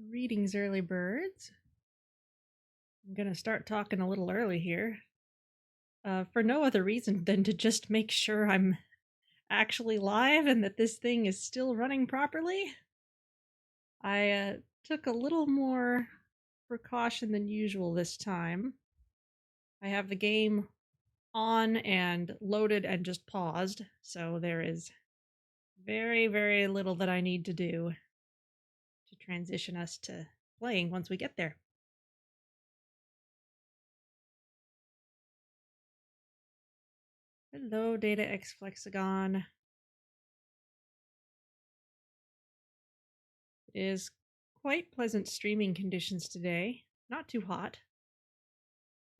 Greetings, early birds. I'm gonna start talking a little early here, for no other reason than to just make sure I'm actually live and that this thing is still running properly. I took a little more precaution than usual this time. I have the game on and loaded and just paused, so there is very, very little that I need to do to transition us to playing once we get there. Hello, Data X Flexagon. It is quite pleasant streaming conditions today. Not too hot.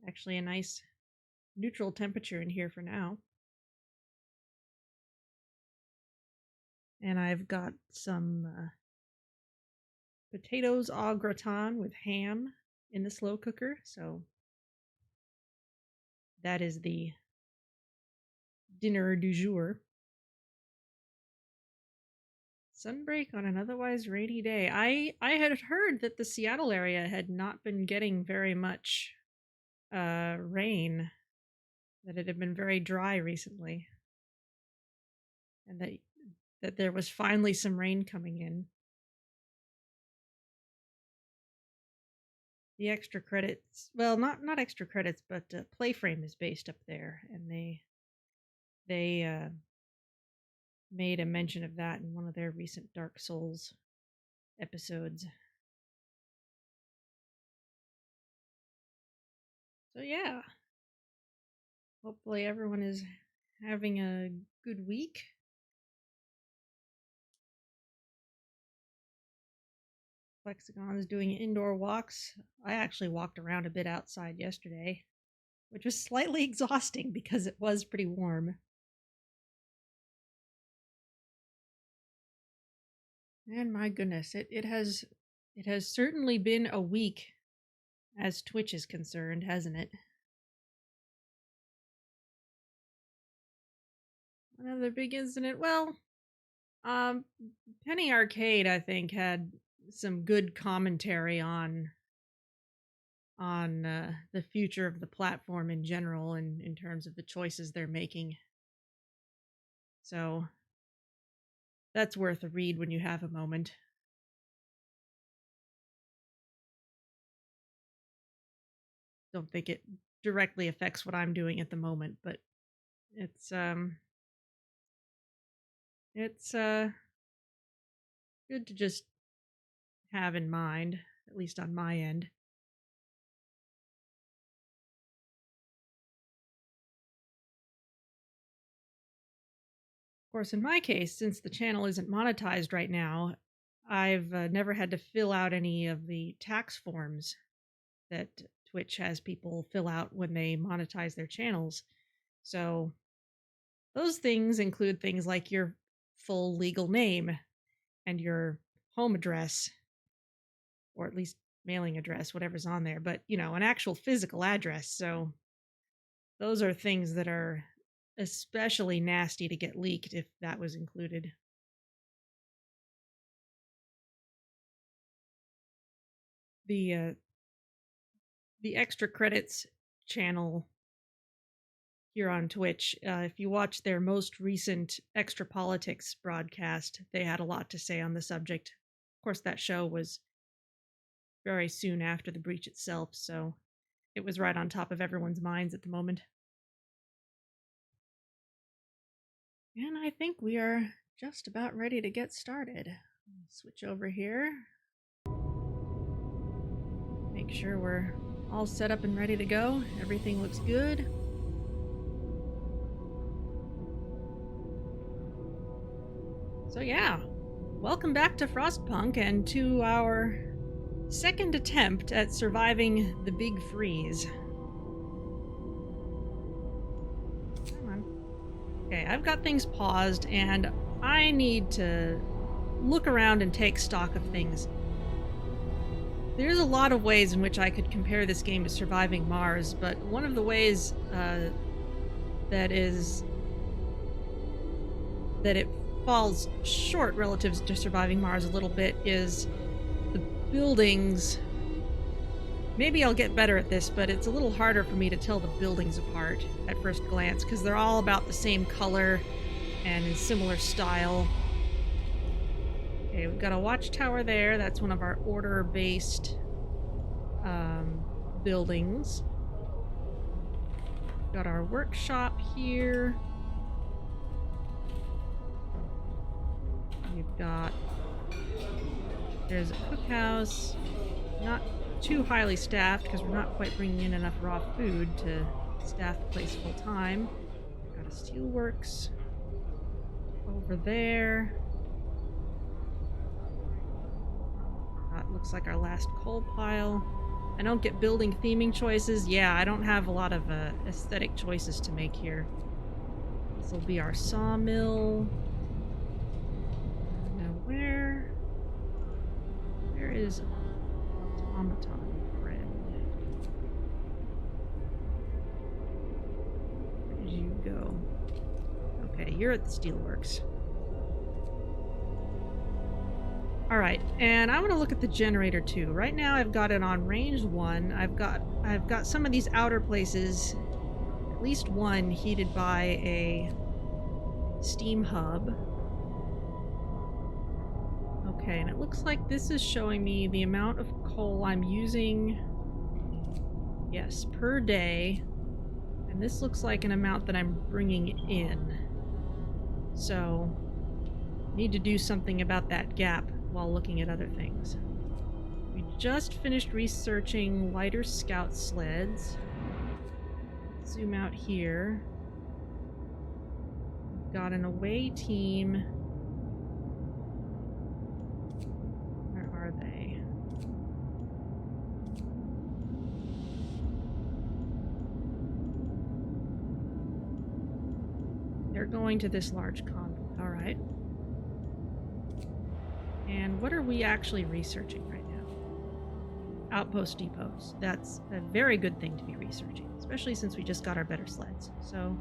Actually, a nice neutral temperature in here for now. And I've got some potatoes au gratin with ham in the slow cooker, so that is the dinner du jour. Sunbreak on an otherwise rainy day. I had heard that the Seattle area had not been getting very much rain, that it had been very dry recently, and that there was finally some rain coming in. The extra credits, well, not extra credits, but Playframe is based up there, and they made a mention of that in one of their recent Dark Souls episodes. So yeah, hopefully everyone is having a good week. Flexagon is doing indoor walks. I actually walked around a bit outside yesterday, which was slightly exhausting because it was pretty warm. And my goodness, it has certainly been a week as Twitch is concerned, hasn't it? Another big incident. Well, Penny Arcade, I think, had some good commentary on the future of the platform in general, and in terms of the choices they're making. So that's worth a read when you have a moment. Don't think it directly affects what I'm doing at the moment, but it's good to just have in mind, at least on my end. Of course, in my case, since the channel isn't monetized right now, I've never had to fill out any of the tax forms that Twitch has people fill out when they monetize their channels. So those things include things like your full legal name and your home address, or at least mailing address, whatever's on there, but an actual physical address. So those are things that are especially nasty to get leaked if that was included. The extra credits channel here on Twitch, if you watch their most recent Extra Politics broadcast, they had a lot to say on the subject. Of course, that show was very soon after the breach itself, so it was right on top of everyone's minds at the moment. And I think we are just about ready to get started. Switch over here. Make sure we're all set up and ready to go. Everything looks good. So yeah, welcome back to Frostpunk and to our second attempt at surviving the big freeze. Come on. Okay, I've got things paused and I need to look around and take stock of things. There's a lot of ways in which I could compare this game to Surviving Mars, but one of the ways that it falls short relative to Surviving Mars a little bit is buildings... Maybe I'll get better at this, but it's a little harder for me to tell the buildings apart at first glance, because they're all about the same color and in similar style. Okay, we've got a watchtower there. That's one of our order-based buildings. Got our workshop here. We've got... There's a cookhouse. Not too highly staffed because we're not quite bringing in enough raw food to staff the place full time. Got a steelworks over there. That looks like our last coal pile. I don't get building theming choices. Yeah, I don't have a lot of aesthetic choices to make here. This will be our sawmill. Now where is automaton friend? Where did you go? Okay, you're at the steelworks. Alright, and I want to look at the generator too. Right now I've got it on range 1. I've got some of these outer places, at least one heated by a steam hub. Okay, and it looks like this is showing me the amount of coal I'm using, yes, per day. And this looks like an amount that I'm bringing in. So, need to do something about that gap while looking at other things. We just finished researching lighter scout sleds. Zoom out here. We've got an away team. Where are they? They're going to this large convoy. All right. And what are we actually researching right now? Outpost depots. That's a very good thing to be researching, especially since we just got our better sleds. So,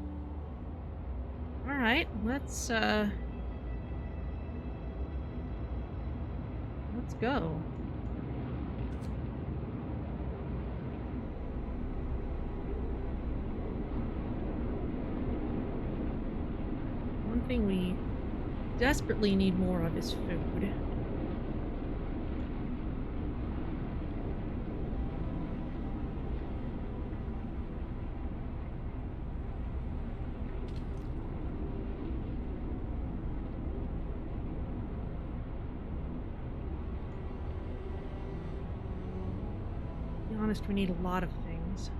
all right, let's go. One thing we desperately need more of is food. To be honest, we need a lot of things.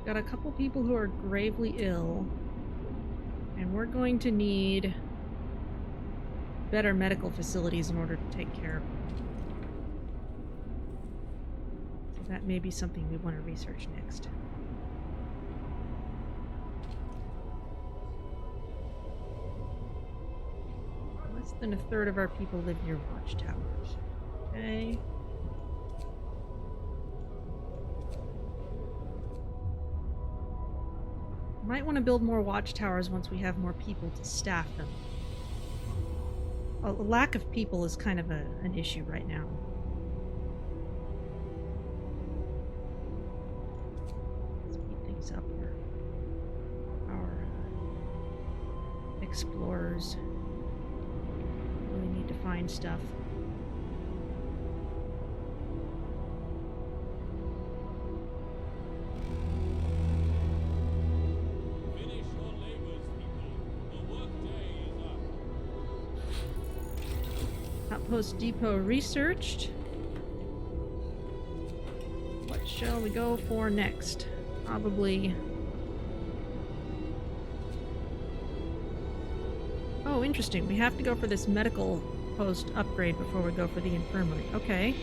Got a couple people who are gravely ill, and we're going to need better medical facilities in order to take care of them. So that may be something we want to research next. Less than a third of our people live near watchtowers. Okay. Might want to build more watchtowers once we have more people to staff them. A lack of people is kind of an issue right now. Speed things up here. Our explorers really need to find stuff. Outpost depot researched. What shall we go for next? Probably... Oh, interesting. We have to go for this medical post upgrade before we go for the infirmary. Okay.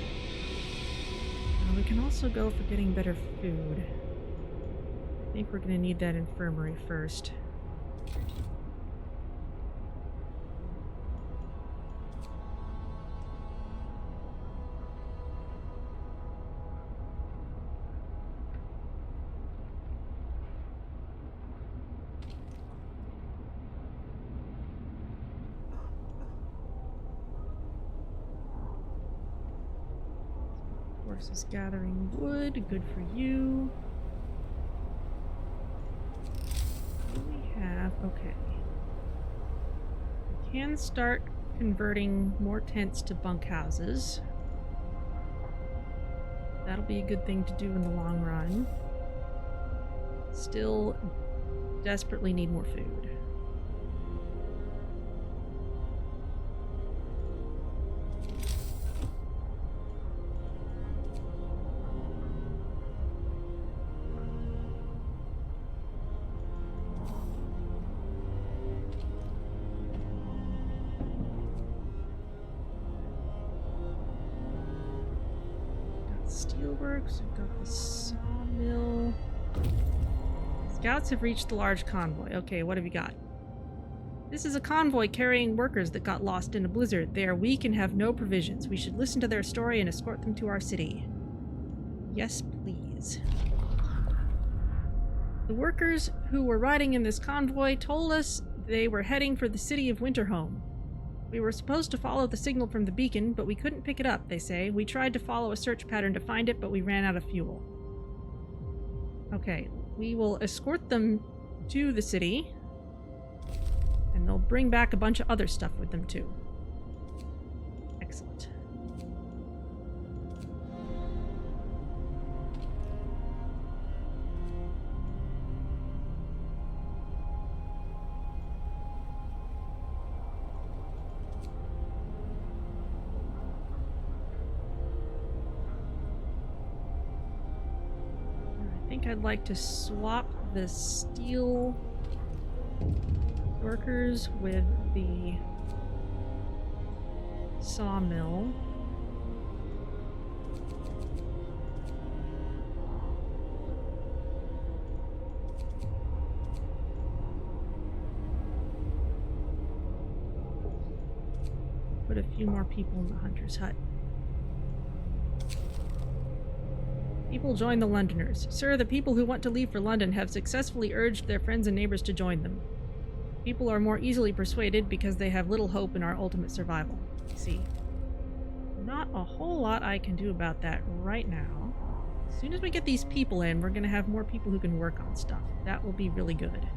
We can also go for getting better food. I think we're going to need that infirmary first. Horse is gathering wood. Good for you. What do we have? Okay. We can start converting more tents to bunkhouses. That'll be a good thing to do in the long run. Still desperately need more food. Steelworks, we've got the sawmill. Scouts have reached the large convoy. Okay, what have you got? This is a convoy carrying workers that got lost in a blizzard. They are weak and have no provisions. We should listen to their story and escort them to our city. Yes, please. The workers who were riding in this convoy told us they were heading for the city of Winterhome. We were supposed to follow the signal from the beacon, but we couldn't pick it up, they say. We tried to follow a search pattern to find it, but we ran out of fuel. Okay, we will escort them to the city, and they'll bring back a bunch of other stuff with them, too. Excellent. I'd like to swap the steel workers with the sawmill. Put a few more people in the hunter's hut. People join the Londoners. Sir, the people who want to leave for London have successfully urged their friends and neighbors to join them. People are more easily persuaded because they have little hope in our ultimate survival. See, not a whole lot I can do about that right now. As soon as we get these people in, we're going to have more people who can work on stuff. That will be really good.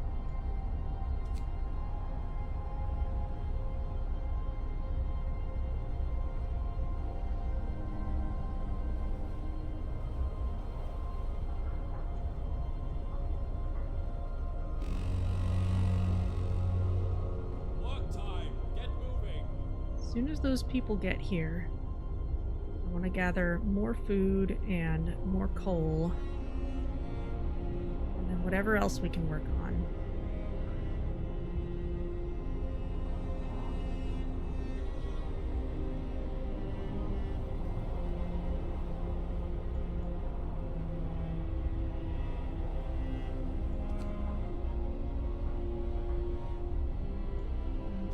As soon as those people get here, I want to gather more food and more coal, and then whatever else we can work on.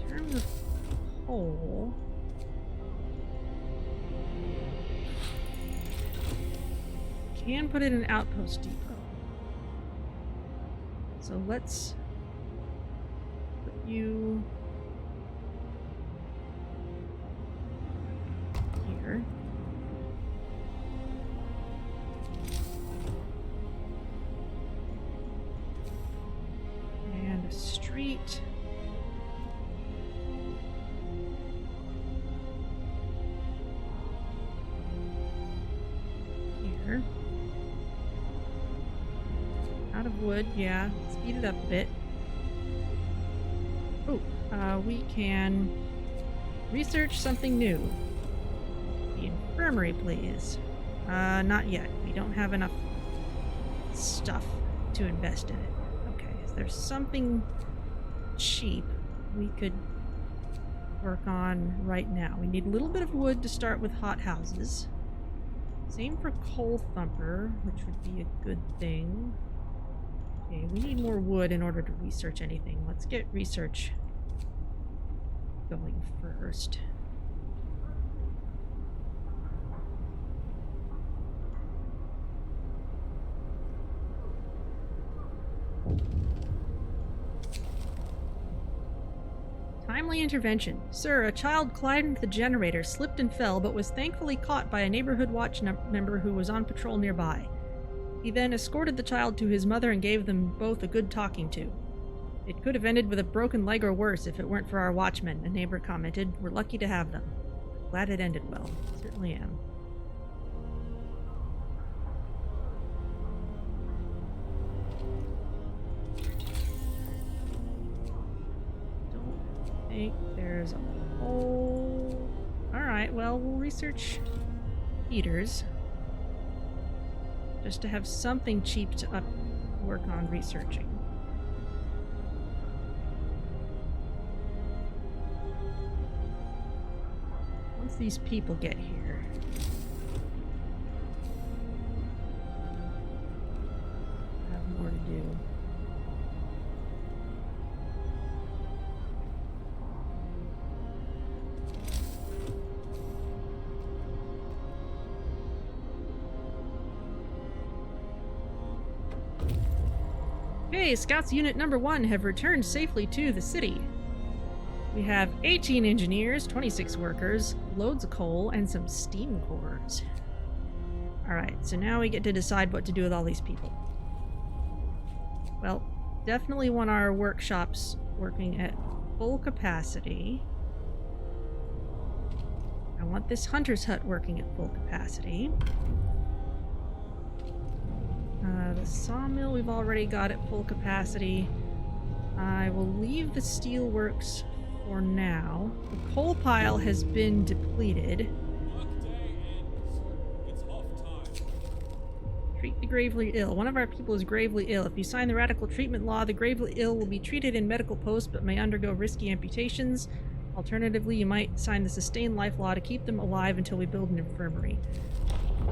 In terms of coal, can put in an outpost depot. So let's put you here. And a street. Here. Out of wood, yeah. Speed it up a bit. Oh, we can research something new. The infirmary, please. Not yet. We don't have enough stuff to invest in it. Okay, is there something cheap we could work on right now? We need a little bit of wood to start with hot houses. Same for coal thumper, which would be a good thing. Okay, we need more wood in order to research anything. Let's get research going first. Timely intervention. Sir, a child climbed the generator, slipped and fell, but was thankfully caught by a neighborhood watch member who was on patrol nearby. He then escorted the child to his mother and gave them both a good talking to. It could have ended with a broken leg or worse if it weren't for our watchmen, a neighbor commented. We're lucky to have them. Glad it ended well. Certainly am. Don't think there's a hole. Alright, well, we'll research heaters. Just to have something cheap to work on researching. Once these people get here, I have more to do. Okay, Scouts Unit Number 1 have returned safely to the city. We have 18 engineers, 26 workers, loads of coal, and some steam cores. Alright, so now we get to decide what to do with all these people. Well, definitely want our workshops working at full capacity. I want this hunter's hut working at full capacity. The sawmill we've already got at full capacity. I will leave the steelworks for now. The coal pile has been depleted. Treat the gravely ill. One of our people is gravely ill. If you sign the radical treatment law, the gravely ill will be treated in medical posts but may undergo risky amputations. Alternatively, you might sign the sustained life law to keep them alive until we build an infirmary.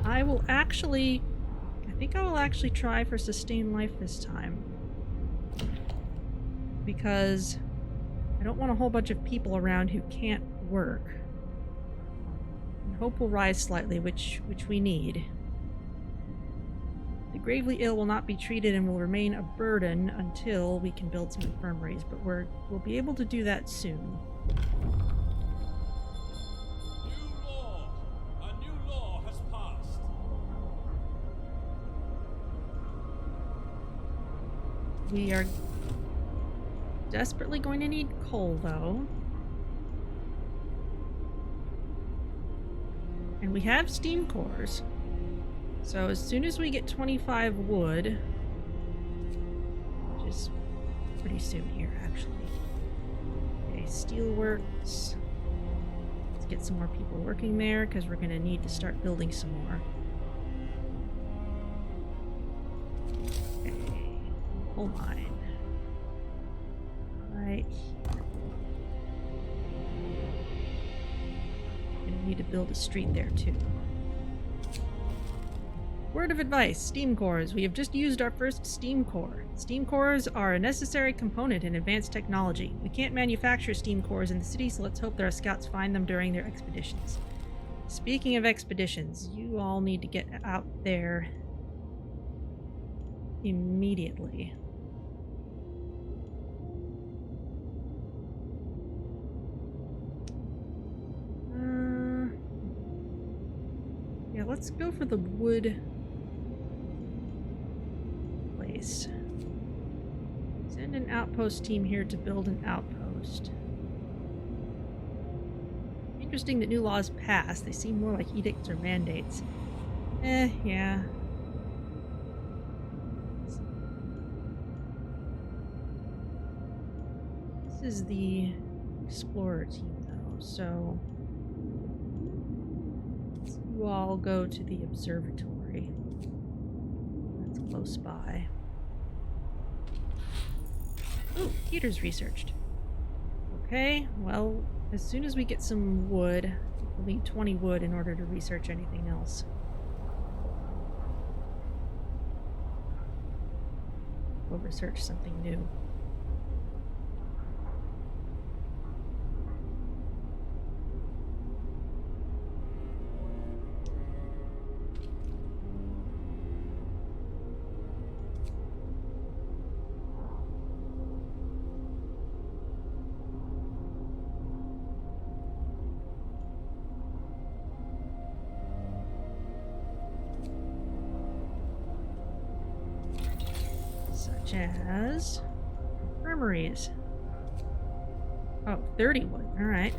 I think I will actually try for sustained life this time. Because I don't want a whole bunch of people around who can't work. And hope will rise slightly, which we need. The gravely ill will not be treated and will remain a burden until we can build some infirmaries, but we'll be able to do that soon. A new law has passed. We are desperately going to need coal, though. And we have steam cores. So as soon as we get 25 wood, which is pretty soon here, actually. Okay, steelworks. Let's get some more people working there, because we're going to need to start building some more. Okay, coal mine. Right here. Gonna need to build a street there too. Word of advice, steam cores. We have just used our first steam core. Steam cores are a necessary component in advanced technology. We can't manufacture steam cores in the city, so let's hope that our scouts find them during their expeditions. Speaking of expeditions, you all need to get out there immediately. Yeah, let's go for the wood place. Send an outpost team here to build an outpost. Interesting that new laws pass. They seem more like edicts or mandates. Yeah. This is the explorer team, though, so you all go to the observatory. That's close by. Ooh, heaters researched. Okay, well, as soon as we get some wood, we'll need 20 wood in order to research anything else. We'll research something new. as infirmaries. Oh, 30 wood. All right.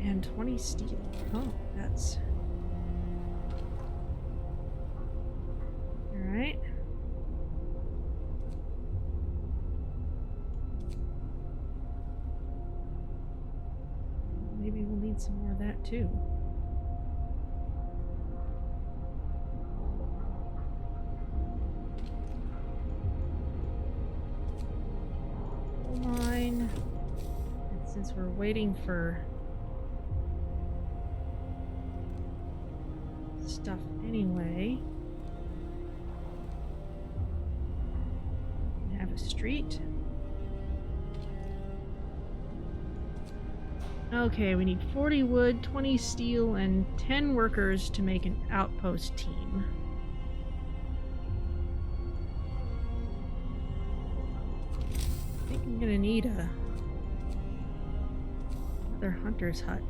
And 20 steel. Oh, that's... Alright. Maybe we'll need some more of that too. Coal mine. And since we're waiting for stuff anyway, we have a street. Okay, we need 40 wood, 20 steel, and 10 workers to make an outpost team. I think I'm gonna need another hunter's hut.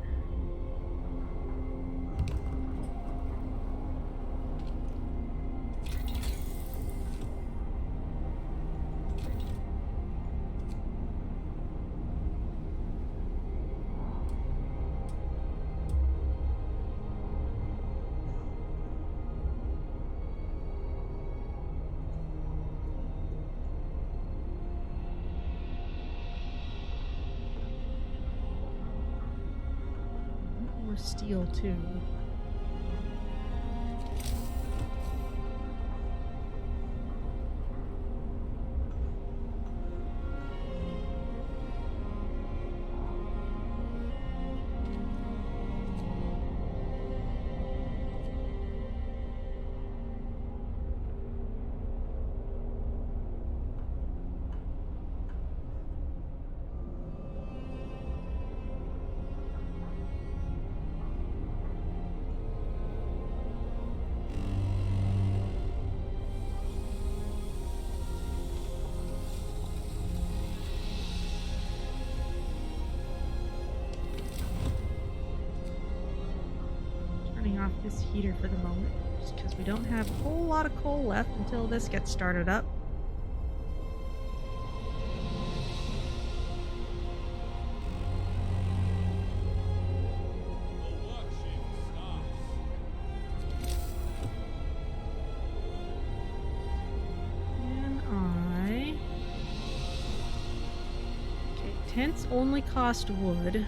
Steel too. Off this heater for the moment, just because we don't have a whole lot of coal left until this gets started up. The worship starts. And okay, tents only cost wood.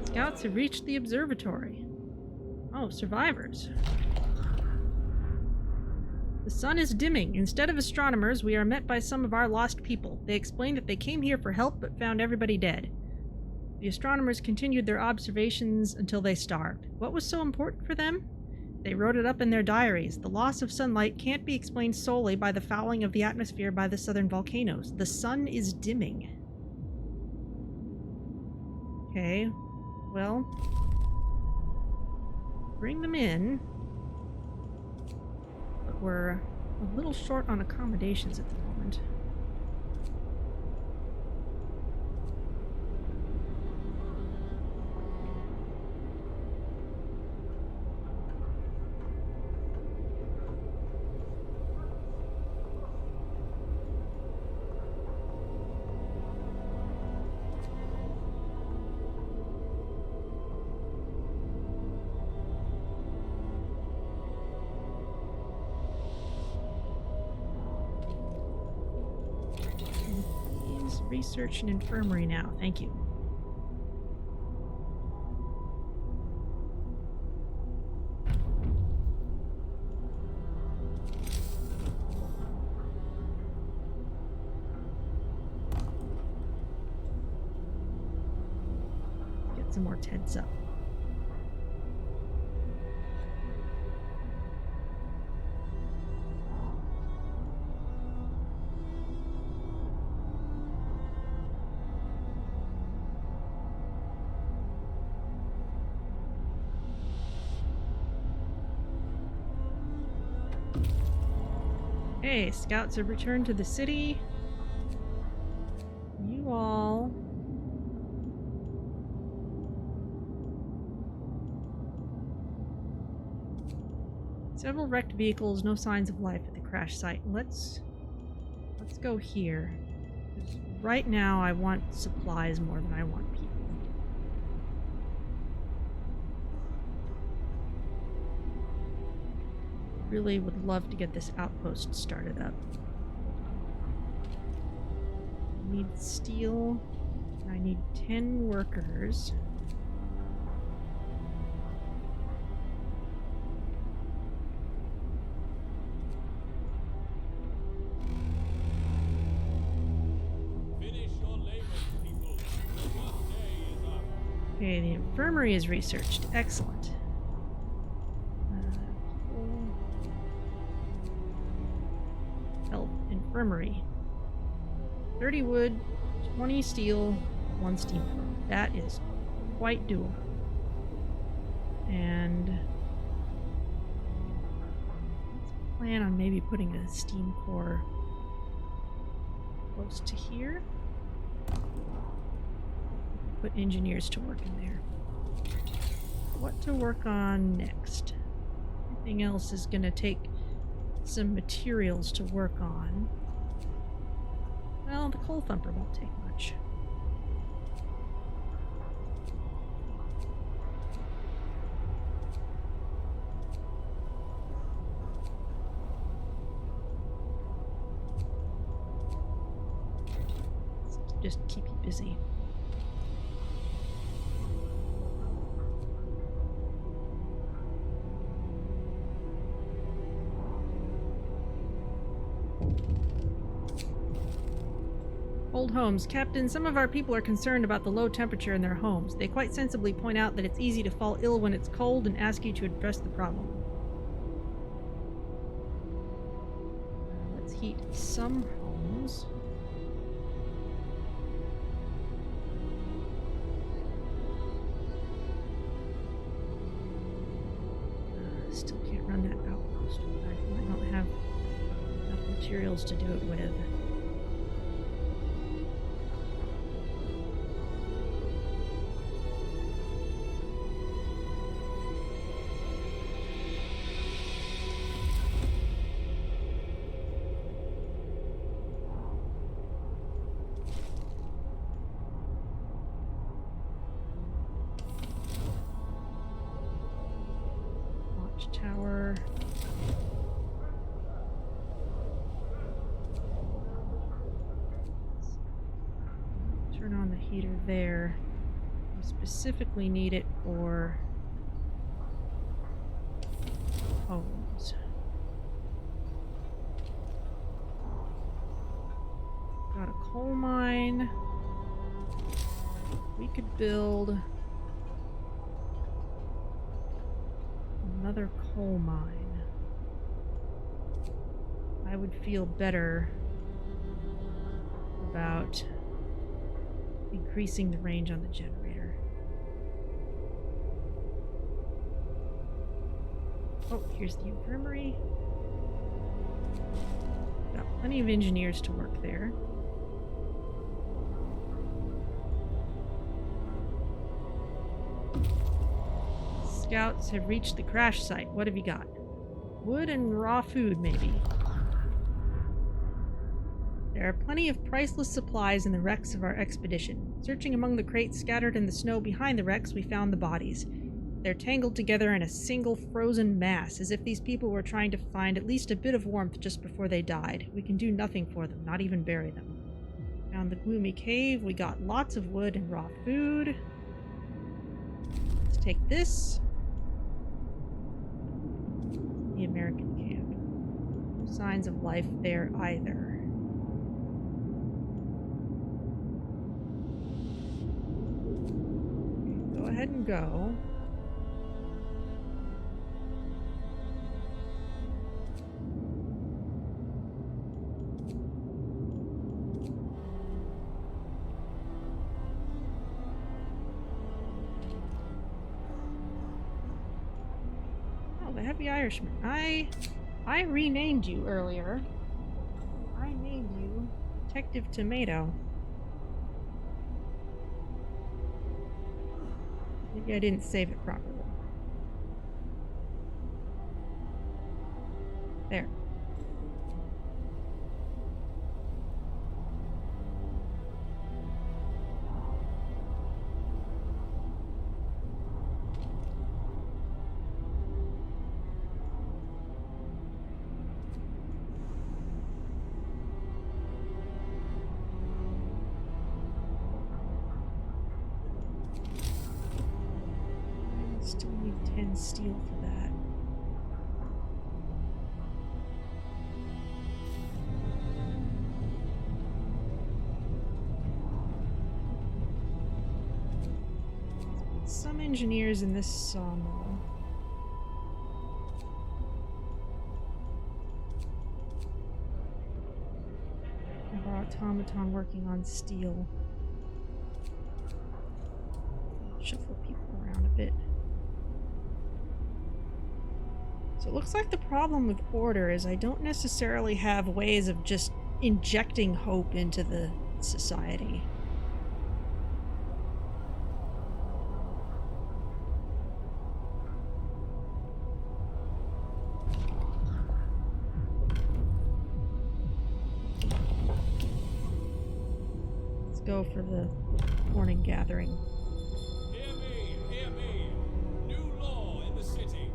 Scouts have reached the observatory. Oh, survivors. The sun is dimming. Instead of astronomers, we are met by some of our lost people. They explain that they came here for help but found everybody dead. The astronomers continued their observations until they starved. What was so important for them? They wrote it up in their diaries. The loss of sunlight can't be explained solely by the fouling of the atmosphere by the southern volcanoes. The sun is dimming. Okay. Well, bring them in, but we're a little short on accommodations at the moment. Research and infirmary now. Thank you. some more tents up. Okay, scouts have returned to the city. You all... Several wrecked vehicles, no signs of life at the crash site. Let's go here. 'Cause right now I want supplies more than I want people. Really would love to get this outpost started up. I need steel. I need 10 workers. Finish your labor, people. The work day is up. Okay, the infirmary is researched. Excellent. Health infirmary. 30 wood, 20 steel, 1 steam core. That is quite doable. And let's plan on maybe putting a steam core close to here. Put engineers to work in there. What to work on next? Everything else is going to take some materials to work on. Well, the coal thumper won't take much. Let's just keep you busy. Old homes. Captain, some of our people are concerned about the low temperature in their homes. They quite sensibly point out that it's easy to fall ill when it's cold and ask you to address the problem. Let's heat some homes. Still can't run that outpost. I don't have enough materials to do it with. Tower. Turn on the heater there. We specifically need it for homes. Got a coal mine. We could build another coal mine. I would feel better about increasing the range on the generator. Oh, here's the infirmary. Got plenty of engineers to work there. Scouts have reached the crash site. What have you got? Wood and raw food, maybe. There are plenty of priceless supplies in the wrecks of our expedition. Searching among the crates scattered in the snow behind the wrecks, we found the bodies. They're tangled together in a single frozen mass, as if these people were trying to find at least a bit of warmth just before they died. We can do nothing for them, not even bury them. Found the gloomy cave. We got lots of wood and raw food. Let's take this. The American camp. No signs of life there either. Go ahead and go. Oh, the Heavy Irishman. I renamed you earlier. I named you Detective Tomato. Maybe I didn't save it properly. There. Still need 10 steel for that. Some engineers in this sawmill. Our automaton working on steel. Shuffle people around a bit. So it looks like the problem with order is I don't necessarily have ways of just injecting hope into the society. Let's go for the morning gathering. Hear me, hear me. New law in the city.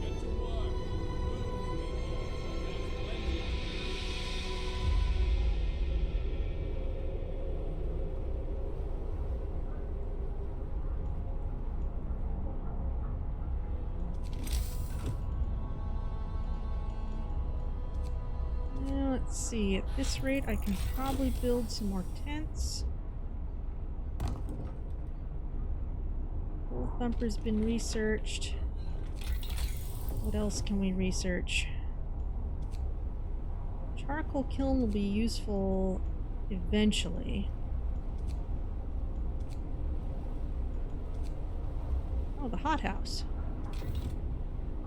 Get to work. Move, people. There's plenty to do. Let's see, at this rate I can probably build some more tents. Bull Thumper's been researched. What else can we research? Charcoal kiln will be useful eventually. Oh, the hothouse.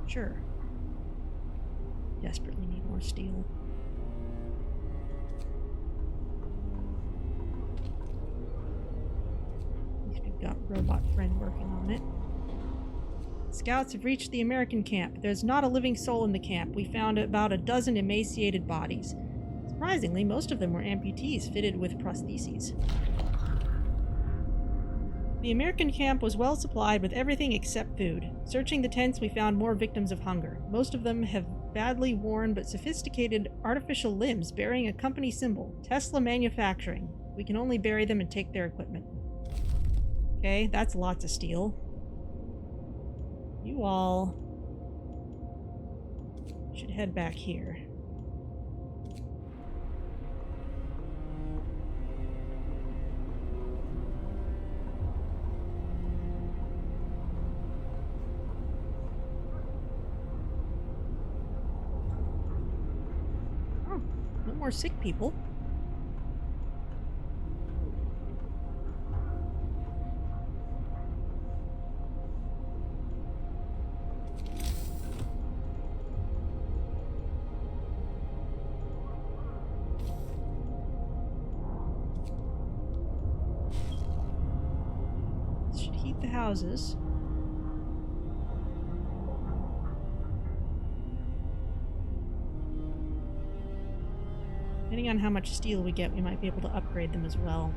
Sure. Desperately need more steel. At least we've got Robot Friend working on it. Scouts have reached the American camp. There's not a living soul in the camp. We found about a dozen emaciated bodies. Surprisingly, most of them were amputees fitted with prostheses. The American camp was well supplied with everything except food. Searching the tents, we found more victims of hunger. Most of them have badly worn but sophisticated artificial limbs bearing a company symbol, Tesla Manufacturing. We can only bury them and take their equipment. Okay, that's lots of steel. You all should head back here. Oh, no more sick people. The houses. Depending on how much steel we get, we might be able to upgrade them as well.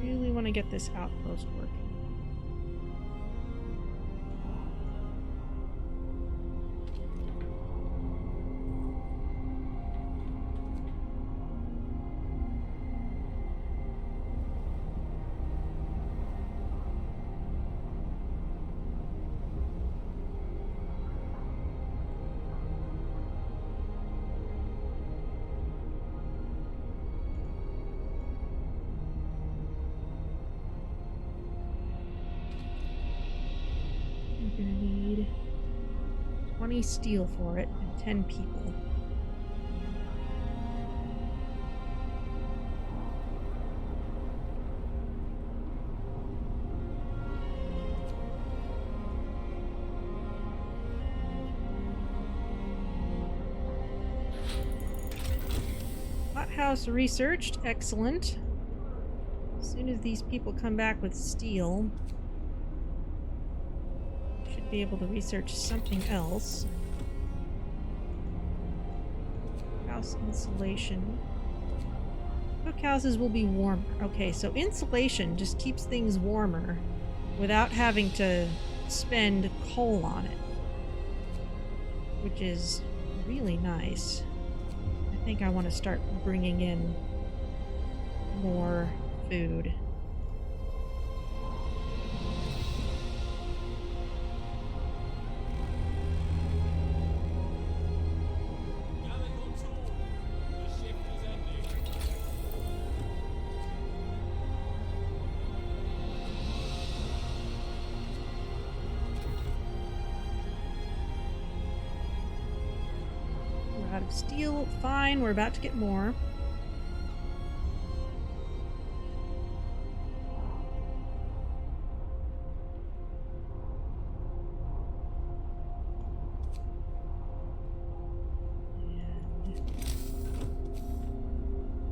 Really want to get this outpost working. Gonna need 20 steel for it and 10 people. Hothouse researched. Excellent. As soon as these people come back with steel, be able to research something else. House insulation. Cookhouses will be warmer. Okay, so insulation just keeps things warmer without having to spend coal on it, which is really nice. I think I want to start bringing in more food. Out of steel. Fine, we're about to get more.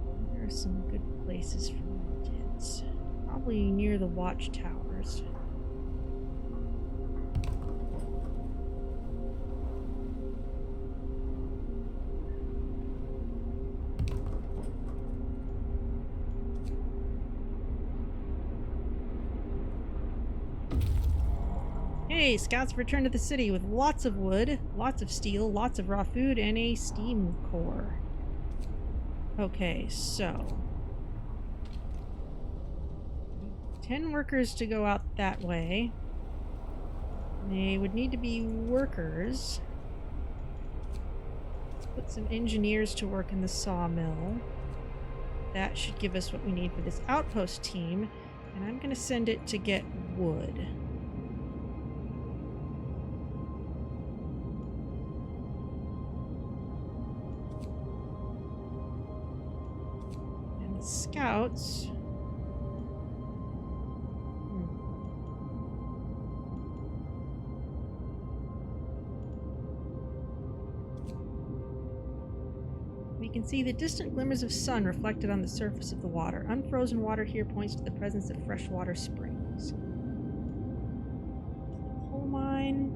And there are some good places for kids. Probably near the watchtowers. Hey, scouts have returned to the city with lots of wood, lots of steel, lots of raw food, and a steam core. Okay, so 10 workers to go out that way. They would need to be workers. Let's put some engineers to work in the sawmill. That should give us what we need for this outpost team. And I'm going to send it to get wood. And the scouts... We can see the distant glimmers of sun reflected on the surface of the water. Unfrozen water here points to the presence of freshwater springs. Coal mine.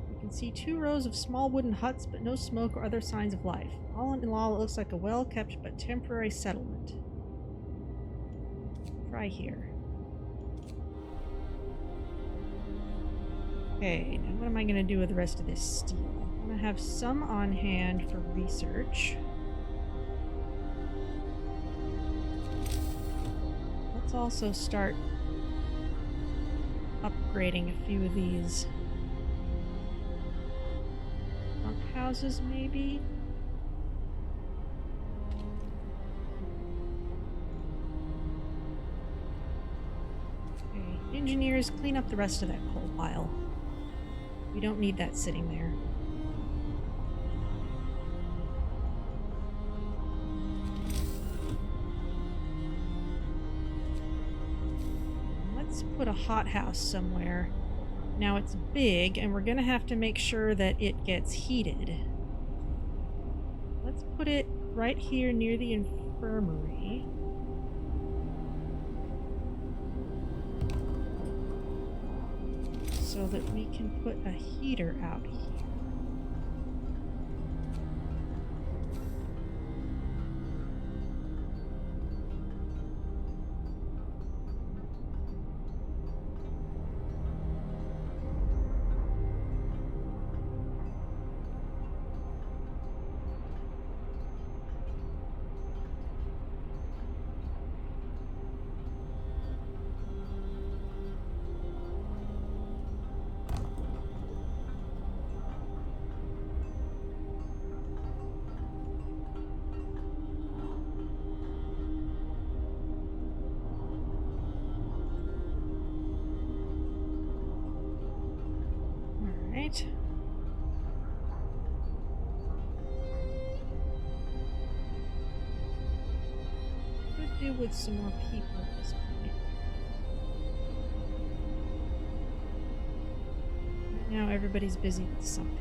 We can see 2 rows of small wooden huts, but no smoke or other signs of life. All in all, it looks like a well-kept but temporary settlement. Try here. Okay, now what am I going to do with the rest of this steel? I'm going to have some on hand for research. Let's also start upgrading a few of these bunkhouses, maybe? Okay, engineers, clean up the rest of that coal pile. We don't need that sitting there. Let's put a hothouse somewhere. Now it's big, and we're gonna have to make sure that it gets heated. Let's put it right here near the infirmary. So that we can put a heater out here. Alright. Could do with some more people at this point. Right now everybody's busy with something.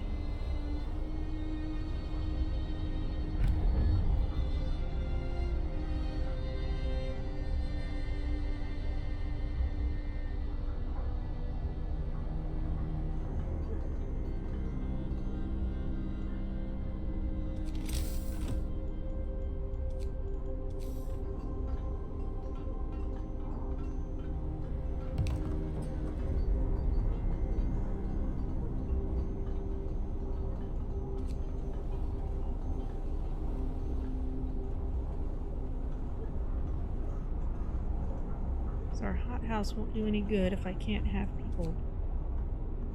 So our hothouse won't do any good if I can't have people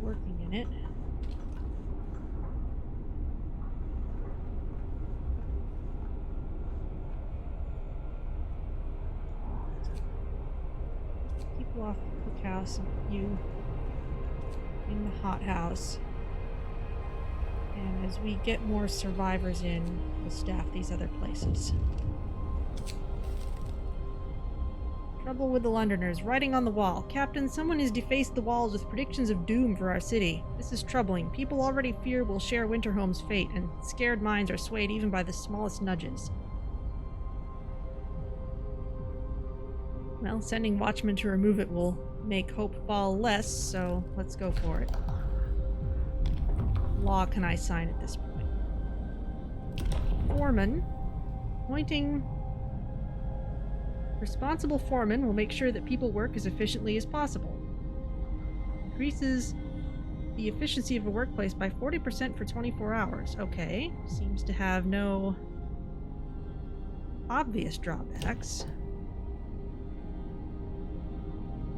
working in it. People off the cookhouse and you in the hothouse. And as we get more survivors in, we'll staff these other places. Trouble with the Londoners. Writing on the wall. Captain, someone has defaced the walls with predictions of doom for our city. This is troubling. People already fear we'll share Winterholm's fate, and scared minds are swayed even by the smallest nudges. Well, sending watchmen to remove it will make hope fall less, so let's go for it. Law can I sign at this point? Foreman. Appointing... Responsible foreman will make sure that people work as efficiently as possible. Increases the efficiency of a workplace by 40% for 24 hours. Okay. Seems to have no obvious drawbacks.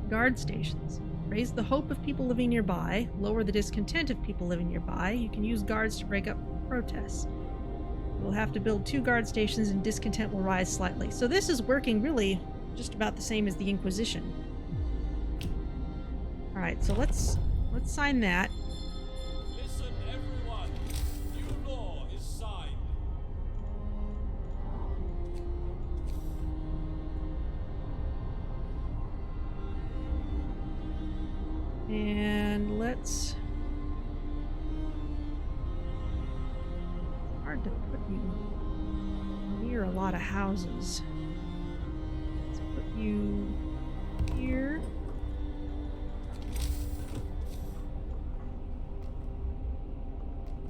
Guard stations. Raise the hope of people living nearby, lower the discontent of people living nearby. You can use guards to break up protests. We'll have to build 2 guard stations and discontent will rise slightly. So this is working really just about the same as the Inquisition. Alright, so let's sign that. Listen, everyone. New law is signed. And let's... Hard to put you near a lot of houses. Let's put you here.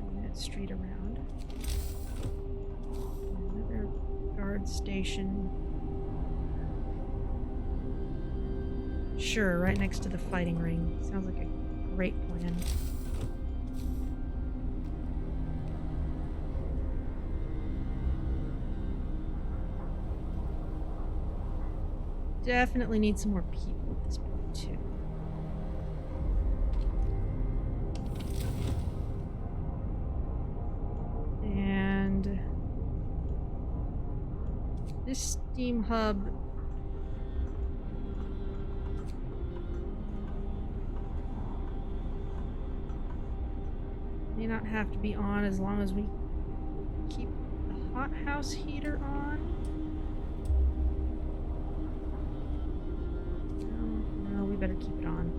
Bring that street around. Another guard station. Sure, right next to the fighting ring. Sounds like a great plan. Definitely need some more people at this point, too. And this steam hub may not have to be on as long as we keep the hothouse heater on. No, we better keep it on.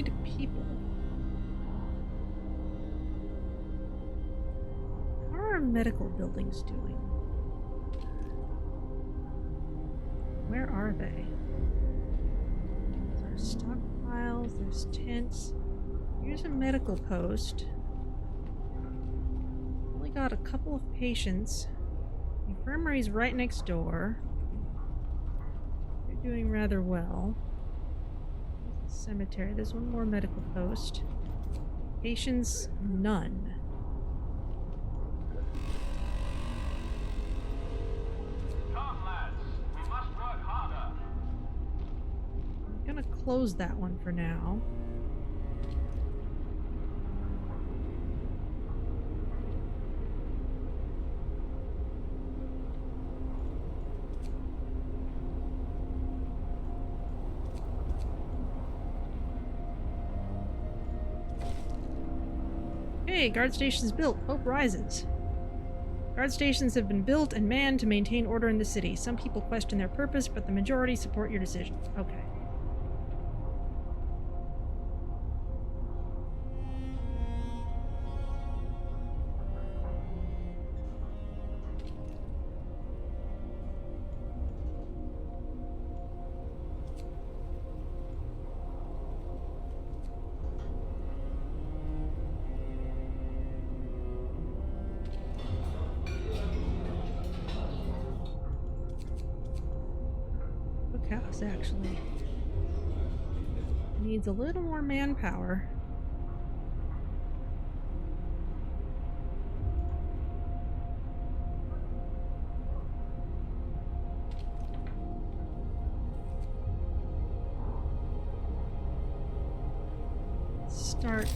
need people. How are our medical buildings doing? Where are they? There's our stockpiles, there's tents. Here's a medical post. Only got a couple of patients. The infirmary's right next door. They're doing rather well. There's a cemetery. There's one more medical post. Patients, none. Come, lads. We must work harder. I'm gonna close that one for now. Hey, guard stations built. Hope rises. Guard stations have been built and manned to maintain order in the city. Some people question their purpose, but the majority support your decision. Okay. Cookhouse actually needs a little more manpower. Start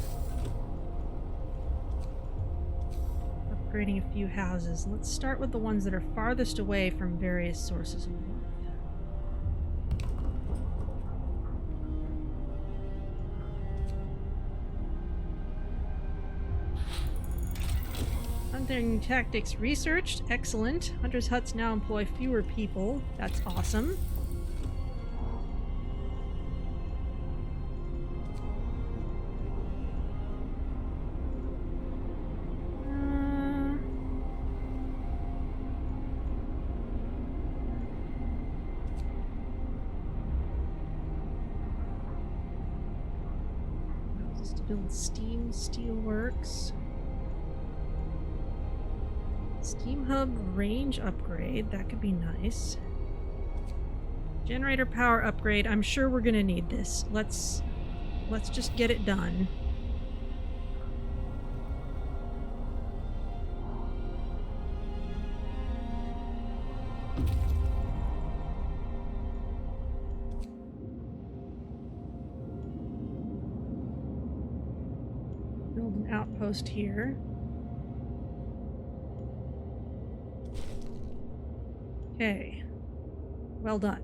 upgrading a few houses. Let's start with the ones that are farthest away from various sources of warmth. Hunting tactics researched. Excellent. Hunters' huts now employ fewer people. That's awesome. To build steam steelworks. Steam hub range upgrade, that could be nice. Generator power upgrade, I'm sure we're gonna need this. Let's just get it done. Build an outpost here. Okay. Well done.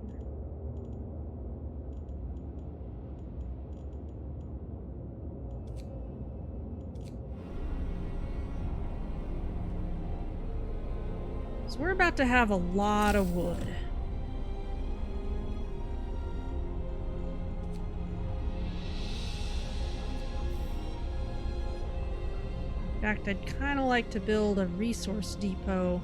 So we're about to have a lot of wood. In fact, I'd kind of like to build a resource depot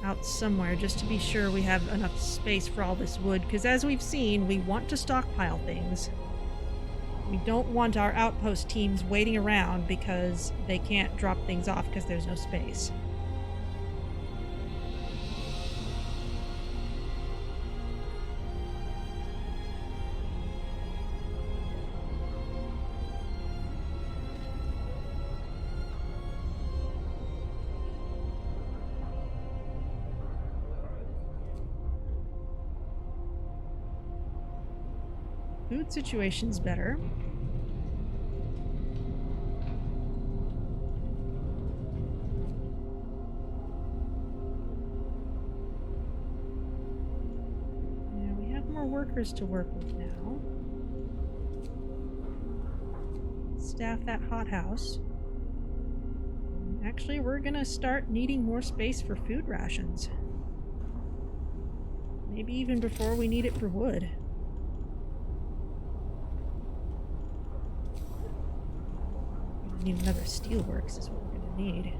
out somewhere just to be sure we have enough space for all this wood, because as we've seen, we want to stockpile things. We don't want our outpost teams waiting around because they can't drop things off because there's no space. Food situation's better. Yeah, we have more workers to work with now. Staff that hothouse. Actually, we're gonna start needing more space for food rations. Maybe even before we need it for wood. We need another steelworks is what we're gonna need.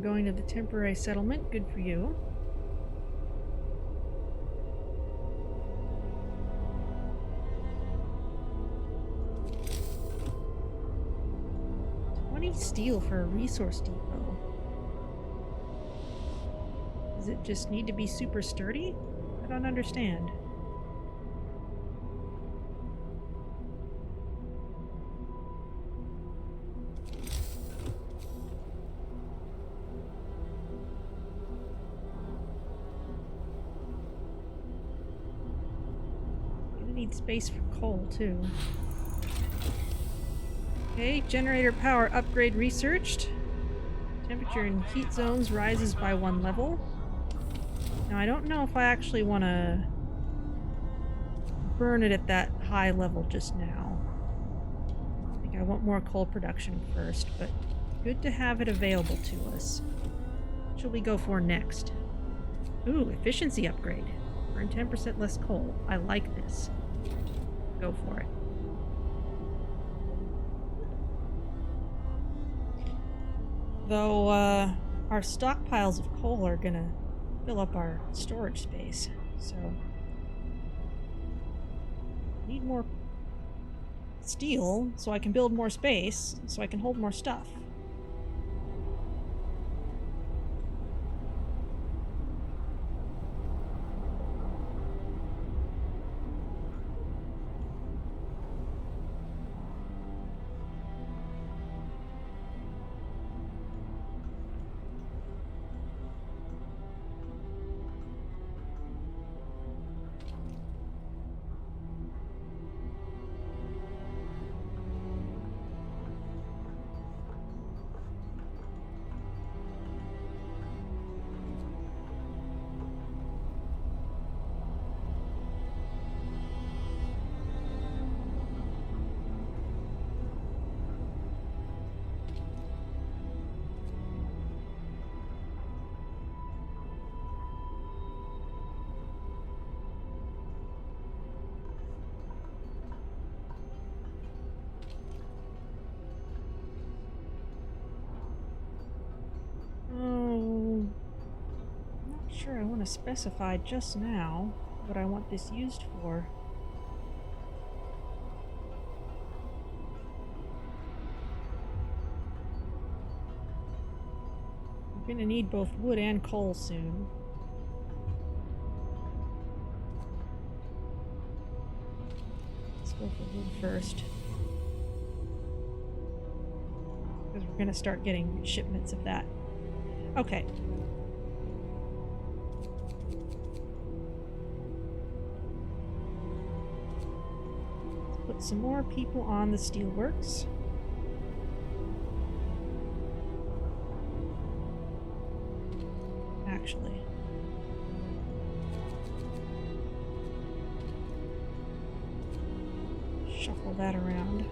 Going to the temporary settlement. Good for you. $20 steel for a resource depot. Does it just need to be super sturdy? I don't understand. Need space for coal too. Okay, generator power upgrade researched. Temperature in heat zones rises by 1 level. Now I don't know if I actually want to burn it at that high level just now. I think I want more coal production first, but good to have it available to us. What shall we go for next? Ooh, efficiency upgrade. Burn 10% less coal. I like this. Go for it. Though, our stockpiles of coal are gonna fill up our storage space, so... Need more steel so I can build more space, so I can hold more stuff. Sure, I want to specify just now what I want this used for. I'm gonna need both wood and coal soon. Let's go for wood first. Because we're gonna start getting shipments of that. Okay. Put some more people on the steelworks. Actually. Shuffle that around.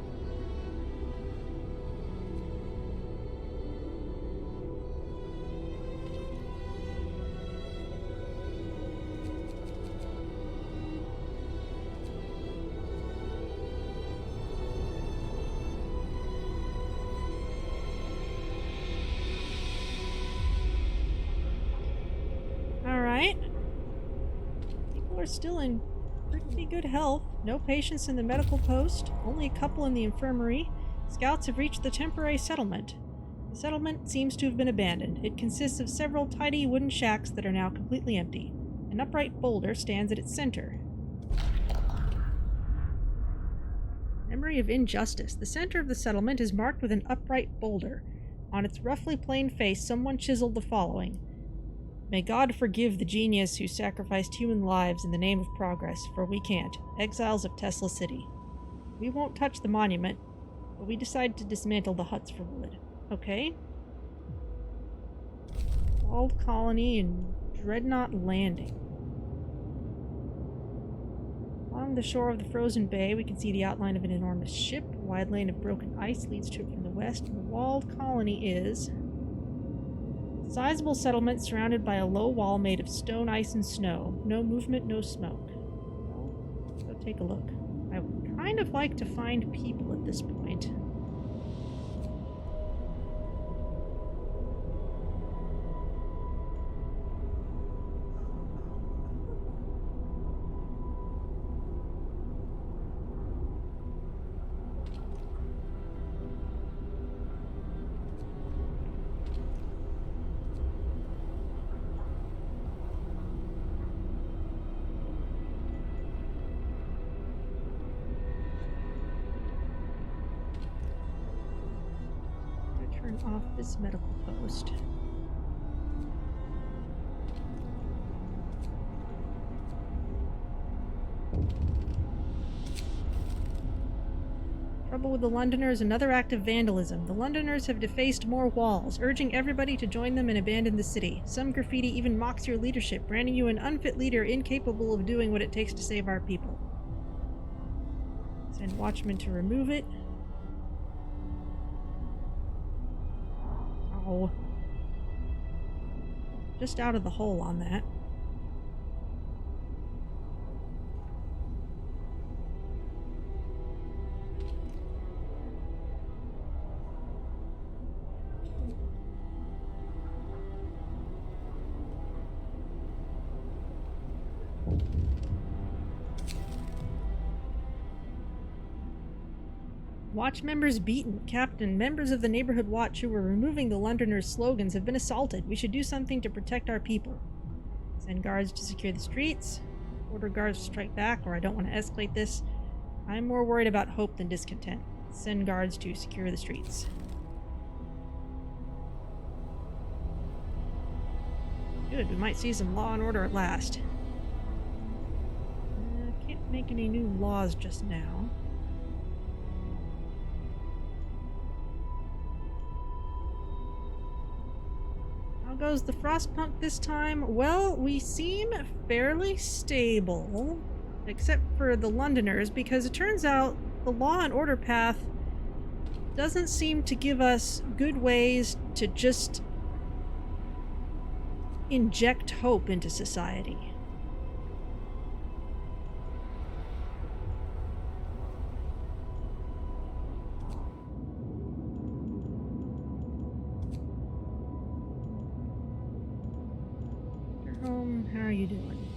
Still in pretty good health. No patients in the medical post, only a couple in the infirmary. Scouts have reached the temporary settlement. The settlement seems to have been abandoned. It consists of several tidy wooden shacks that are now completely empty. An upright boulder stands at its center. Memory of injustice. The center of the settlement is marked with an upright boulder. On its roughly plain face, someone chiseled the following: May God forgive the genius who sacrificed human lives in the name of progress, for we can't. Exiles of Tesla City. We won't touch the monument, but we decide to dismantle the huts for wood. Okay. Walled Colony and Dreadnought Landing. Along the shore of the frozen bay, we can see the outline of an enormous ship. A wide lane of broken ice leads to it from the west. The walled colony is a sizable settlement surrounded by a low wall made of stone, ice, and snow. No movement, no smoke. Well, let's go take a look. I would kind of like to find people at this point. Off this medical post. Trouble with the Londoners, another act of vandalism. The Londoners have defaced more walls, urging everybody to join them and abandon the city. Some graffiti even mocks your leadership, branding you an unfit leader incapable of doing what it takes to save our people. Send watchmen to remove it. Oh. Just out of the hole on that. Watch members beaten. Captain, members of the neighborhood watch who were removing the Londoners' slogans have been assaulted. We should do something to protect our people. Send guards to secure the streets. Order guards to strike back, or I don't want to escalate this. I'm more worried about hope than discontent. Send guards to secure the streets. Good, we might see some law and order at last. Can't make any new laws just now. Goes the Frostpunk this time? Well, we seem fairly stable, except for the Londoners, because it turns out the law and order path doesn't seem to give us good ways to just inject hope into society. How are you doing?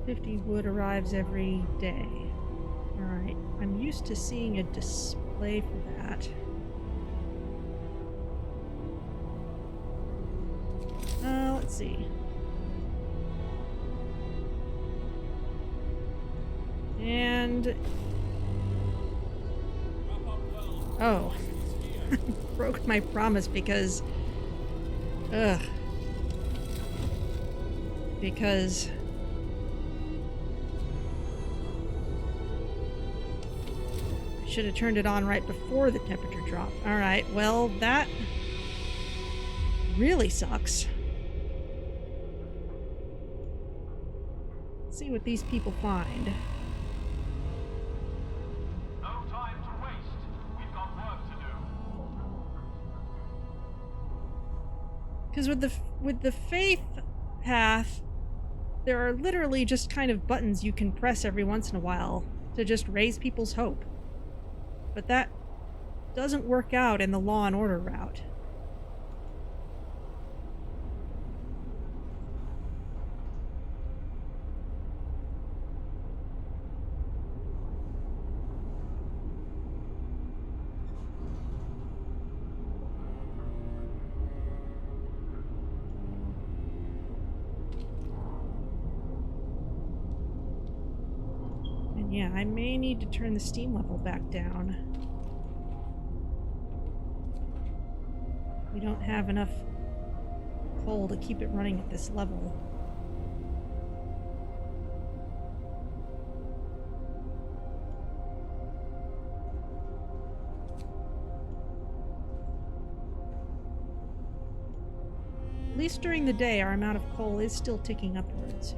$50 wood arrives every day. Alright, I'm used to seeing a display for that. Let's see. And... oh. Broke my promise because... because... I should have turned it on right before the temperature dropped. Alright, well, that really sucks. Let's see what these people find. Because with the faith path, there are literally just kind of buttons you can press every once in a while to just raise people's hope. But that doesn't work out in the law and order route. Yeah, I may need to turn the steam level back down. We don't have enough coal to keep it running at this level. At least during the day, our amount of coal is still ticking upwards.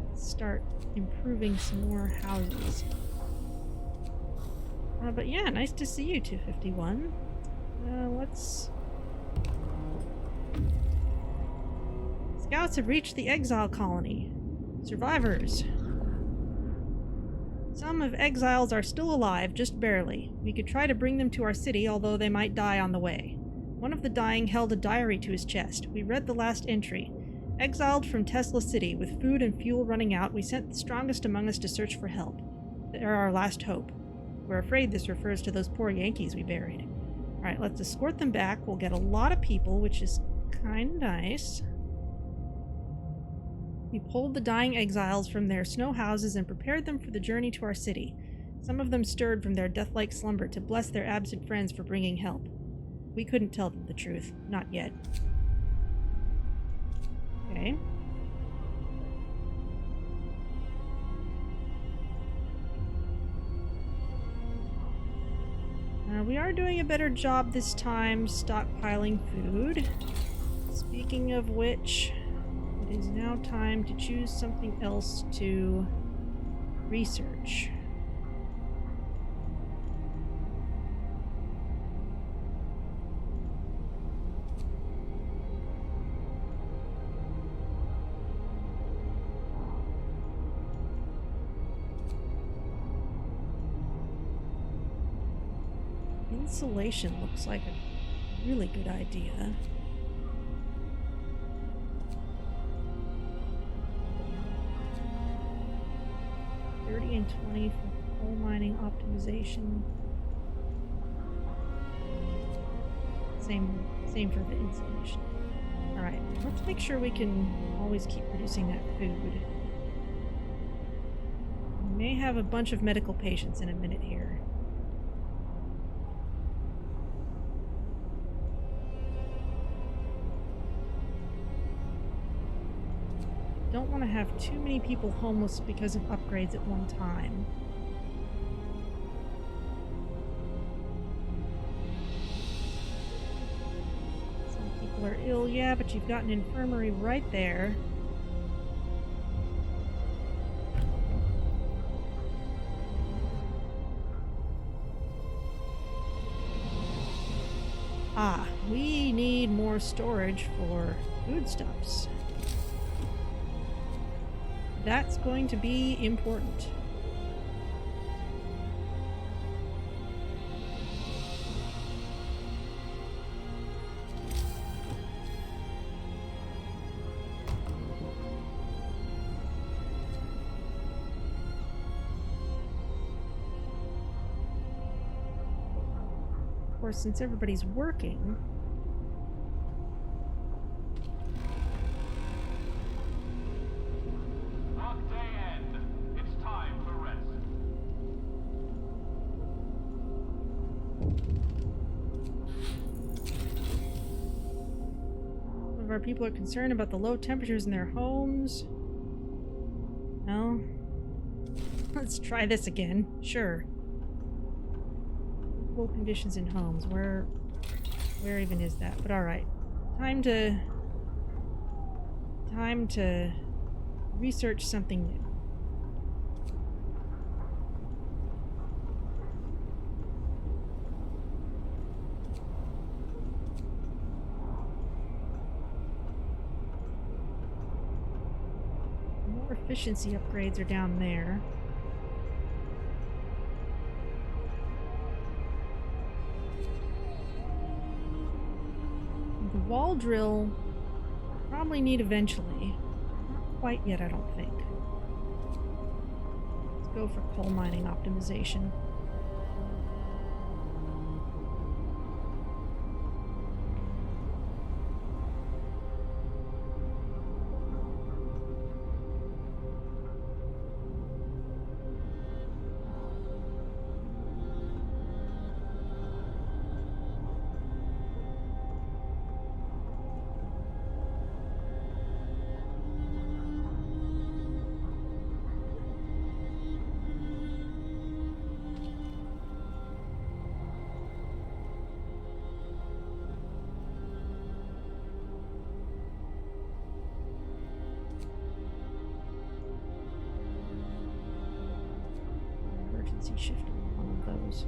Let's start improving some more houses. But yeah, nice to see you, 251. Let's... Scouts have reached the Exile Colony. Survivors. Some of exiles are still alive, just barely. We could try to bring them to our city, although they might die on the way. One of the dying held a diary to his chest. We read the last entry. Exiled from Tesla City, with food and fuel running out, we sent the strongest among us to search for help. They're our last hope. We're afraid this refers to those poor Yankees we buried. Alright, let's escort them back. We'll get a lot of people, which is kind of nice. We pulled the dying exiles from their snow houses and prepared them for the journey to our city. Some of them stirred from their death-like slumber to bless their absent friends for bringing help. We couldn't tell them the truth. Not yet. Okay. We are doing a better job this time stockpiling food. Speaking of which, it is now time to choose something else to research. Insulation looks like a really good idea. $30 and $20 for coal mining optimization. Same for the insulation. Alright, let's make sure we can always keep producing that food. We may have a bunch of medical patients in a minute here. Don't want to have too many people homeless because of upgrades at one time. Some people are ill, yeah, but you've got an infirmary right there. Ah, we need more storage for foodstuffs. That's going to be important. Of course, since everybody's working, our people are concerned about the low temperatures in their homes. Well, let's try this again. Sure. Cool conditions in homes. Where even is that? But alright. Time to research something new. Efficiency upgrades are down there. The wall drill probably need eventually. Not quite yet, I don't think. Let's go for coal mining optimization. Easy shift on one of those.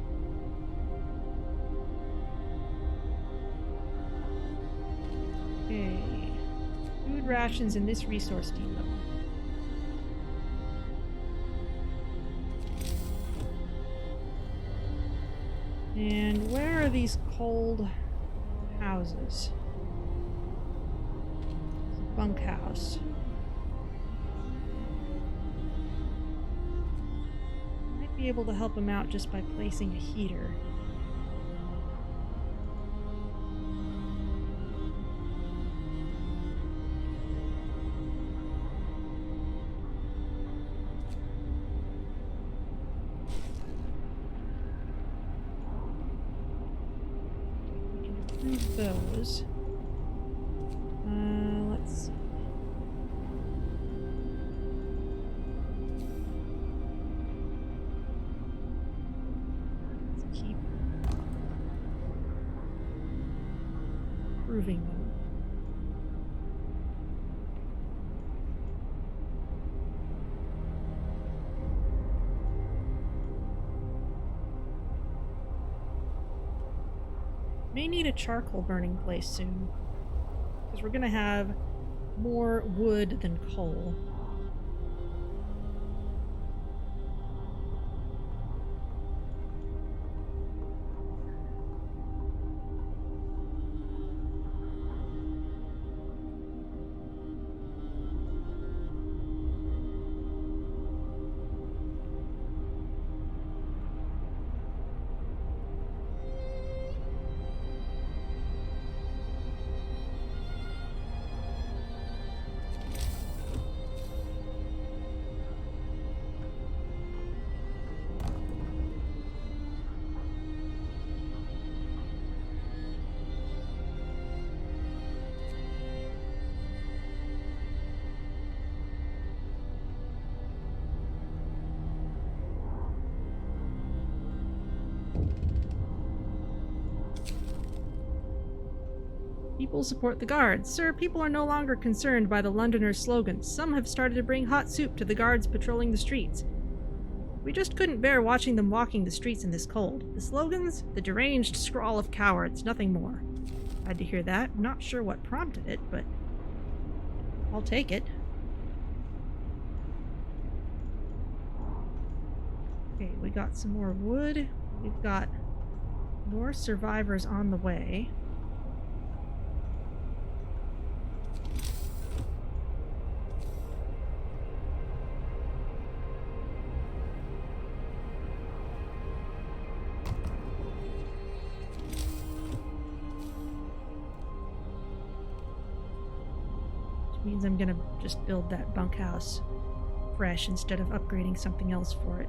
Okay. Food rations in this resource depot. And where are these cold houses? There's a bunkhouse. Might be able to help him out just by placing a heater. Those. Let's see. Let's keep improving them. May need a charcoal burning place soon, because we're gonna have more wood than coal. People support the guards. Sir, people are no longer concerned by the Londoners' slogans. Some have started to bring hot soup to the guards patrolling the streets. We just couldn't bear watching them walking the streets in this cold. The slogans? The deranged scrawl of cowards, nothing more. Glad to hear that. I'm not sure what prompted it, but I'll take it. Okay, we got some more wood. We've got more survivors on the way. Means I'm gonna just build that bunkhouse fresh instead of upgrading something else for it.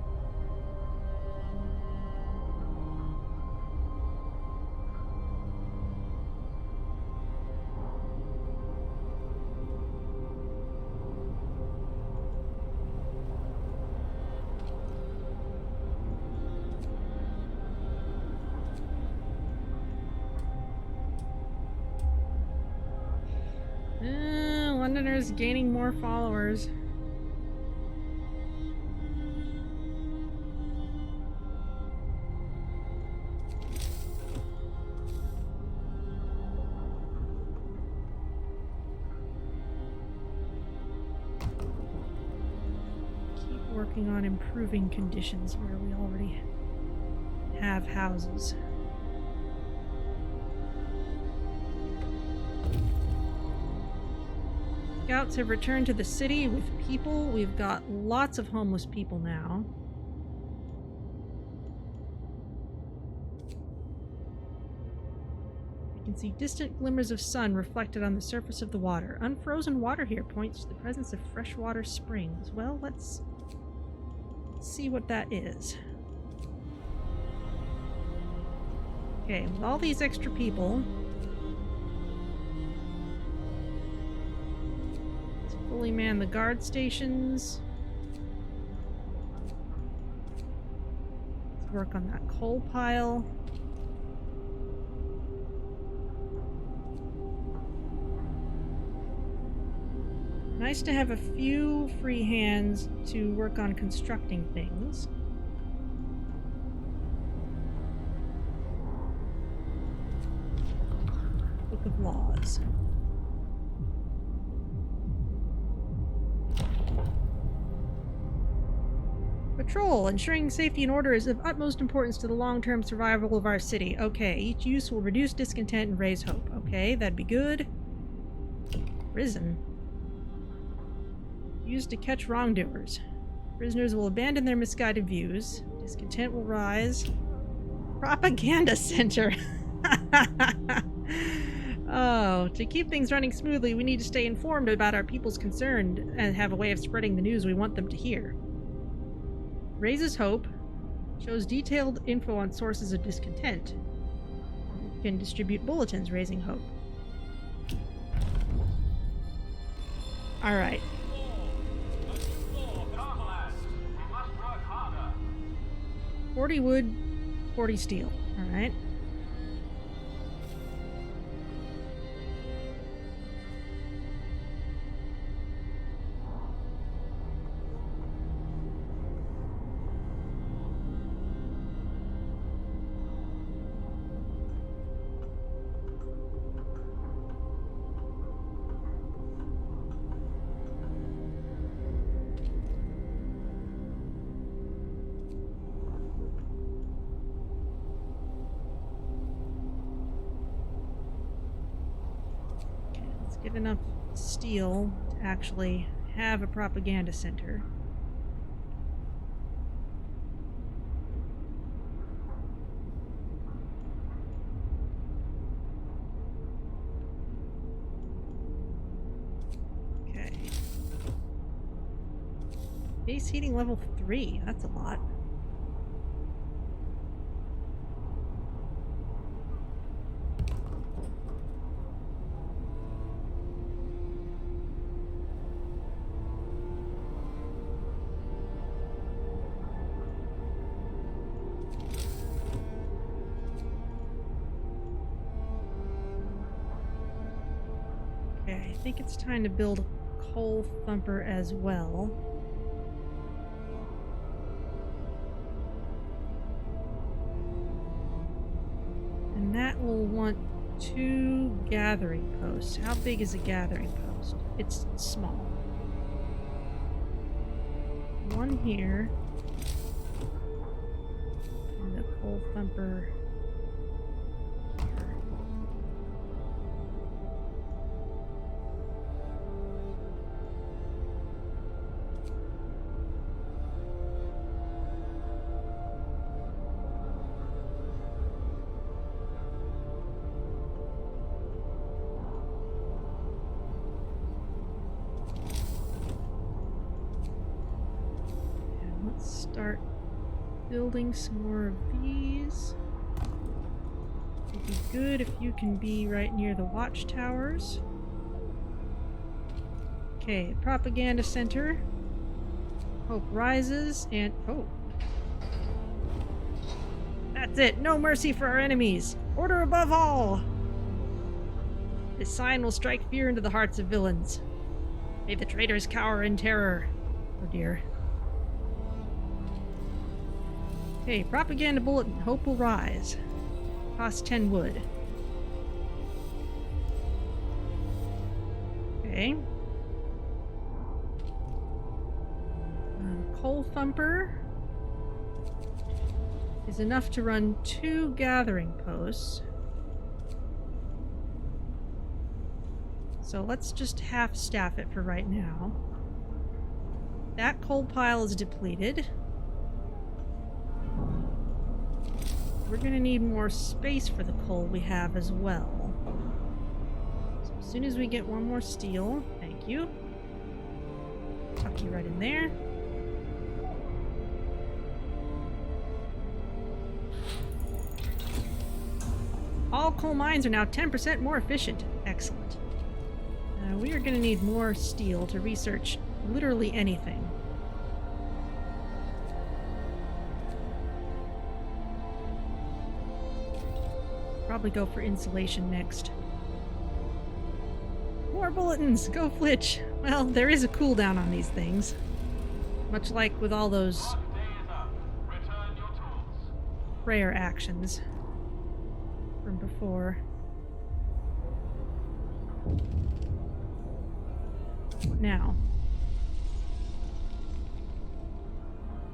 Londoners gaining more followers. Keep working on improving conditions where we already have houses. Scouts have returned to the city with people. We've got lots of homeless people now. You can see distant glimmers of sun reflected on the surface of the water. Unfrozen water here points to the presence of freshwater springs. Well, let's see what that is. Okay, with all these extra people, fully man the guard stations. Let's work on that coal pile. Nice to have a few free hands to work on constructing things. Book of Laws. Patrol. Ensuring safety and order is of utmost importance to the long-term survival of our city. Okay, each use will reduce discontent and raise hope. Okay, that'd be good. Prison. Used to catch wrongdoers. Prisoners will abandon their misguided views. Discontent will rise. Propaganda center. Oh, to keep things running smoothly, we need to stay informed about our people's concern and have a way of spreading the news we want them to hear. Raises hope. Shows detailed info on sources of discontent. Can distribute bulletins raising hope. Alright. 40 wood, 40 steel. Alright. Get enough steel to actually have a propaganda center. Okay. Base heating level 3. That's a lot. I think it's time to build a coal thumper as well. And that will want 2 gathering posts. How big is a gathering post? It's small. 1 here. And the coal thumper. Start building some more of these. It'd be good if you can be right near the watchtowers. Okay, propaganda center. Hope rises and oh. That's it. No mercy for our enemies. Order above all. This sign will strike fear into the hearts of villains. May the traitors cower in terror. Oh dear. Okay, propaganda bulletin. Hope will rise. Cost 10 wood. Okay. Coal thumper is enough to run 2 gathering posts. So let's just half staff it for right now. That coal pile is depleted. We're gonna need more space for the coal we have as well. So as soon as we get 1 more steel, thank you. Tuck you right in there. All coal mines are now 10% more efficient. Excellent. We are gonna need more steel to research literally anything. Probably go for insulation next. More bulletins! Go Flitch! Well, there is a cooldown on these things. Much like with all those prayer actions from before. What now?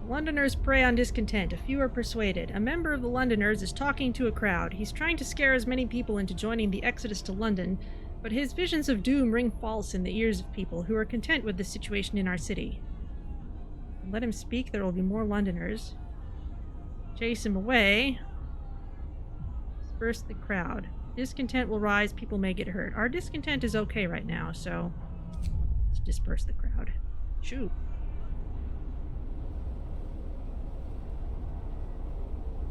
Londoners prey on discontent. A few are persuaded. A member of the Londoners is talking to a crowd. He's trying to scare as many people into joining the exodus to London, but his visions of doom ring false in the ears of people who are content with the situation in our city. Let him speak, there will be more Londoners. Chase him away. Disperse the crowd. Discontent will rise, people may get hurt. Our discontent is okay right now, so let's disperse the crowd. Shoot.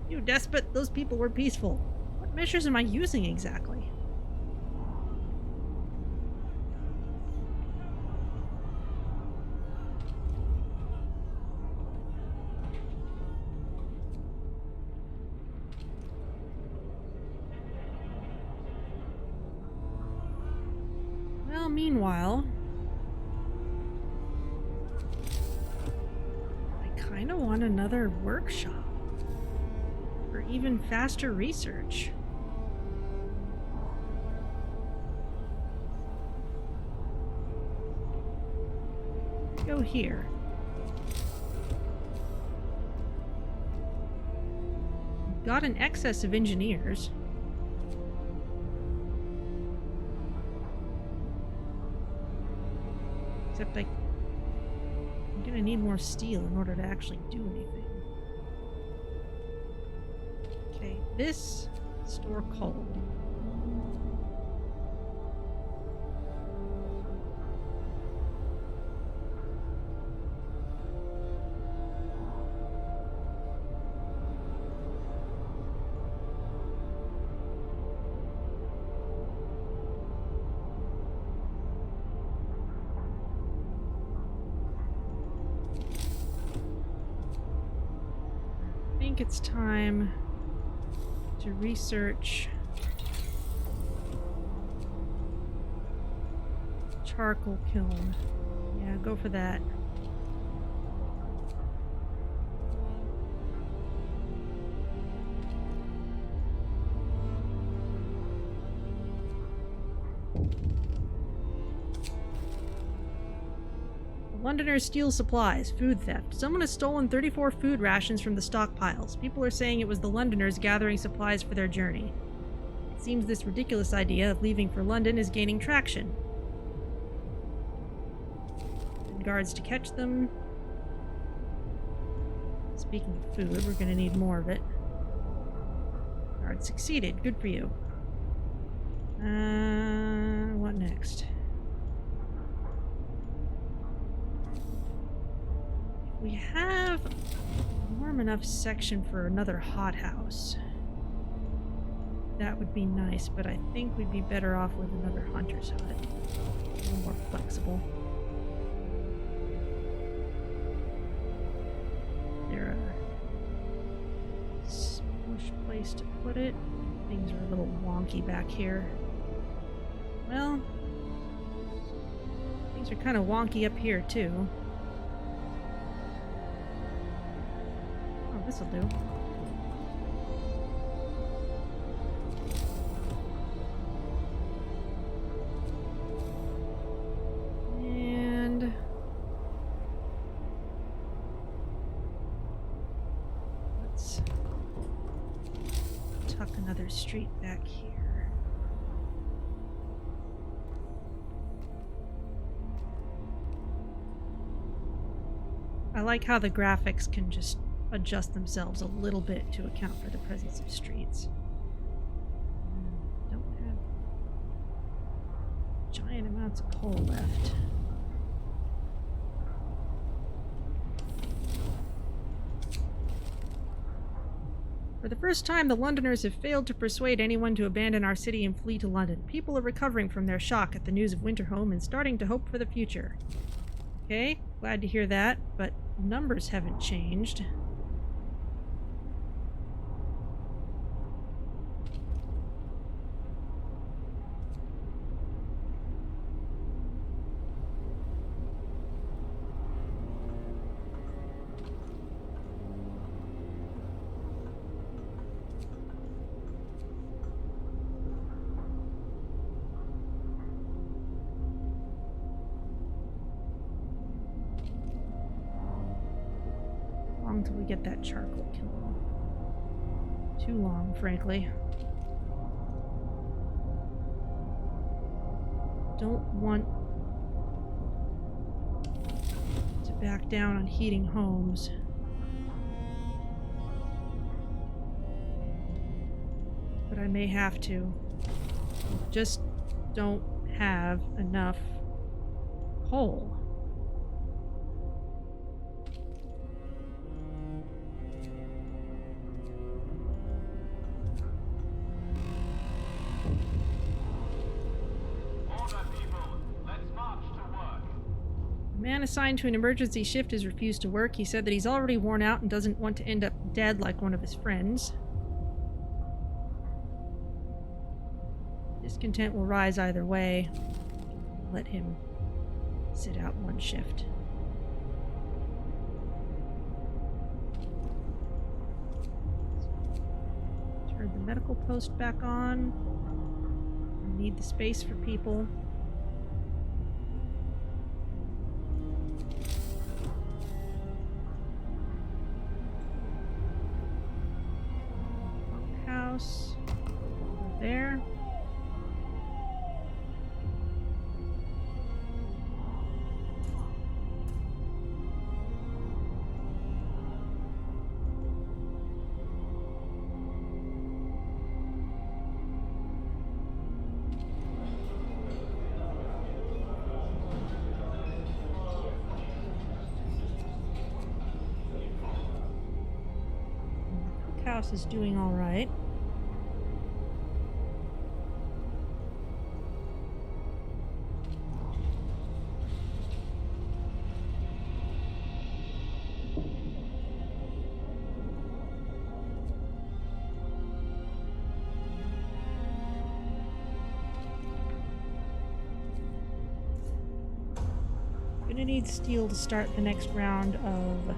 You despot, those people were peaceful. What measures am I using exactly? Well, meanwhile, I kind of want another workshop. For even faster research. Go here. We've got an excess of engineers. Except I'm gonna need more steel in order to actually do anything. Okay, this store coal. I think it's time to research charcoal kiln. Yeah, go for that. Londoners steal supplies. Food theft. Someone has stolen 34 food rations from the stockpiles. People are saying it was the Londoners gathering supplies for their journey. It seems this ridiculous idea of leaving for London is gaining traction. And guards to catch them. Speaking of food, we're going to need more of it. Guard succeeded. Good for you. What next? We have a warm enough section for another hothouse. That would be nice, but I think we'd be better off with another hunter's hut. A little more flexible. There a smush place to put it? Things are a little wonky back here. Well, things are kind of wonky up here too. This'll do. And let's tuck another street back here. I like how the graphics can just adjust themselves a little bit to account for the presence of streets. Don't have giant amounts of coal left. For the first time, the Londoners have failed to persuade anyone to abandon our city and flee to London. People are recovering from their shock at the news of Winterhome and starting to hope for the future. Okay, glad to hear that, but numbers haven't changed. long till we get that charcoal kiln? Too long, frankly. Don't want to back down on heating homes. But I may have to. Just don't have enough coal. The man assigned to an emergency shift has refused to work. He said that he's already worn out and doesn't want to end up dead like one of his friends. Discontent will rise either way. Let him sit out one shift. Turn the medical post back on. I need the space for people. House over there. House is doing all right. Gonna need steel to start the next round of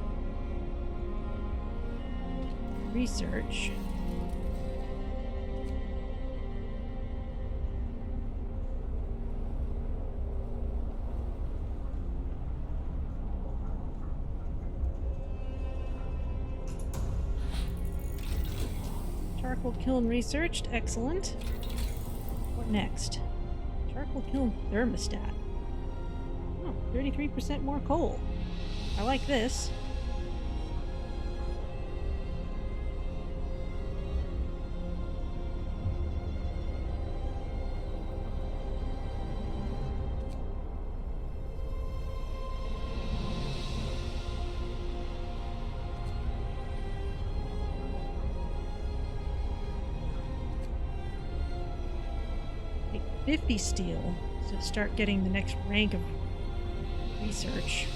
research. Charcoal kiln researched. Excellent. What next? Charcoal kiln thermostat. Oh, 33% more coal. I like this. Take 50 steel to start getting the next rank of research.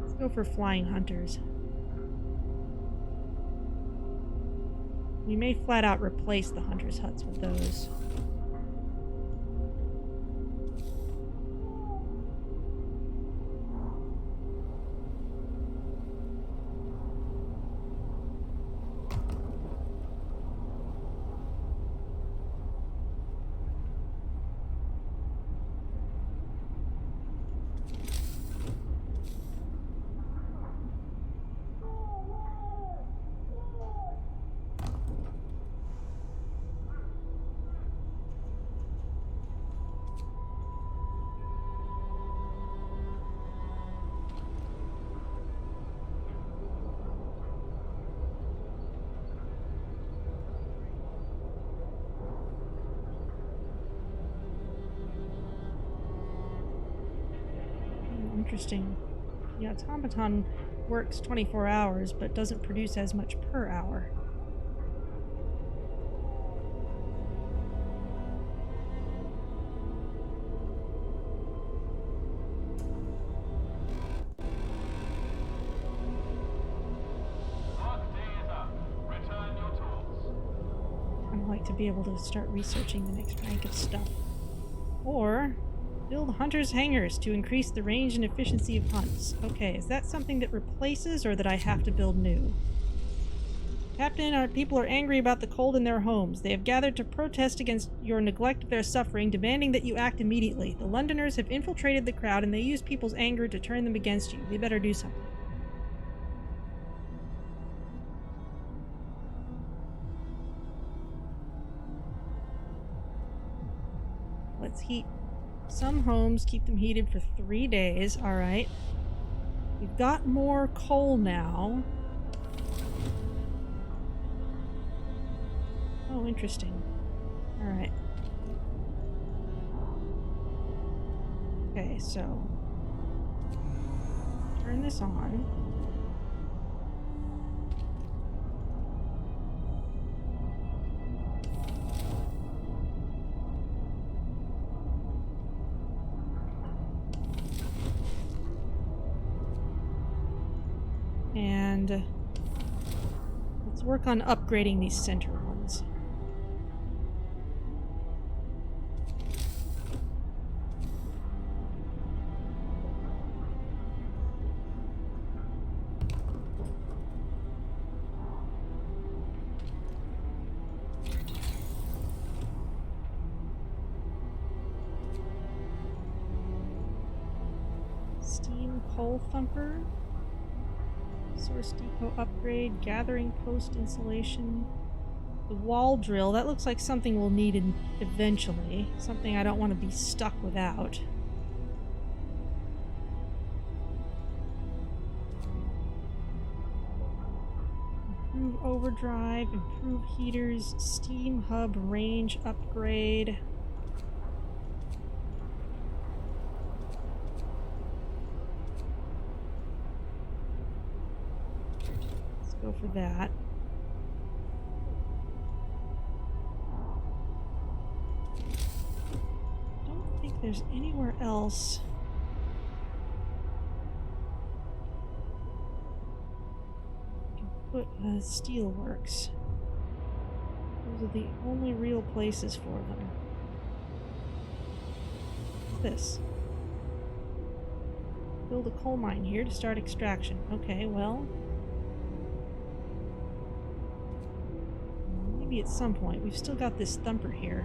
Let's go for flying hunters. We may flat out replace the hunters' huts with those. Interesting. Yeah, automaton works 24 hours, but doesn't produce as much per hour. Kind of like to be able to start researching the next rank of stuff. Or build hunters' hangars to increase the range and efficiency of hunts. Okay, is that something that replaces or that I have to build new? Captain, our people are angry about the cold in their homes. They have gathered to protest against your neglect of their suffering, demanding that you act immediately. The Londoners have infiltrated the crowd and they use people's anger to turn them against you. We better do something. Let's heat some homes, keep them heated for 3 days. Alright. We've got more coal now. Oh, interesting. Alright. Okay, so turn this on. And let's work on upgrading these center ones. Steam coal thumper. Source depot upgrade, gathering post installation. The wall drill, that looks like something we'll need eventually. Something I don't want to be stuck without. Improve overdrive, improve heaters, steam hub range upgrade. Go for that. Don't think there's anywhere else. I can put steelworks. Those are the only real places for them. What's this? Build a coal mine here to start extraction. Okay, well. Maybe at some point. We've still got this thumper here.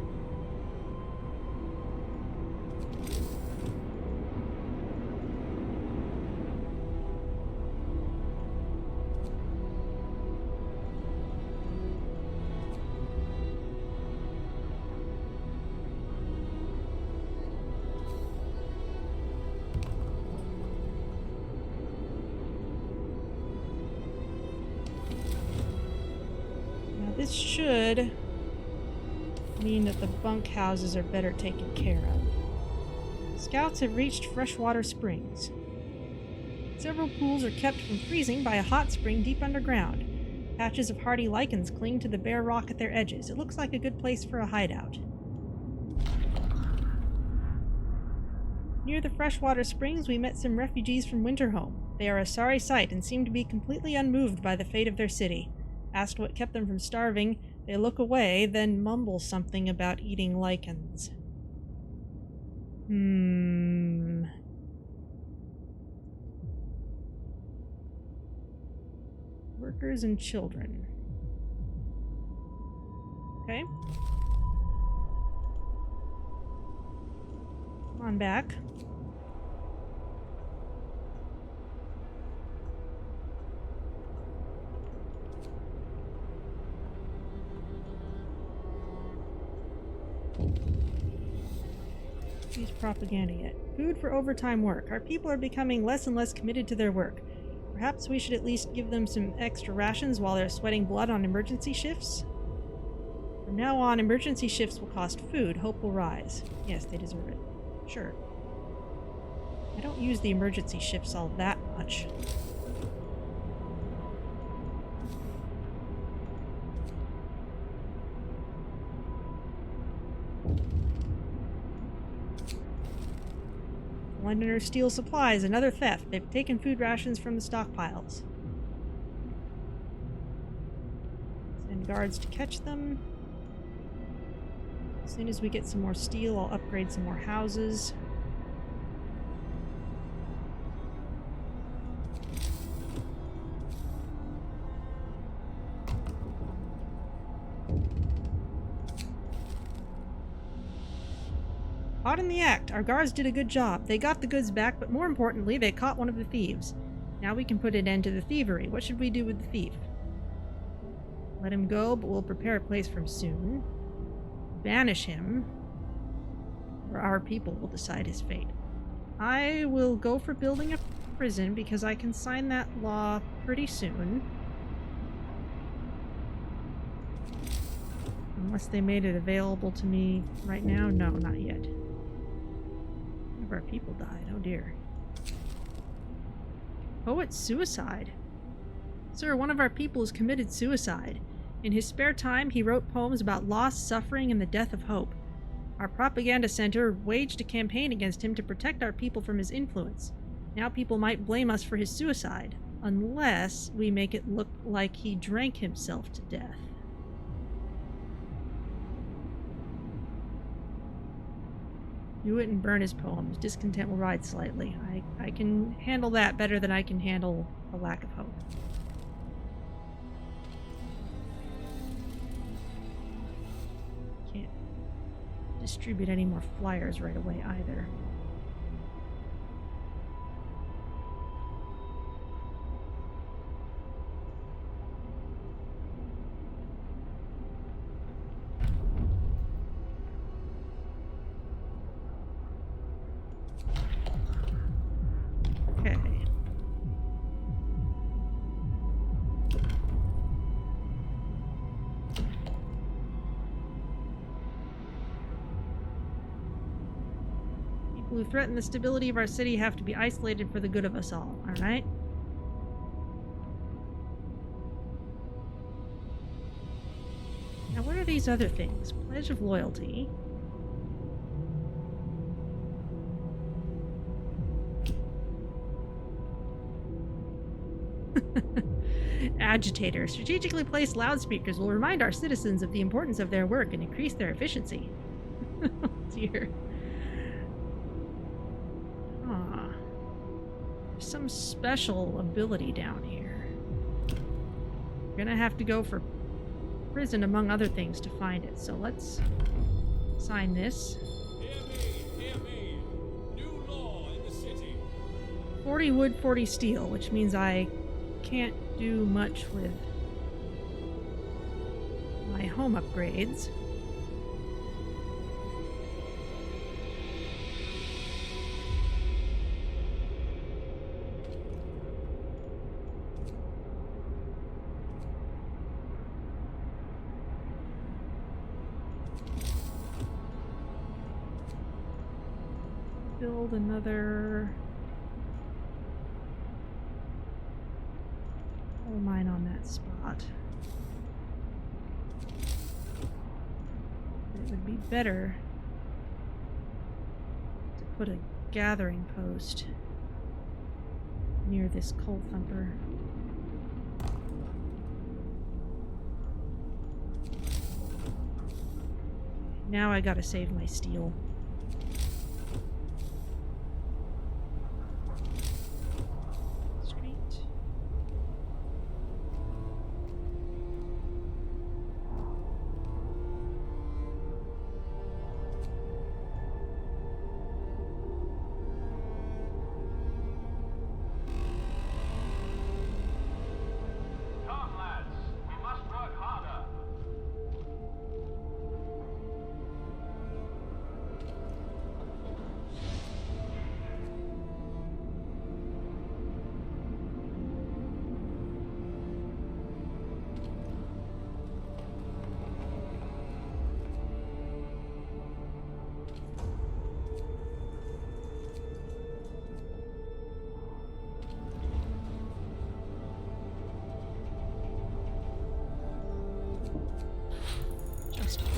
This should mean that the bunkhouses are better taken care of. Scouts have reached freshwater springs. Several pools are kept from freezing by a hot spring deep underground. Patches of hardy lichens cling to the bare rock at their edges. It looks like a good place for a hideout. Near the freshwater springs, we met some refugees from Winterhome. They are a sorry sight and seem to be completely unmoved by the fate of their city. Asked what kept them from starving, they look away, then mumble something about eating lichens. Workers and children. Okay. Come on back. Use propaganda yet. Food for overtime work. Our people are becoming less and less committed to their work. Perhaps we should at least give them some extra rations while they're sweating blood on emergency shifts? From now on, emergency shifts will cost food. Hope will rise. Yes, they deserve it. Sure. I don't use the emergency shifts all that much. Londoners steal supplies, another theft. They've taken food rations from the stockpiles. Send guards to catch them. As soon as we get some more steel, I'll upgrade some more houses. Caught in the act. Our guards did a good job. They got the goods back, but more importantly, they caught one of the thieves. Now we can put an end to the thievery. What should we do with the thief? Let him go, but we'll prepare a place for him soon. Banish him, or our people will decide his fate. I will go for building a prison because I can sign that law pretty soon. Unless they made it available to me right now. No, not yet. One of our people died. Oh dear. Poet suicide. Sir, one of our people has committed suicide. In his spare time, he wrote poems about loss, suffering, and the death of hope. Our propaganda center waged a campaign against him to protect our people from his influence. Now people might blame us for his suicide, unless we make it look like he drank himself to death. Do it and burn his poems. Discontent will ride slightly. I can handle that better than I can handle a lack of hope. Can't distribute any more flyers right away either. Who threaten the stability of our city have to be isolated for the good of us all, alright? Now what are these other things? Pledge of loyalty. Agitator. Strategically placed loudspeakers will remind our citizens of the importance of their work and increase their efficiency. Oh dear. Some special ability down here. We're gonna have to go for prison among other things to find it, so let's sign this. Hear me. New law in the city. 40 wood, 40 steel, which means I can't do much with my home upgrades. Build another coal mine on that spot. It would be better to put a gathering post near this coal thumper. Now I gotta save my steel.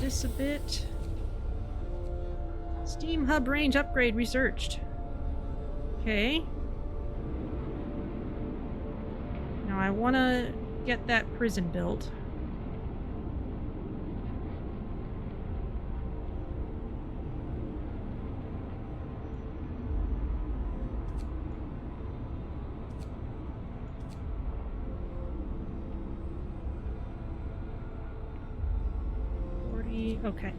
This a bit. Steam hub range upgrade researched. Okay. Now I want to get that prison built. Okay.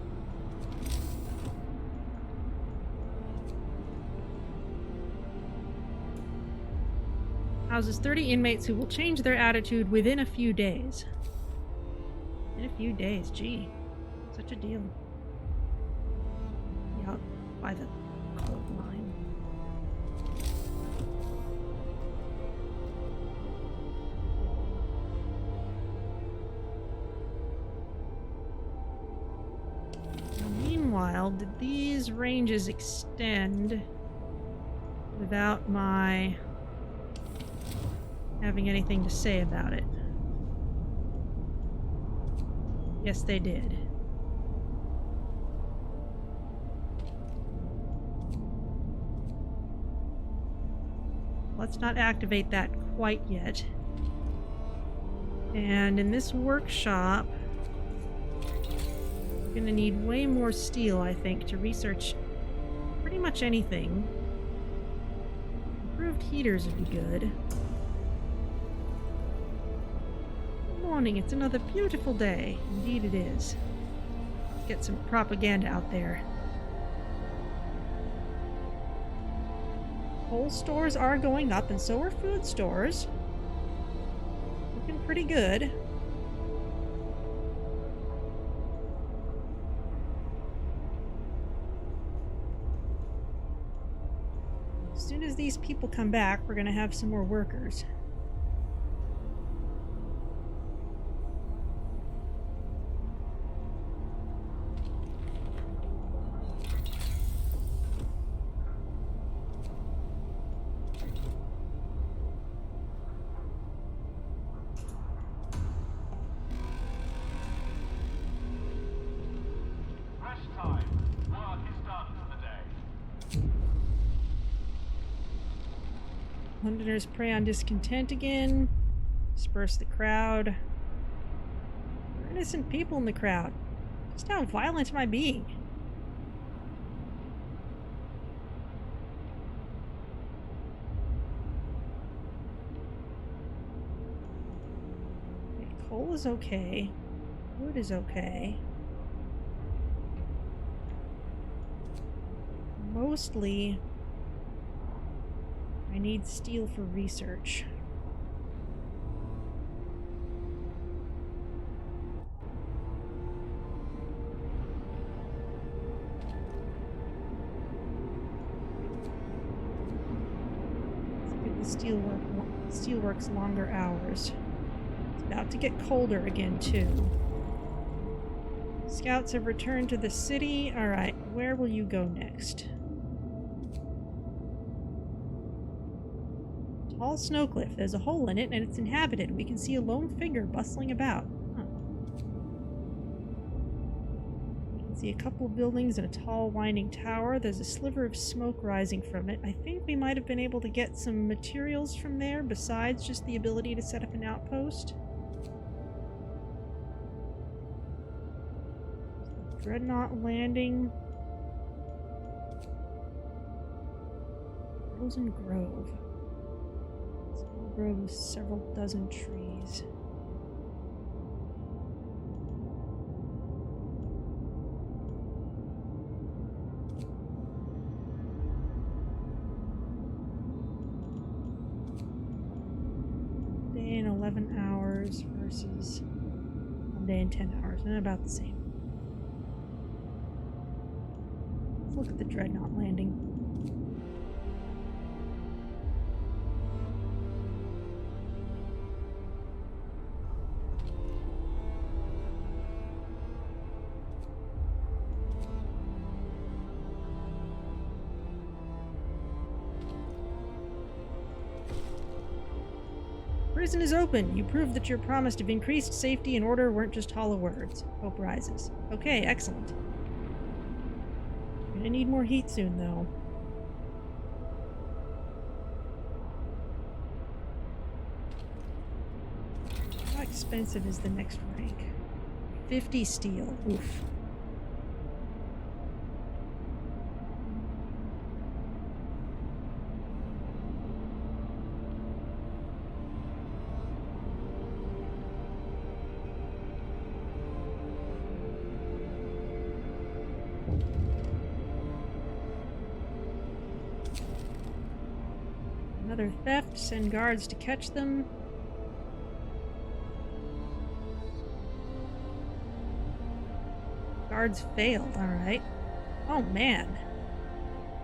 Houses 30 inmates who will change their attitude within a few days. In a few days, gee. Such a deal. Yeah, out by the coal mine. Now, meanwhile, did these ranges extend without my having anything to say about it? Yes, they did. Let's not activate that quite yet. And in this workshop, we're going to need way more steel, I think, to research pretty much anything. Improved heaters would be good. Good morning, it's another beautiful day. Indeed it is. Let's get some propaganda out there. Coal stores are going up, and so are food stores. Looking pretty good. As soon as these people come back, we're going to have some more workers. Londoners prey on discontent again. Disperse the crowd. There are innocent people in the crowd. Just how violent am I being? Okay, coal is okay. Wood is okay. Mostly, I need steel for research. Let's give the steelworks longer hours. It's about to get colder again, too. Scouts have returned to the city. Alright, where will you go next? Tall snow cliff. There's a hole in it, and it's inhabited. We can see a lone figure bustling about. Huh. We can see a couple of buildings and a tall, winding tower. There's a sliver of smoke rising from it. I think we might have been able to get some materials from there, besides just the ability to set up an outpost. Dreadnought landing. Frozen Grove. Grove with several dozen trees. Day and 11 hours versus 1 day and 10 hours, and about the same. Let's look at the Dreadnought landing. Prison is open. You proved that your promise of increased safety and order weren't just hollow words. Hope rises. Okay, excellent. Gonna need more heat soon, though. How expensive is the next rank? 50 steel. Oof. Another theft. Send guards to catch them. Guards failed, alright. Oh man.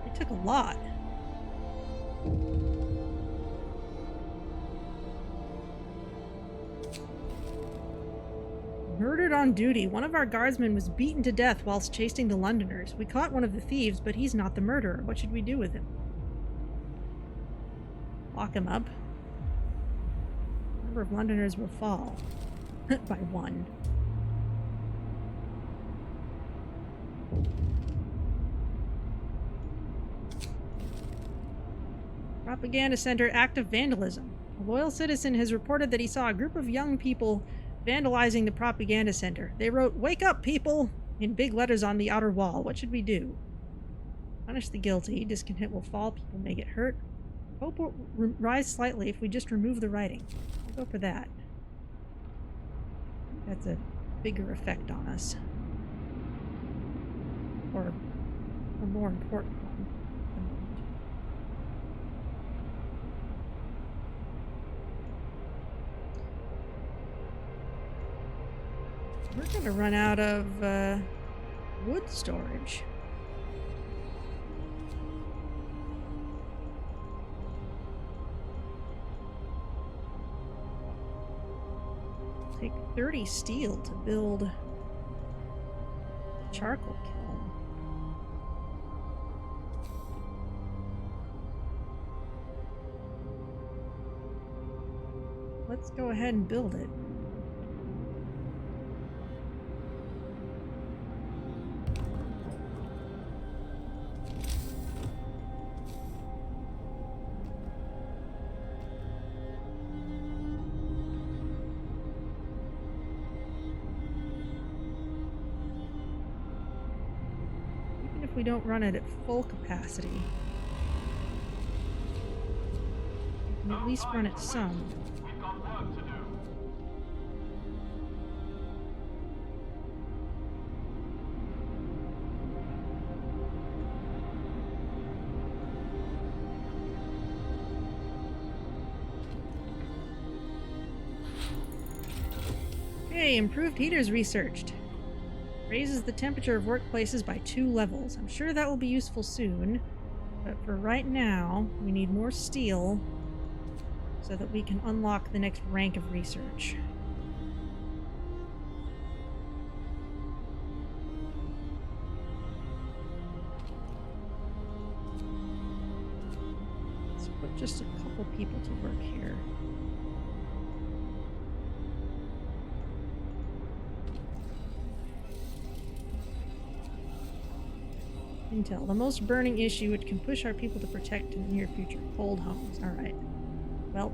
They took a lot. Murdered on duty. One of our guardsmen was beaten to death whilst chasing the Londoners. We caught one of the thieves, but he's not the murderer. What should we do with him? Lock him up. Number of Londoners will fall. By one. Propaganda Center active vandalism. A loyal citizen has reported that he saw a group of young people vandalizing the propaganda center. They wrote, "Wake up, people!" in big letters on the outer wall. What should we do? Punish the guilty. Discontent will fall. People may get hurt. Hope will rise slightly if we just remove the writing. I'll go for that. That's a bigger effect on us. Or a more important one. We're going to run out of wood storage. Take 30 steel to build a charcoal kiln. Let's go ahead and build it. We don't run it at full capacity. We can at least run it some. We've got work to do. Okay, improved heaters researched. Raises the temperature of workplaces by 2 levels. I'm sure that will be useful soon, but for right now, we need more steel so that we can unlock the next rank of research. Let's put just a couple people to work here. Intel. The most burning issue it can push our people to protect in the near future. Cold homes. Alright. Well,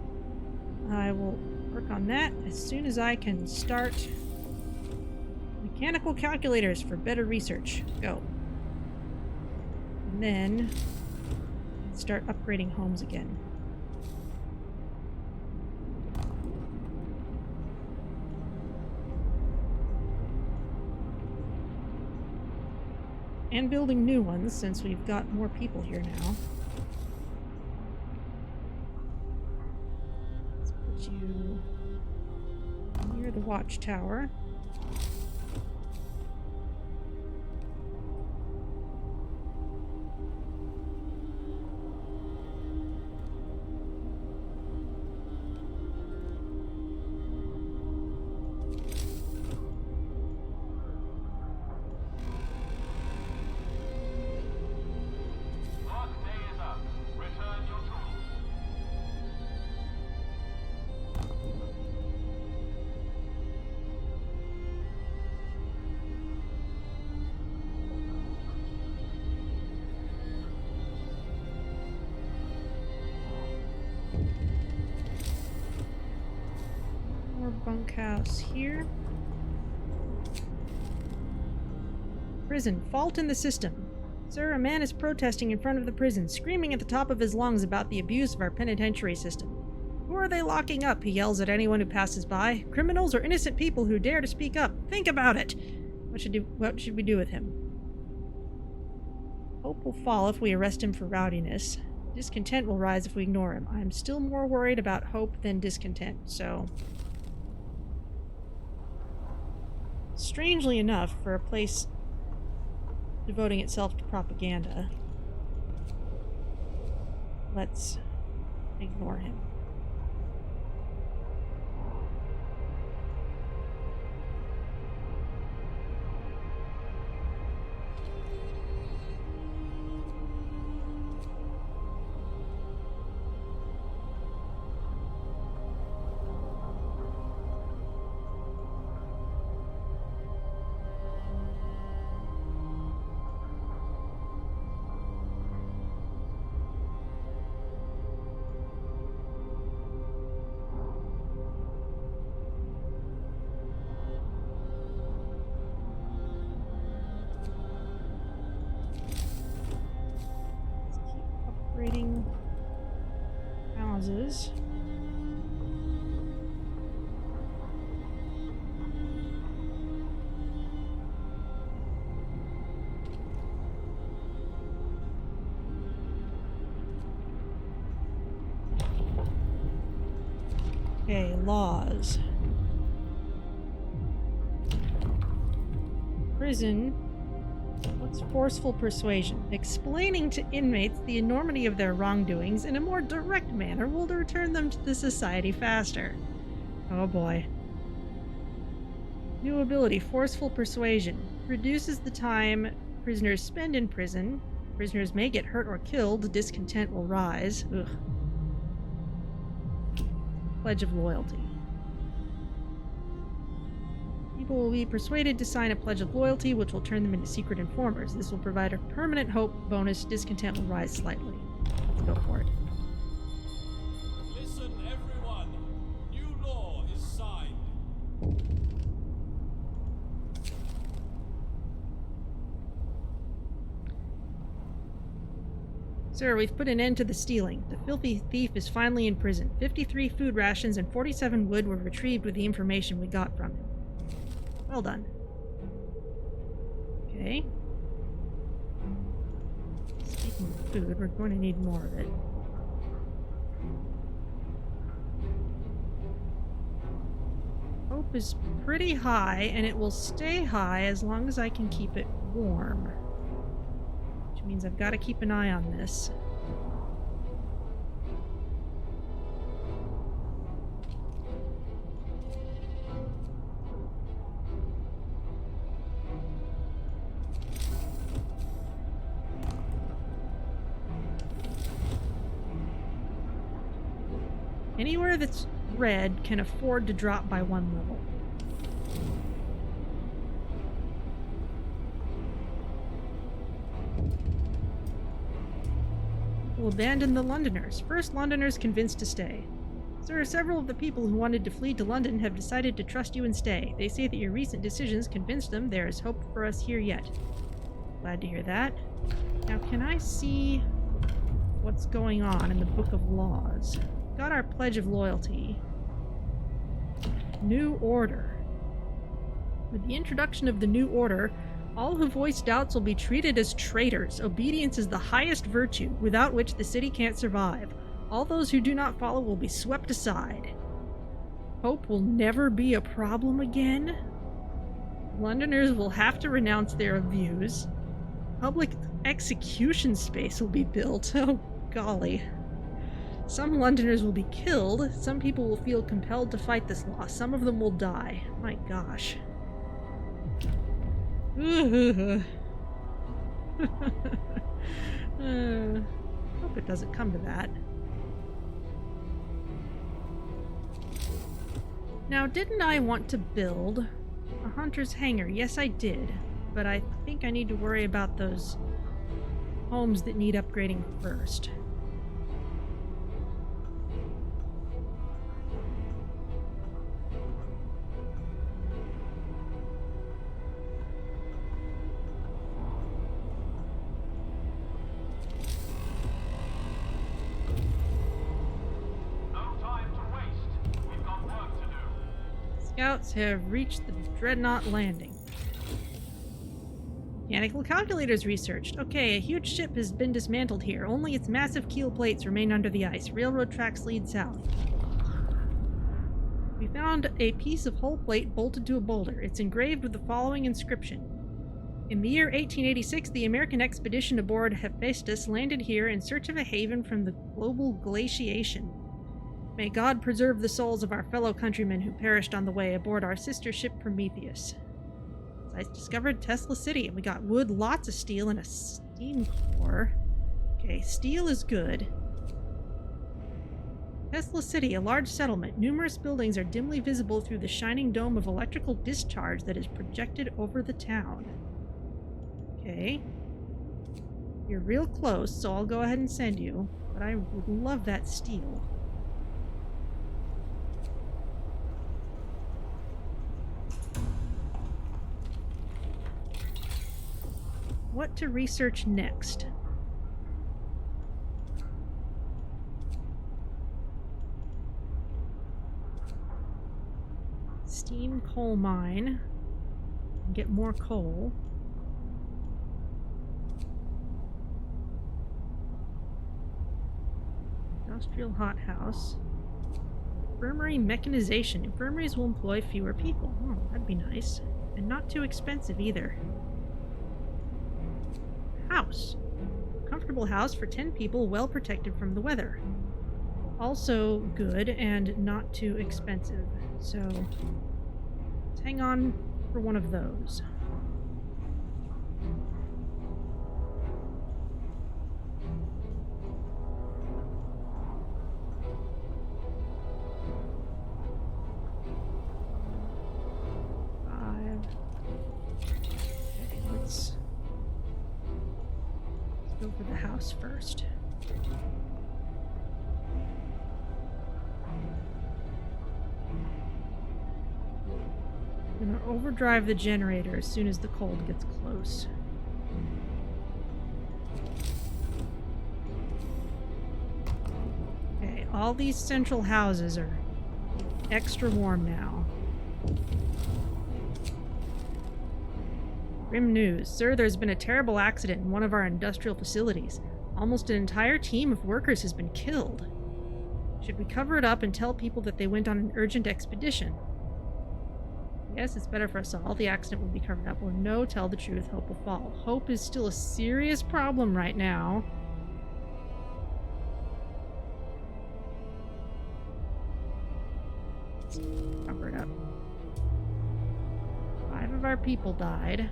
I will work on that as soon as I can start. Mechanical calculators for better research. Go. And then start upgrading homes again. And building new ones, since we've got more people here now. Let's put you near the watchtower. Bunkhouse here. Prison. Fault in the system. Sir, a man is protesting in front of the prison, screaming at the top of his lungs about the abuse of our penitentiary system. Who are they locking up? He yells at anyone who passes by. Criminals or innocent people who dare to speak up. Think about it! What should we do with him? Hope will fall if we arrest him for rowdiness. Discontent will rise if we ignore him. I'm still more worried about hope than discontent, so... Strangely enough, for a place devoting itself to propaganda, let's ignore him. Upgrading houses. Okay, laws. Prison. What's forceful persuasion? Explaining to inmates the enormity of their wrongdoings in a more direct manner will return them to the society faster. Oh boy. New ability, forceful persuasion. Reduces the time prisoners spend in prison. Prisoners may get hurt or killed. Discontent will rise. Ugh. Pledge of loyalty. People will be persuaded to sign a pledge of loyalty, which will turn them into secret informers. This will provide a permanent hope bonus. Discontent will rise slightly. Let's go for it. Listen, everyone. New law is signed. Sir, we've put an end to the stealing. The filthy thief is finally in prison. 53 food rations and 47 wood were retrieved with the information we got from him. Well done. Okay. Speaking of food, we're going to need more of it. Hope is pretty high, and it will stay high as long as I can keep it warm. Which means I've got to keep an eye on this. Anywhere that's red can afford to drop by one level. We'll abandon the Londoners. First Londoners convinced to stay. Sir, several of the people who wanted to flee to London have decided to trust you and stay. They say that your recent decisions convinced them there is hope for us here yet. Glad to hear that. Now, can I see what's going on in the Book of Laws? Got our Pledge of Loyalty. New Order. With the introduction of the New Order, all who voice doubts will be treated as traitors. Obedience is the highest virtue, without which the city can't survive. All those who do not follow will be swept aside. Hope will never be a problem again. Londoners will have to renounce their views. Public execution space will be built. Oh, golly. Some Londoners will be killed. Some people will feel compelled to fight this law. Some of them will die. My gosh. Hope it doesn't come to that. Now, didn't I want to build a hunter's hangar? Yes, I did. But I think I need to worry about those homes that need upgrading first. Scouts have reached the Dreadnought landing. Mechanical calculators researched. Okay, a huge ship has been dismantled here. Only its massive keel plates remain under the ice. Railroad tracks lead south. We found a piece of hull plate bolted to a boulder. It's engraved with the following inscription. In the year 1886, the American expedition aboard Hephaestus landed here in search of a haven from the global glaciation. May God preserve the souls of our fellow countrymen who perished on the way aboard our sister ship Prometheus. I discovered Tesla City, and we got wood, lots of steel, and a steam core. Okay, steel is good. Tesla City, a large settlement. Numerous buildings are dimly visible through the shining dome of electrical discharge that is projected over the town. Okay. You're real close, so I'll go ahead and send you. But I would love that steel. What to research next? Steam coal mine. Get more coal. Industrial hothouse. Infirmary mechanization. Infirmaries will employ fewer people. Oh, that'd be nice. And not too expensive either. House. Comfortable house for 10 people, well protected from the weather. Also good and not too expensive. So let's hang on for one of those. Go for the house first. I'm gonna overdrive the generator as soon as the cold gets close. Okay, all these central houses are extra warm now. Grim news. Sir, there's been a terrible accident in one of our industrial facilities. Almost an entire team of workers has been killed. Should we cover it up and tell people that they went on an urgent expedition? Yes, it's better for us all. The accident will be covered up. Or no, tell the truth. Hope will fall. Hope is still a serious problem right now. Let's cover it up. 5 of our people died.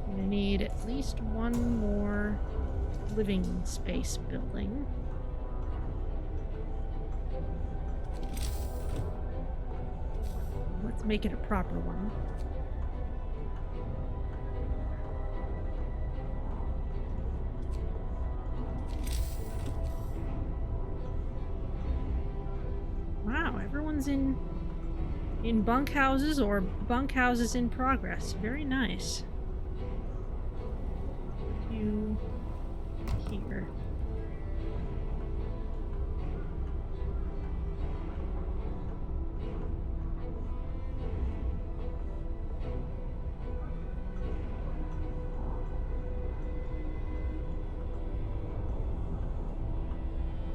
I'm gonna need at least one more living space building. Let's make it a proper one. Wow, everyone's in bunkhouses or bunkhouses in progress. Very nice. You here.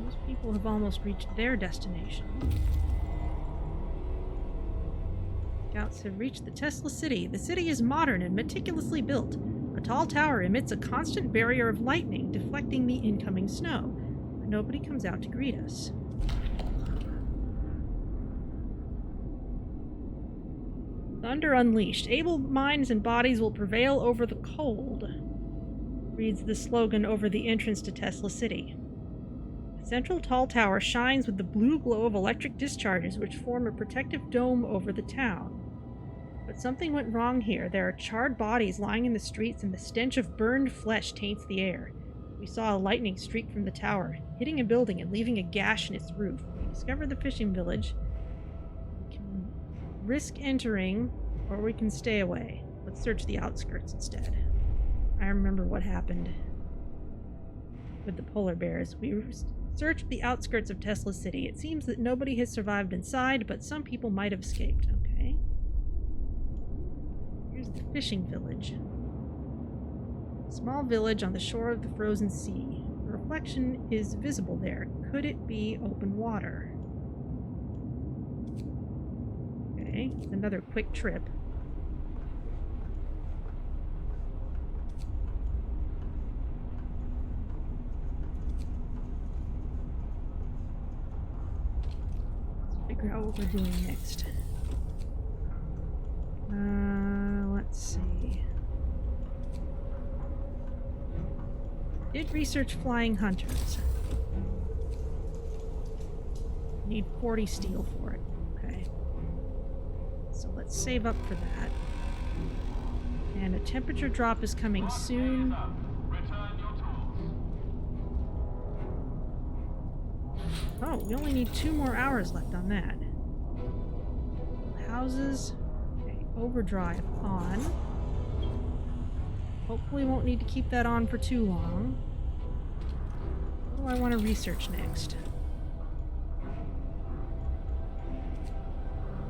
Most people have almost reached their destination. Scouts have reached the Tesla City. The city is modern and meticulously built. A tall tower emits a constant barrier of lightning, deflecting the incoming snow. But nobody comes out to greet us. Thunder unleashed. Able minds and bodies will prevail over the cold, reads the slogan over the entrance to Tesla City. The central tall tower shines with the blue glow of electric discharges which form a protective dome over the town. But something went wrong here. There are charred bodies lying in the streets, and the stench of burned flesh taints the air. We saw a lightning streak from the tower, hitting a building and leaving a gash in its roof. We discovered the fishing village. We can risk entering, or we can stay away. Let's search the outskirts instead. I remember what happened with the polar bears. We searched the outskirts of Tesla City. It seems that nobody has survived inside, but some people might have escaped. Okay. Here's the fishing village. Small village on the shore of the frozen sea. A reflection is visible there. Could it be open water? Okay, another quick trip. Let's figure out what we're doing next. Let's see. Did research flying hunters. Need 40 steel for it. Okay. So let's save up for that. And a temperature drop is coming soon. Oh, we only need 2 more hours left on that. Houses. Okay, overdrive on. Hopefully won't need to keep that on for too long. What do I want to research next?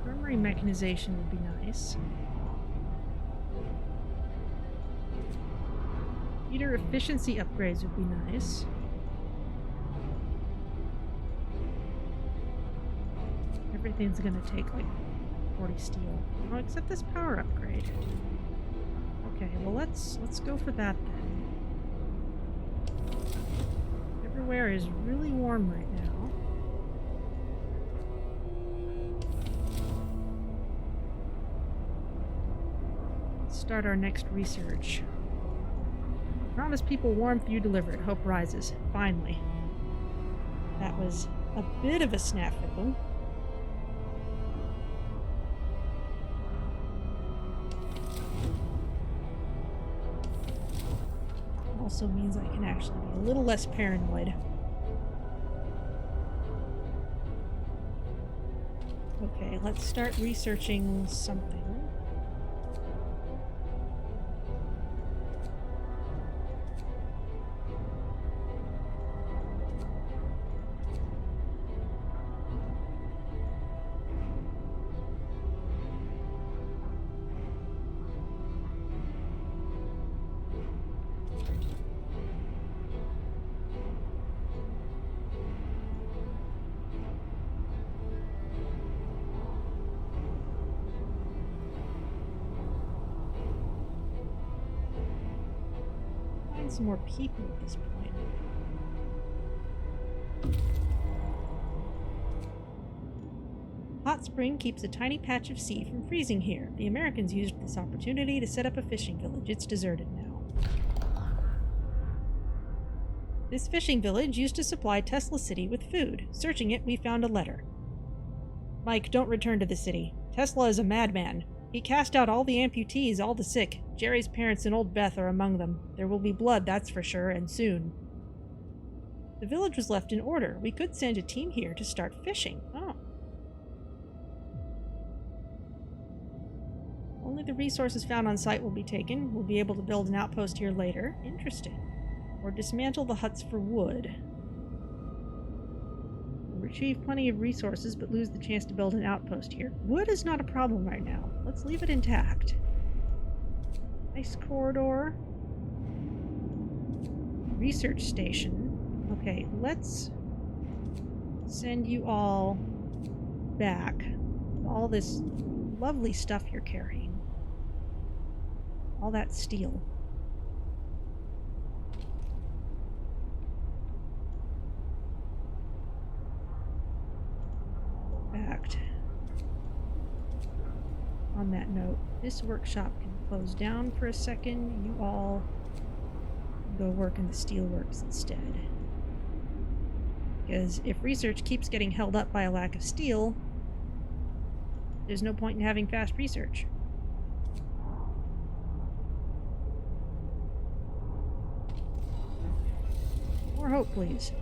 Armory mechanization would be nice. Heater efficiency upgrades would be nice. Everything's gonna take like 40 steel. Oh, except this power upgrade. Okay, well let's go for that then. Everywhere is really warm right now. Let's start our next research. Promise people warmth, you deliver it. Hope rises. Finally. That was a bit of a snafu. Also means I can actually be a little less paranoid. Okay, let's start researching something. Some more people at this point. Hot spring keeps a tiny patch of sea from freezing here. The Americans used this opportunity to set up a fishing village. It's deserted now. This fishing village used to supply Tesla City with food. Searching it, we found a letter. Mike, don't return to the city. Tesla is a madman. He cast out all the amputees, all the sick. Jerry's parents and old Beth are among them. There will be blood, that's for sure, and soon. The village was left in order. We could send a team here to start fishing. Oh. Only the resources found on site will be taken. We'll be able to build an outpost here later. Interesting. Or dismantle the huts for wood. Retrieve plenty of resources, but lose the chance to build an outpost here. Wood is not a problem right now. Let's leave it intact. Ice corridor. Research station. Okay, let's send you all back. All this lovely stuff you're carrying. All that steel. On that note, this workshop can close down for a second. You all go work in the steelworks instead. Because if research keeps getting held up by a lack of steel, there's no point in having fast research. More hope, please.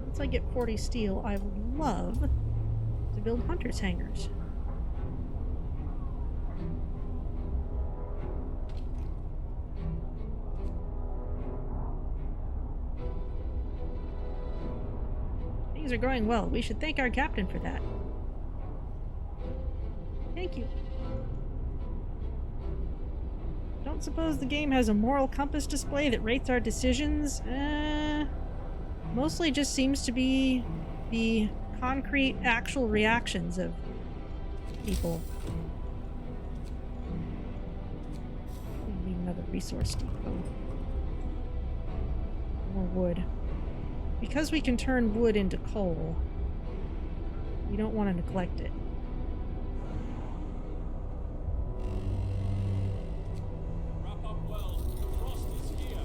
Once I get 40 steel, I would love to build hunters' hangars. Things are going well. We should thank our captain for that. Thank you. Don't suppose the game has a moral compass display that rates our decisions? Mostly just seems to be the concrete, actual reactions of people. We need another resource depot. More wood. Because we can turn wood into coal, we don't want to neglect it. Wrap up well. The frost is here.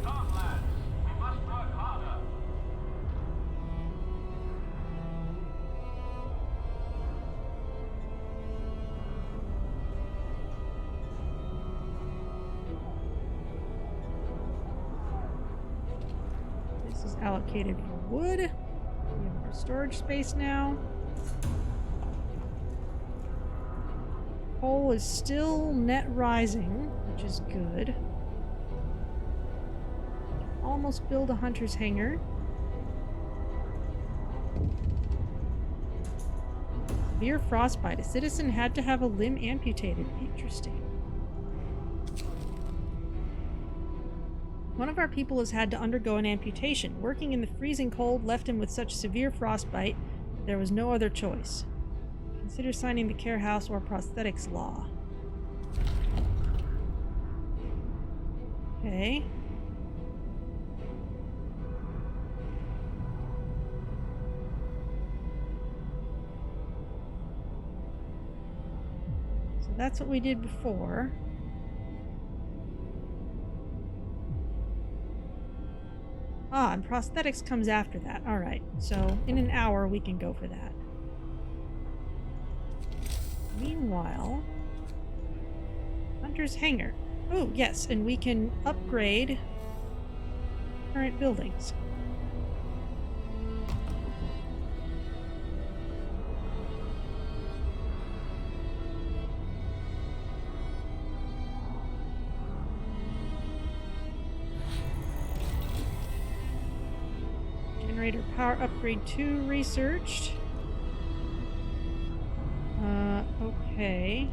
Come, lads. We must work harder. This is allocated for wood. We have more storage space now. Coal is still net rising, which is good. Almost build a hunter's hangar. Severe frostbite. A citizen had to have a limb amputated. Interesting. One of our people has had to undergo an amputation. Working in the freezing cold left him with such severe frostbite that there was no other choice. Consider signing the care house or prosthetics law. Okay. So that's what we did before. Ah, and prosthetics comes after that. Alright, so in an hour we can go for that. Meanwhile, Hunter's Hangar. Oh, yes, and we can upgrade current buildings. Generator power upgrade 2 researched. Okay.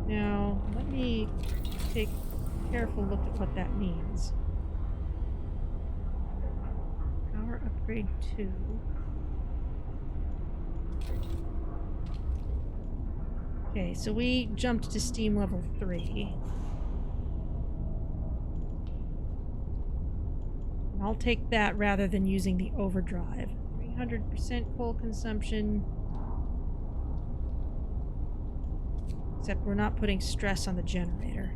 Now, let me take a careful look at what that means. Power upgrade 2. Okay, so we jumped to steam level 3. And I'll take that rather than using the overdrive. 300% coal consumption. Except we're not putting stress on the generator.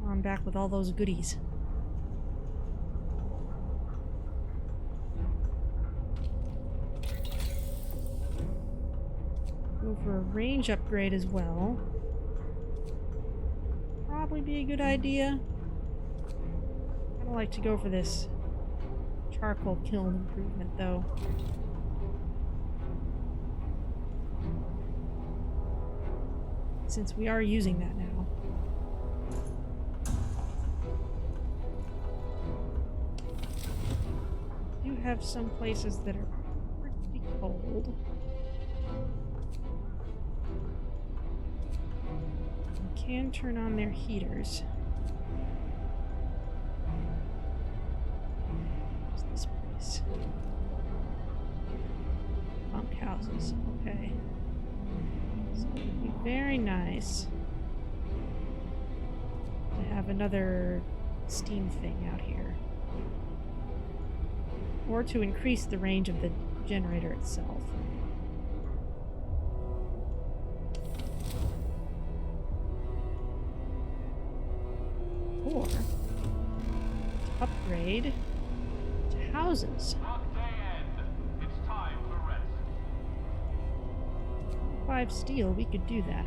On back with all those goodies. Go for a range upgrade as well. Probably be a good idea. I don't like to go for this charcoal kiln improvement though. Since we are using that now. We do have some places that are pretty cold. We can turn on their heaters. What's this place? Bunkhouses, okay. So it would be very nice to have another steam thing out here. Or to increase the range of the generator itself. Or to upgrade to houses. Work day end. It's time for rest. 5 steel, we could do that.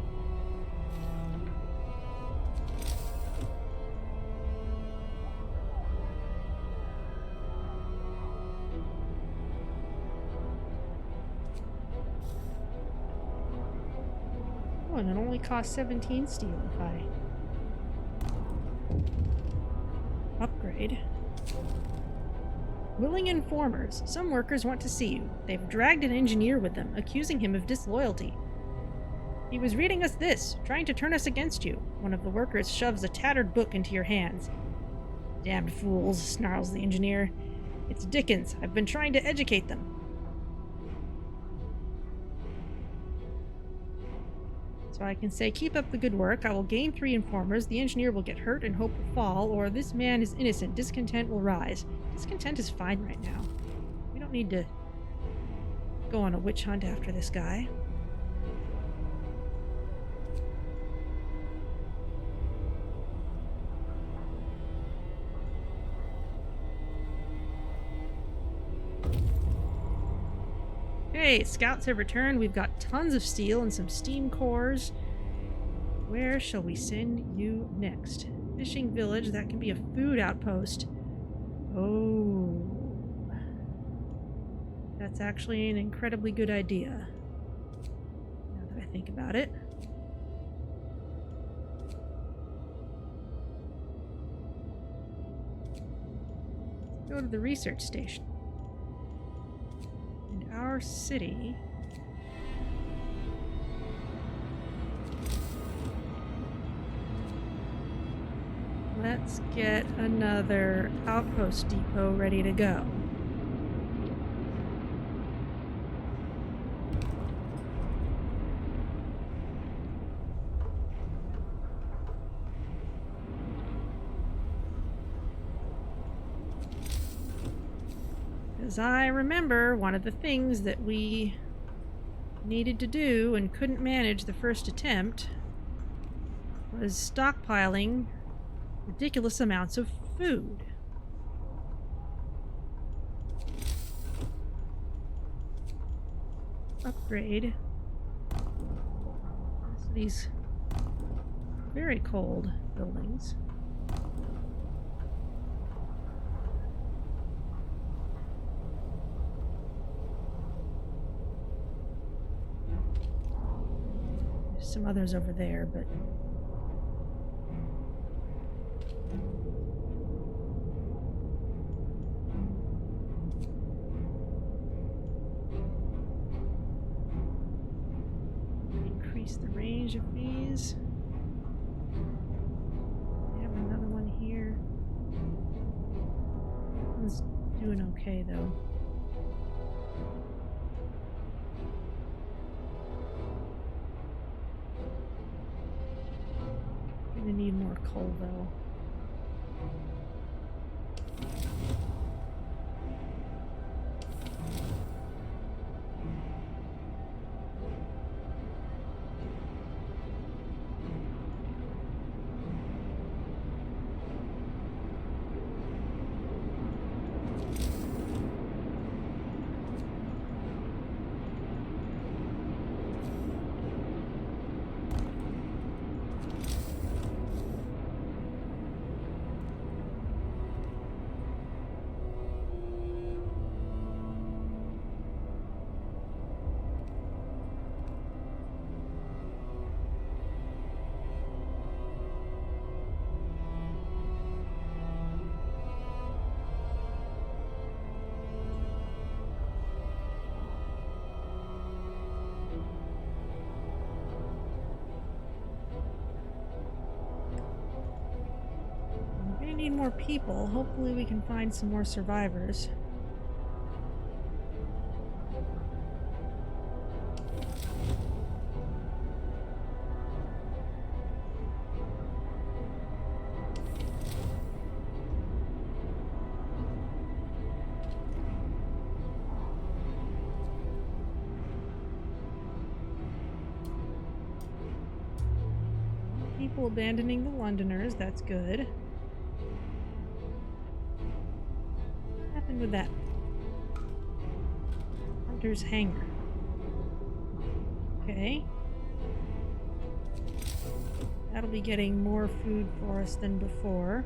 Oh, and it only costs 17 steel if I upgrade. Willing informers. Some workers want to see you. They've dragged an engineer with them, accusing him of disloyalty. He was reading us this, trying to turn us against you. One of the workers shoves a tattered book into your hands. Damned fools, snarls the engineer. It's Dickens. I've been trying to educate them. So I can say, keep up the good work. I will gain 3 informers. The engineer will get hurt and hope will fall, or this man is innocent. Discontent will rise. Discontent is fine right now. We don't need to go on a witch hunt after this guy. Okay, scouts have returned. We've got tons of steel and some steam cores. Where shall we send you next? Fishing village, that can be a food outpost. Oh. That's actually an incredibly good idea. Now that I think about it. Let's go to the research station. And our city... Let's get another outpost depot ready to go. As I remember, one of the things that we needed to do and couldn't manage the first attempt was stockpiling ridiculous amounts of food. Upgrade. So these very cold buildings. There's some others over there, but the range of these. We have another one here. That one's doing okay though. Gonna need more coal though. Need more people. Hopefully we can find some more survivors. People abandoning the Londoners, that's good. With that hunter's hangar. Okay. That'll be getting more food for us than before.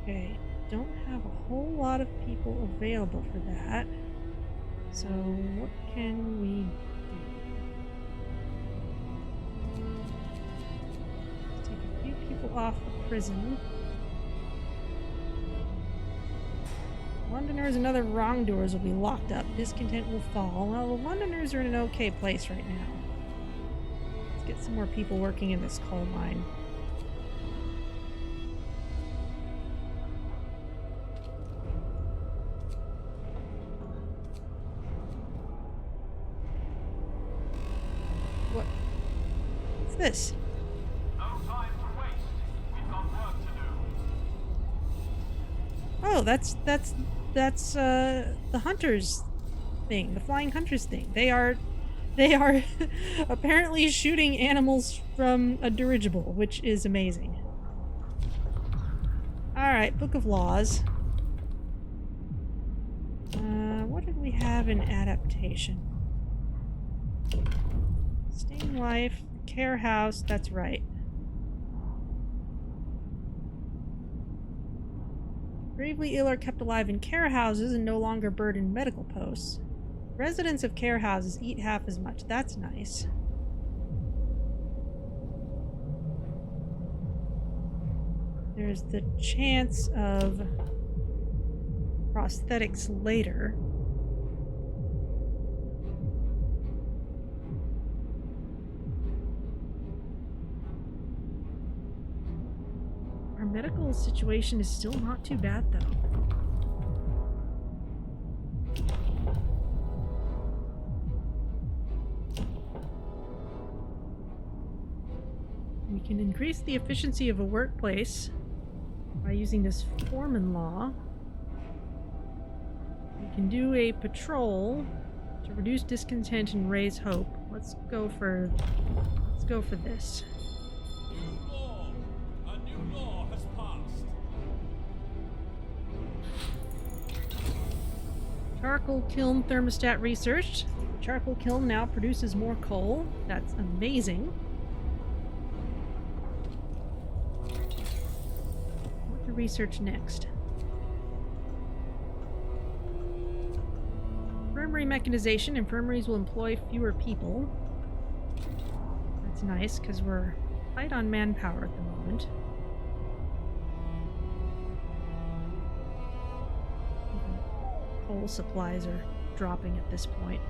Okay, don't have a whole lot of people available for that. So what can we do? Let's take a few people off the prison. Londoners and other wrongdoers will be locked up. Discontent will fall. Well, the Londoners are in an okay place right now. Let's get some more people working in this coal mine. What's this? No time to waste. We've got work to do. Oh, that's the hunters thing, the flying hunters thing. They are apparently shooting animals from a dirigible, which is amazing. Alright, Book of Laws. What did we have in adaptation? Staying life, care house, that's right. Gravely ill are kept alive in care houses and no longer burden medical posts. Residents of care houses eat half as much. That's nice. There's the chance of prosthetics later. Our medical situation is still not too bad, though. We can increase the efficiency of a workplace by using this foreman law. We can do a patrol to reduce discontent and raise hope. Let's go for this. New law! A new law has passed! Charcoal kiln thermostat researched. Charcoal kiln now produces more coal. That's amazing. What to research next? Infirmary mechanization. Infirmaries will employ fewer people. That's nice, because we're tight on manpower at the moment. Coal supplies are dropping at this point.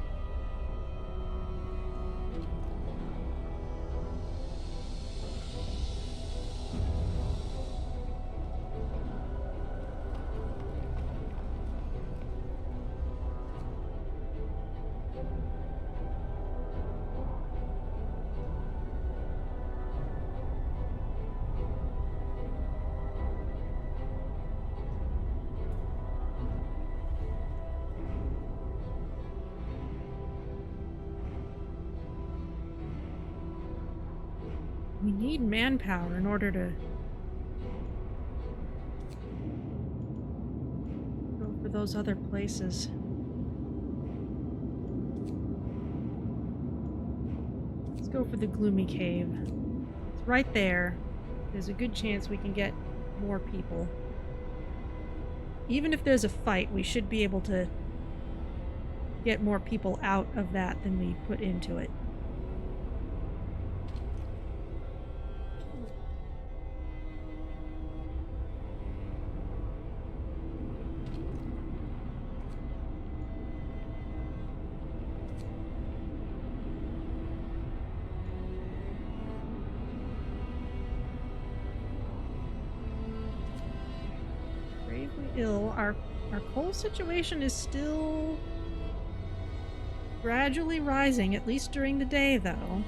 We need manpower in order to go for those other places. Let's go for the Gloomy Cave. It's right there. There's a good chance we can get more people. Even if there's a fight, we should be able to get more people out of that than we put into it. Ill. Our coal situation is still gradually rising, at least during the day, though.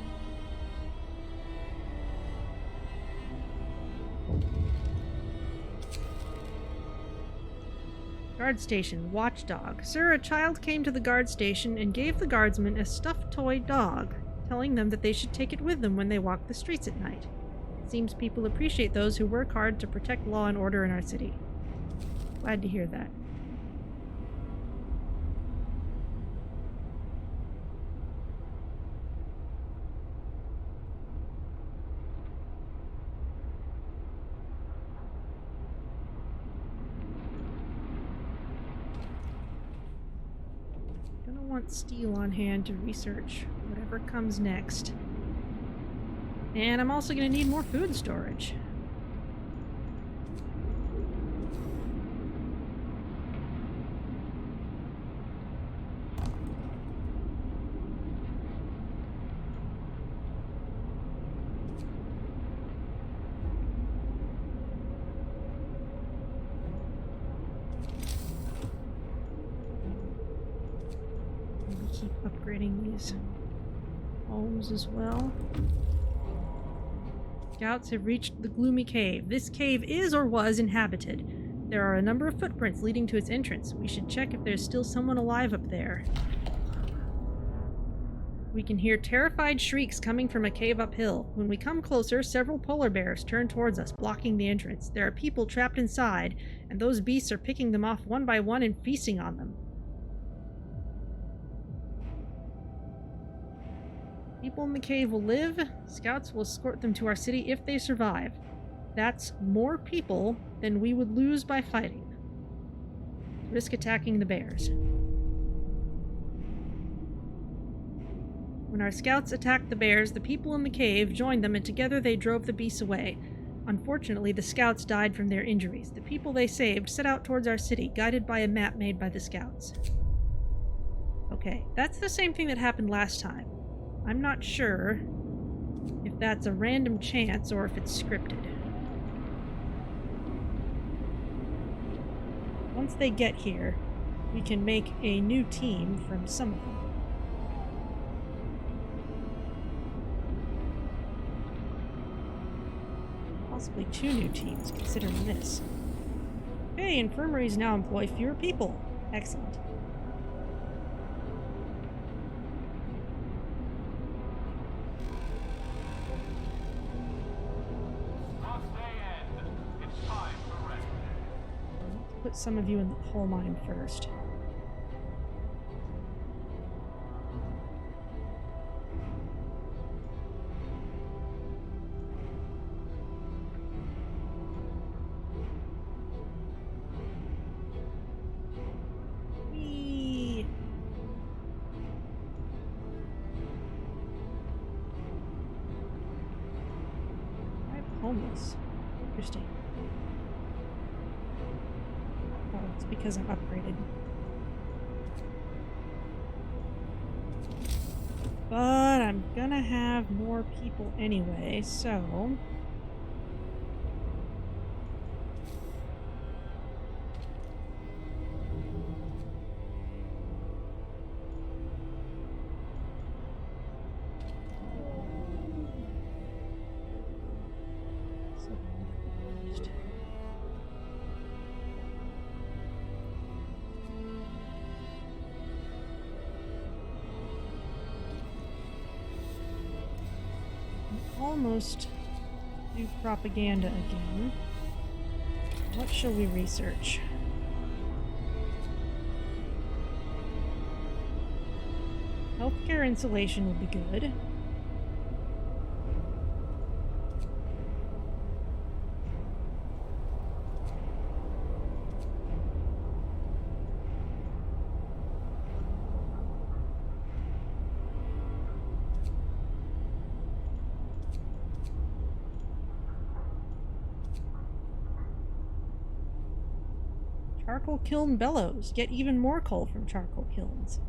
Guard station, watchdog. Sir, a child came to the guard station and gave the guardsmen a stuffed toy dog, telling them that they should take it with them when they walk the streets at night. It seems people appreciate those who work hard to protect law and order in our city. Glad to hear that. want steel on hand to research whatever comes next. And I'm also going to need more food storage. Keep upgrading these homes as well. Scouts have reached the gloomy cave. This cave is or was inhabited. There are a number of footprints leading to its entrance. We should check if there's still someone alive up there. We can hear terrified shrieks coming from a cave uphill. When we come closer, several polar bears turn towards us, blocking the entrance. There are people trapped inside, and those beasts are picking them off one by one and feasting on them. People in the cave will live. Scouts will escort them to our city if they survive. That's more people than we would lose by fighting. Risk attacking the bears. When our scouts attacked the bears, the people in the cave joined them and together they drove the beasts away. Unfortunately, the scouts died from their injuries. The people they saved set out towards our city, guided by a map made by the scouts. Okay, that's the same thing that happened last time. I'm not sure if that's a random chance or if it's scripted. Once they get here, we can make a new team from some of them. Possibly 2 new teams, considering this. Okay, infirmaries now employ fewer people. Excellent. Put some of you in the coal mine first. Whee! I'm homeless. Interesting. It's because I'm upgraded. But I'm gonna have more people anyway, so... almost do propaganda again. What shall we research? Healthcare insulation would be good. Charcoal kiln bellows. Get even more coal from charcoal kilns.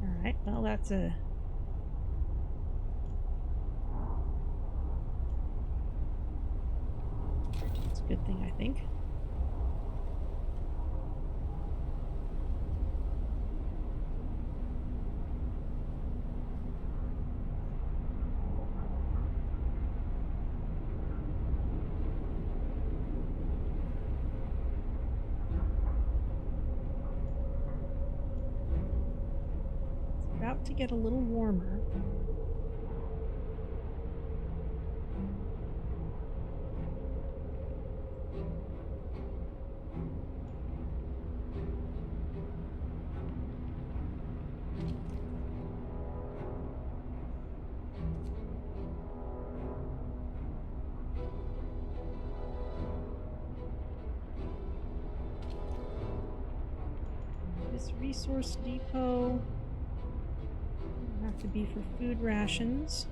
Alright, well that's a... It's a good thing, I think. To get a little warmer. This resource depot Could be for food rations.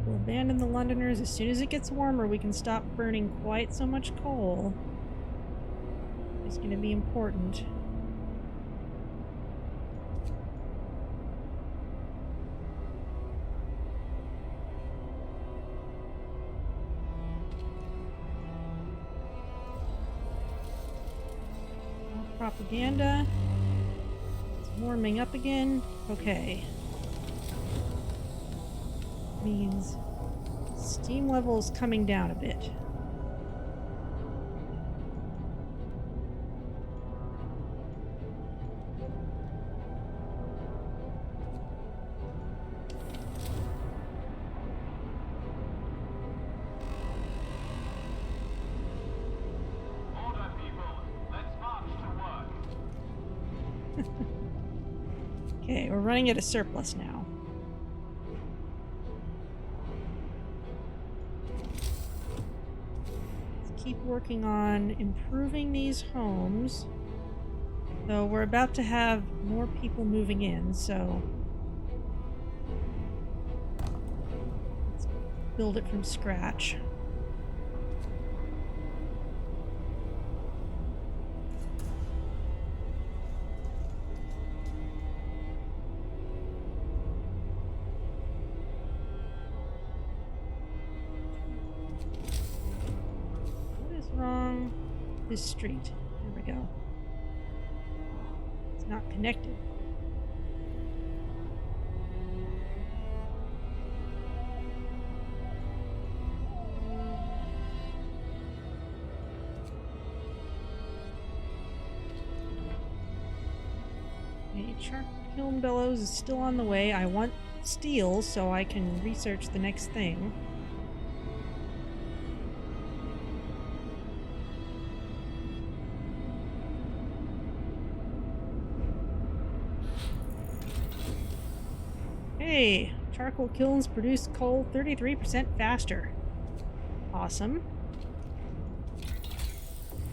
We'll abandon the Londoners. As soon as it gets warmer, we can stop burning quite so much coal. It's going to be important. More propaganda. It's warming up again. Okay. Means steam level is coming down a bit. Order, people. Let's march to work. Okay, we're running at a surplus now. Keep working on improving these homes. Though we're about to have more people moving in, so let's build it from scratch. Wrong. This street. There we go. It's not connected. Okay, Shark Kiln Bellows is still on the way. I want steel so I can research the next thing. Hey, charcoal kilns produce coal 33% faster. Awesome.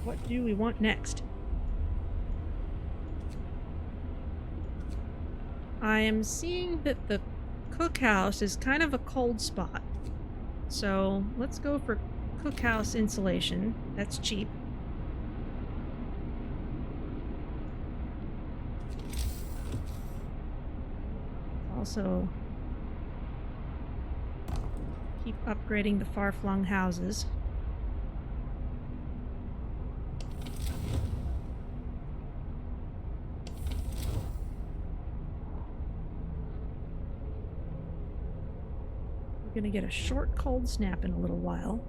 What do we want next? I am seeing that the cookhouse is kind of a cold spot. So let's go for cookhouse insulation. That's cheap. Also, keep upgrading the far-flung houses. We're gonna get a short cold snap in a little while.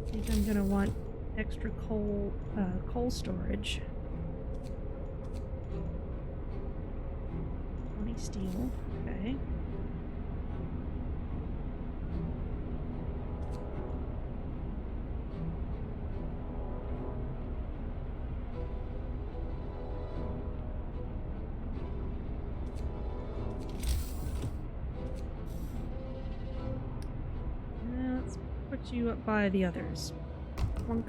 I think I'm gonna want extra coal storage. Steel, okay. Let's put you up by the others. Plunk.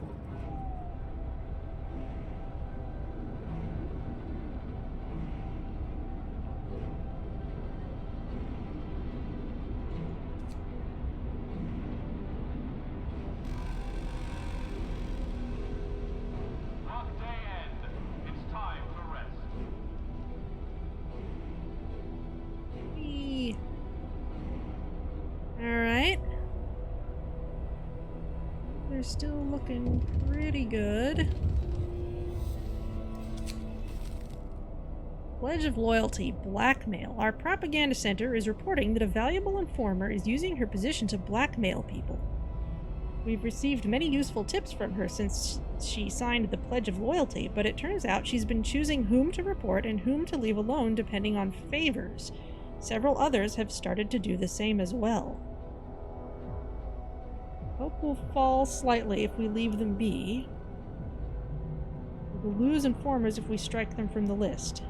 Still looking pretty good. Pledge of Loyalty. Blackmail. Our propaganda center is reporting that a valuable informer is using her position to blackmail people. We've received many useful tips from her since she signed the Pledge of Loyalty, but it turns out she's been choosing whom to report and whom to leave alone depending on favors. Several others have started to do the same as well. Hope will fall slightly if we leave them be. We will lose informers if we strike them from the list.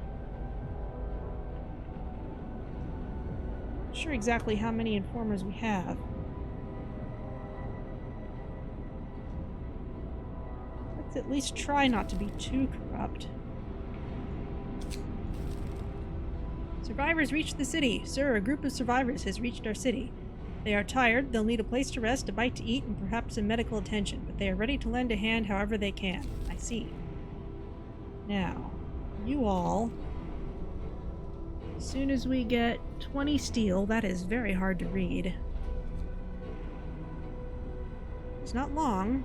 Not sure exactly how many informers we have. Let's at least try not to be too corrupt. Survivors reached the city. Sir, a group of survivors has reached our city. They are tired, they'll need a place to rest, a bite to eat, and perhaps some medical attention, but they are ready to lend a hand however they can. I see. Now, you all... As soon as we get 20 steel, that is very hard to read. It's not long.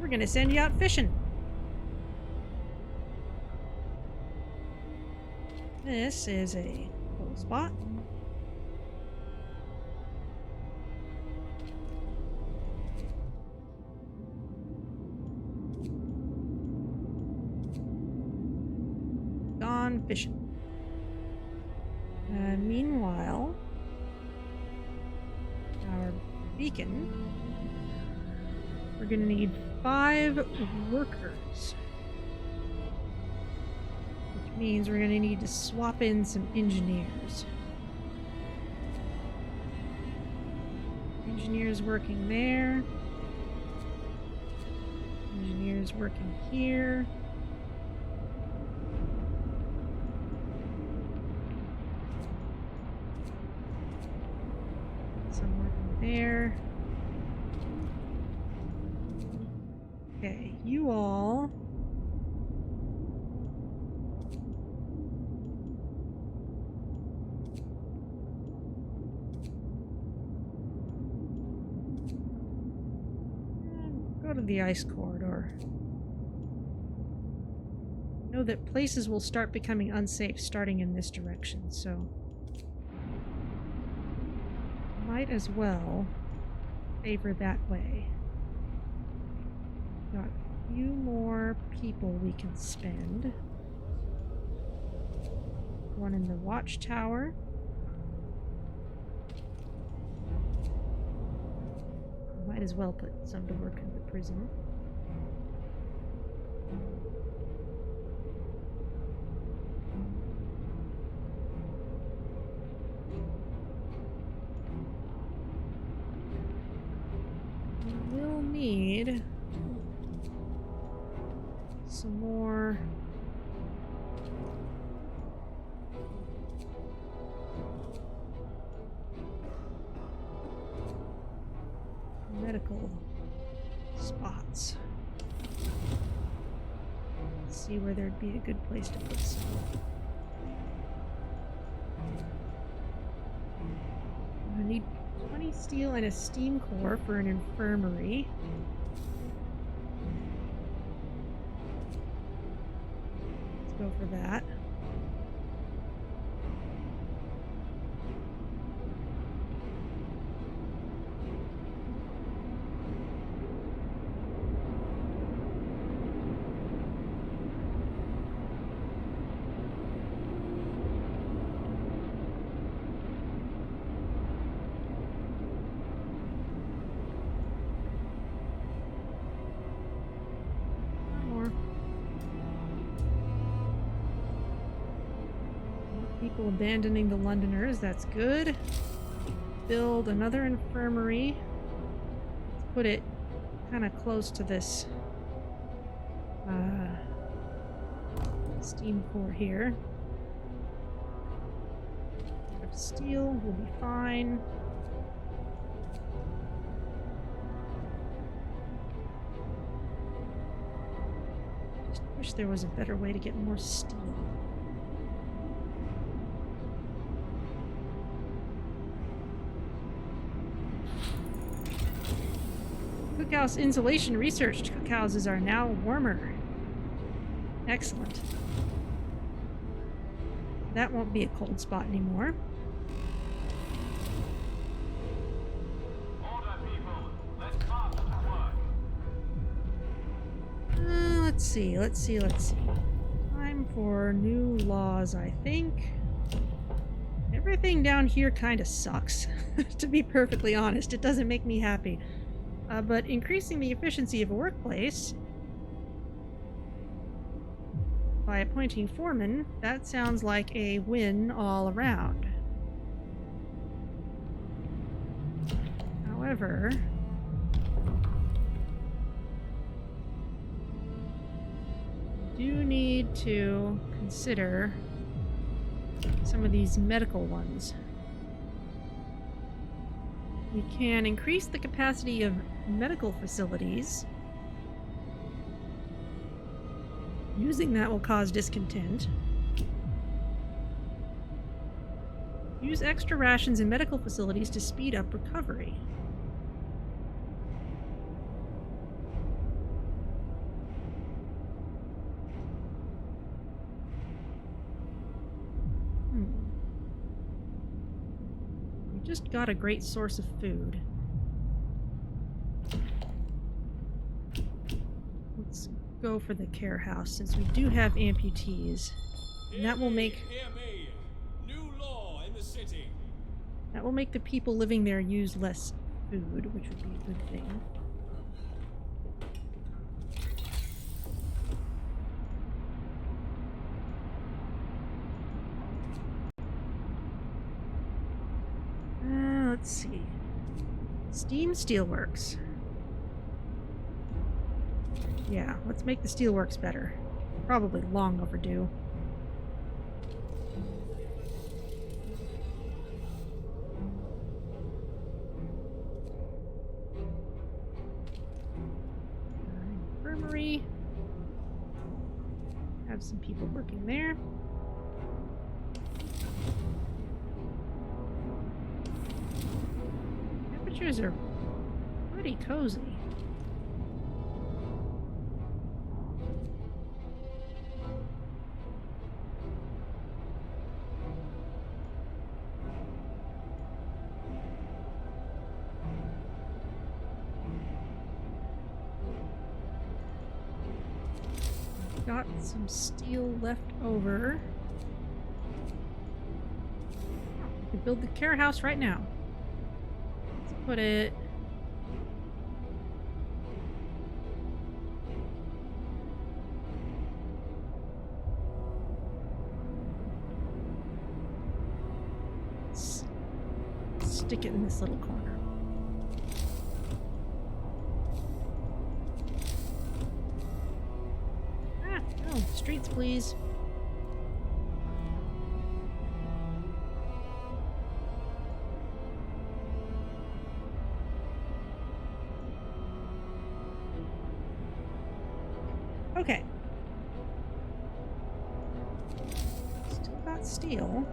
We're gonna send you out fishing. This is a cool spot. Gone fishing. Meanwhile, our beacon, we're gonna need 5 workers. Which means we're gonna need to swap in some engineers. Engineers working there. Engineers working here. Some working there. Okay, you all... go to the ice corridor. Know that places will start becoming unsafe starting in this direction, so... might as well favor that way. Got a few more people we can spend. One in the watchtower. Might as well put some to work in the prison. We'll need some more medical spots. Let's see where there'd be a good place to put some. I need 20 steel and a steam core for an infirmary. Let's go for that. People abandoning the Londoners, that's good. Build another infirmary. Let's put it kind of close to this steam core here. Steel will be fine. Just wish there was a better way to get more steel. Cookhouse insulation researched. Cookhouses are now warmer. Excellent. That won't be a cold spot anymore. Order, people. Let's march to work. Let's see. Time for new laws, I think. Yep. Everything down here kind of sucks, to be perfectly honest. It doesn't make me happy. But increasing the efficiency of a workplace by appointing foremen, that sounds like a win all around. However, I do need to consider some of these medical ones. We can increase the capacity of medical facilities. Using that will cause discontent. Use extra rations in medical facilities to speed up recovery. We just got a great source of food. Let's go for the care house since we do have amputees. And that will make Hear me. New law in the city. that will make the people living there use less food, which would be a good thing. Let's see. Steam Steelworks. Yeah, let's make the steelworks better. Probably long overdue. Infirmary. Have some people working there. Temperatures are pretty cozy. Got some steel left over. We can build the care house right now. Let's put it stick it in this little corner. No, streets, please. Okay. Still got steel.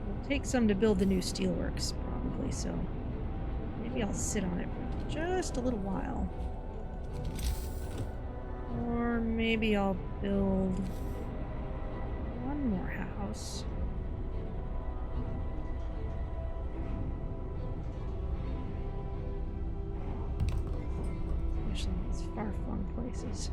We'll take some to build the new steelworks, probably, so maybe I'll sit on it for just a little while. Or maybe I'll build one more house. Especially in these far-flung places.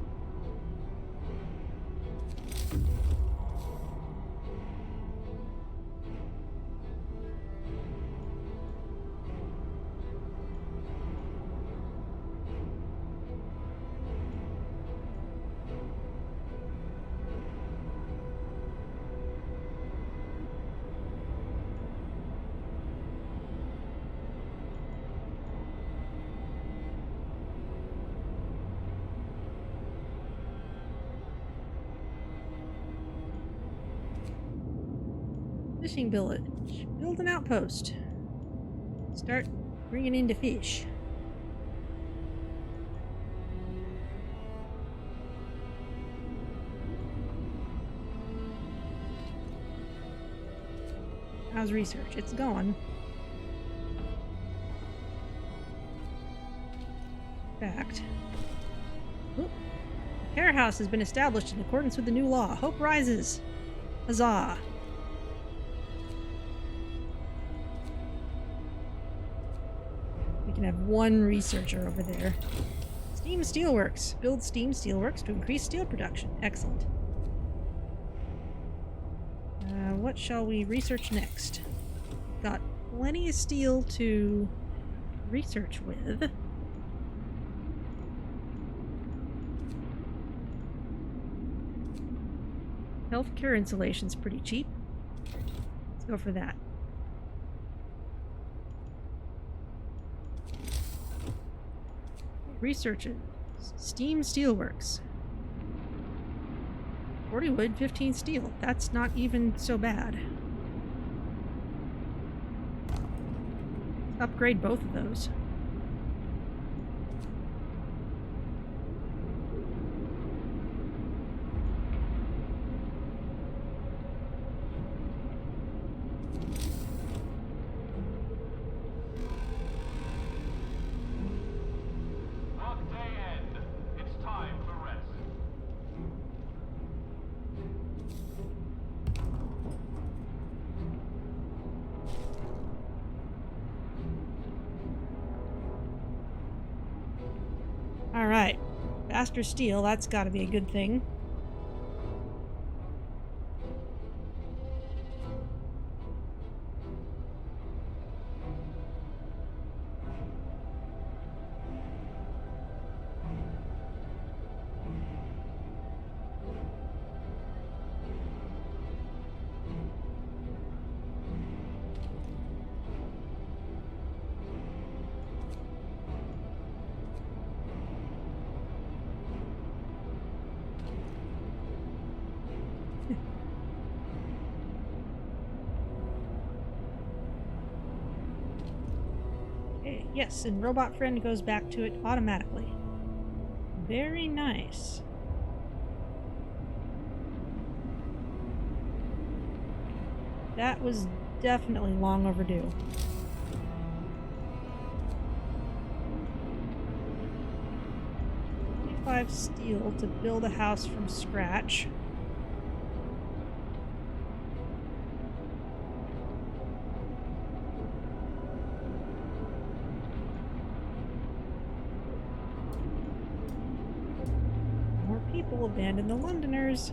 Fishing village. Build an outpost. Start bringing in the fish. How's research? It's going. Fact. Oop. The care house has been established in accordance with the new law. Hope rises. Huzzah. We can have one researcher over there. Steam Steelworks. Build Steam Steelworks to increase steel production. Excellent. What shall we research next? Got plenty of steel to research with. Healthcare insulation's pretty cheap. Let's go for that. Research it. Steam Steelworks. 40 wood, 15 steel. That's not even so bad. Upgrade both of those. Workday end. It's time for rest. Alright. Faster steel, that's gotta be a good thing. Yes, and Robot Friend goes back to it automatically. Very nice. That was definitely long overdue. $25 steel to build a house from scratch. People abandon the Londoners.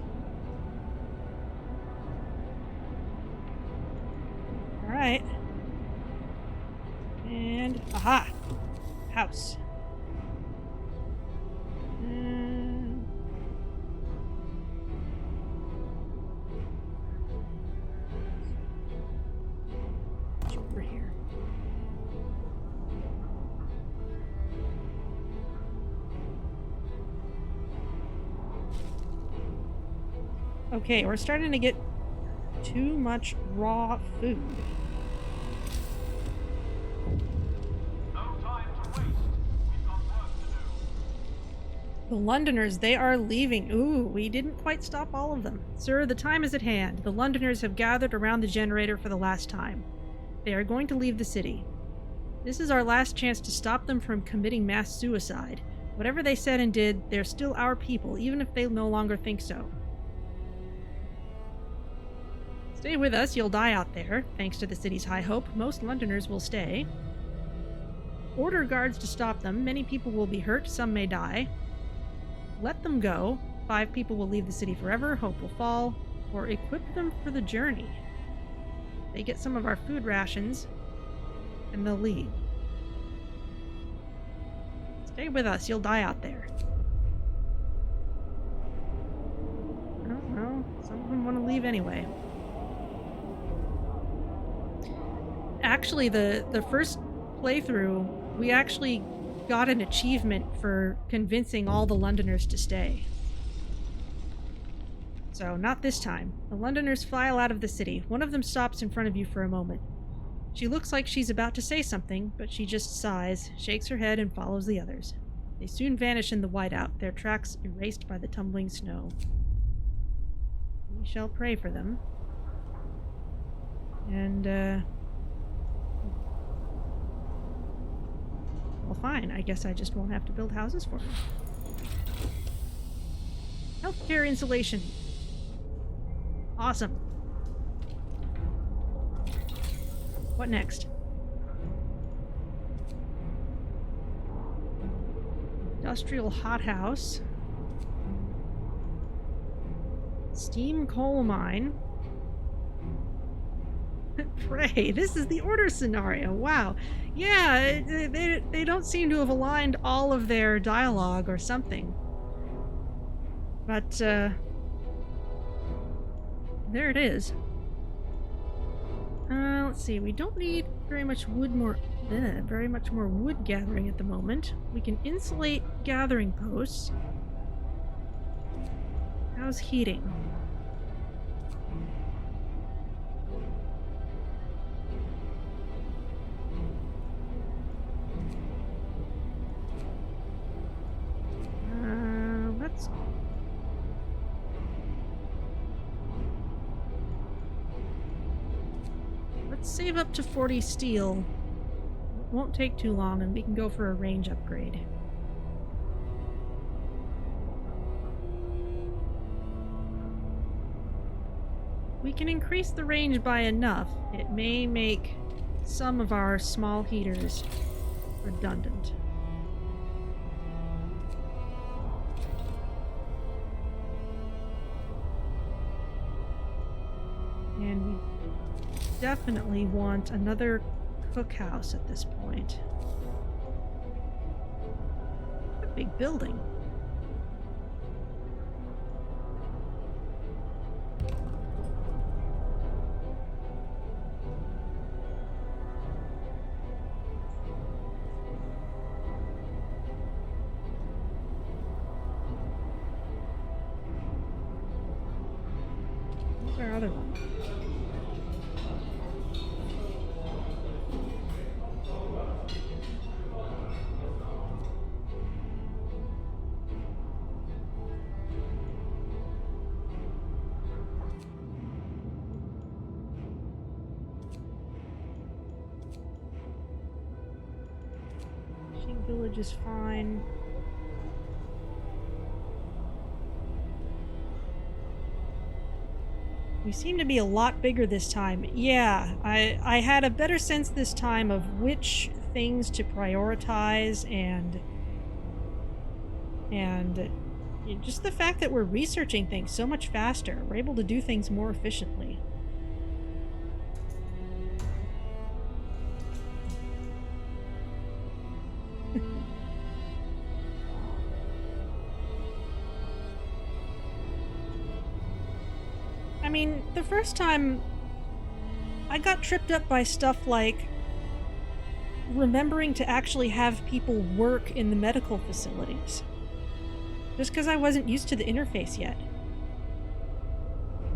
Alright. And aha! House. Over here. Okay, we're starting to get too much raw food. No time to waste. We've got work to do. The Londoners, they are leaving. Ooh, we didn't quite stop all of them. Sir, the time is at hand. The Londoners have gathered around the generator for the last time. They are going to leave the city. This is our last chance to stop them from committing mass suicide. Whatever they said and did, they're still our people, even if they no longer think so. Stay with us, you'll die out there. Thanks to the city's high hope, most Londoners will stay. Order guards to stop them. Many people will be hurt, some may die. Let them go. 5 people will leave the city forever, hope will fall. Or equip them for the journey. They get some of our food rations, and they'll leave. Stay with us, you'll die out there. Oh, well, some of them want to leave anyway. Actually, the first playthrough, we actually got an achievement for convincing all the Londoners to stay. So, not this time. The Londoners file out of the city. One of them stops in front of you for a moment. She looks like she's about to say something, but she just sighs, shakes her head, and follows the others. They soon vanish in the whiteout, their tracks erased by the tumbling snow. We shall pray for them. And, well, fine. I guess I just won't have to build houses for them. Healthcare insulation. Awesome. What next? Industrial hothouse. Steam coal mine. Pray, this is the order scenario. Wow. Yeah, they don't seem to have aligned all of their dialogue or something. But, there it is. Let's see. We don't need very much very much more wood gathering at the moment. We can insulate gathering posts. How's heating? Let's save up to 40 steel. It won't take too long, and we can go for a range upgrade. We can increase the range by enough. It may make some of our small heaters redundant. And we definitely want another cookhouse at this point. A big building. Where's our other one? Village is fine. We seem to be a lot bigger this time. Yeah, I had a better sense this time of which things to prioritize and just the fact that we're researching things so much faster. We're able to do things more efficiently. I mean, the first time I got tripped up by stuff like remembering to actually have people work in the medical facilities. Just because I wasn't used to the interface yet.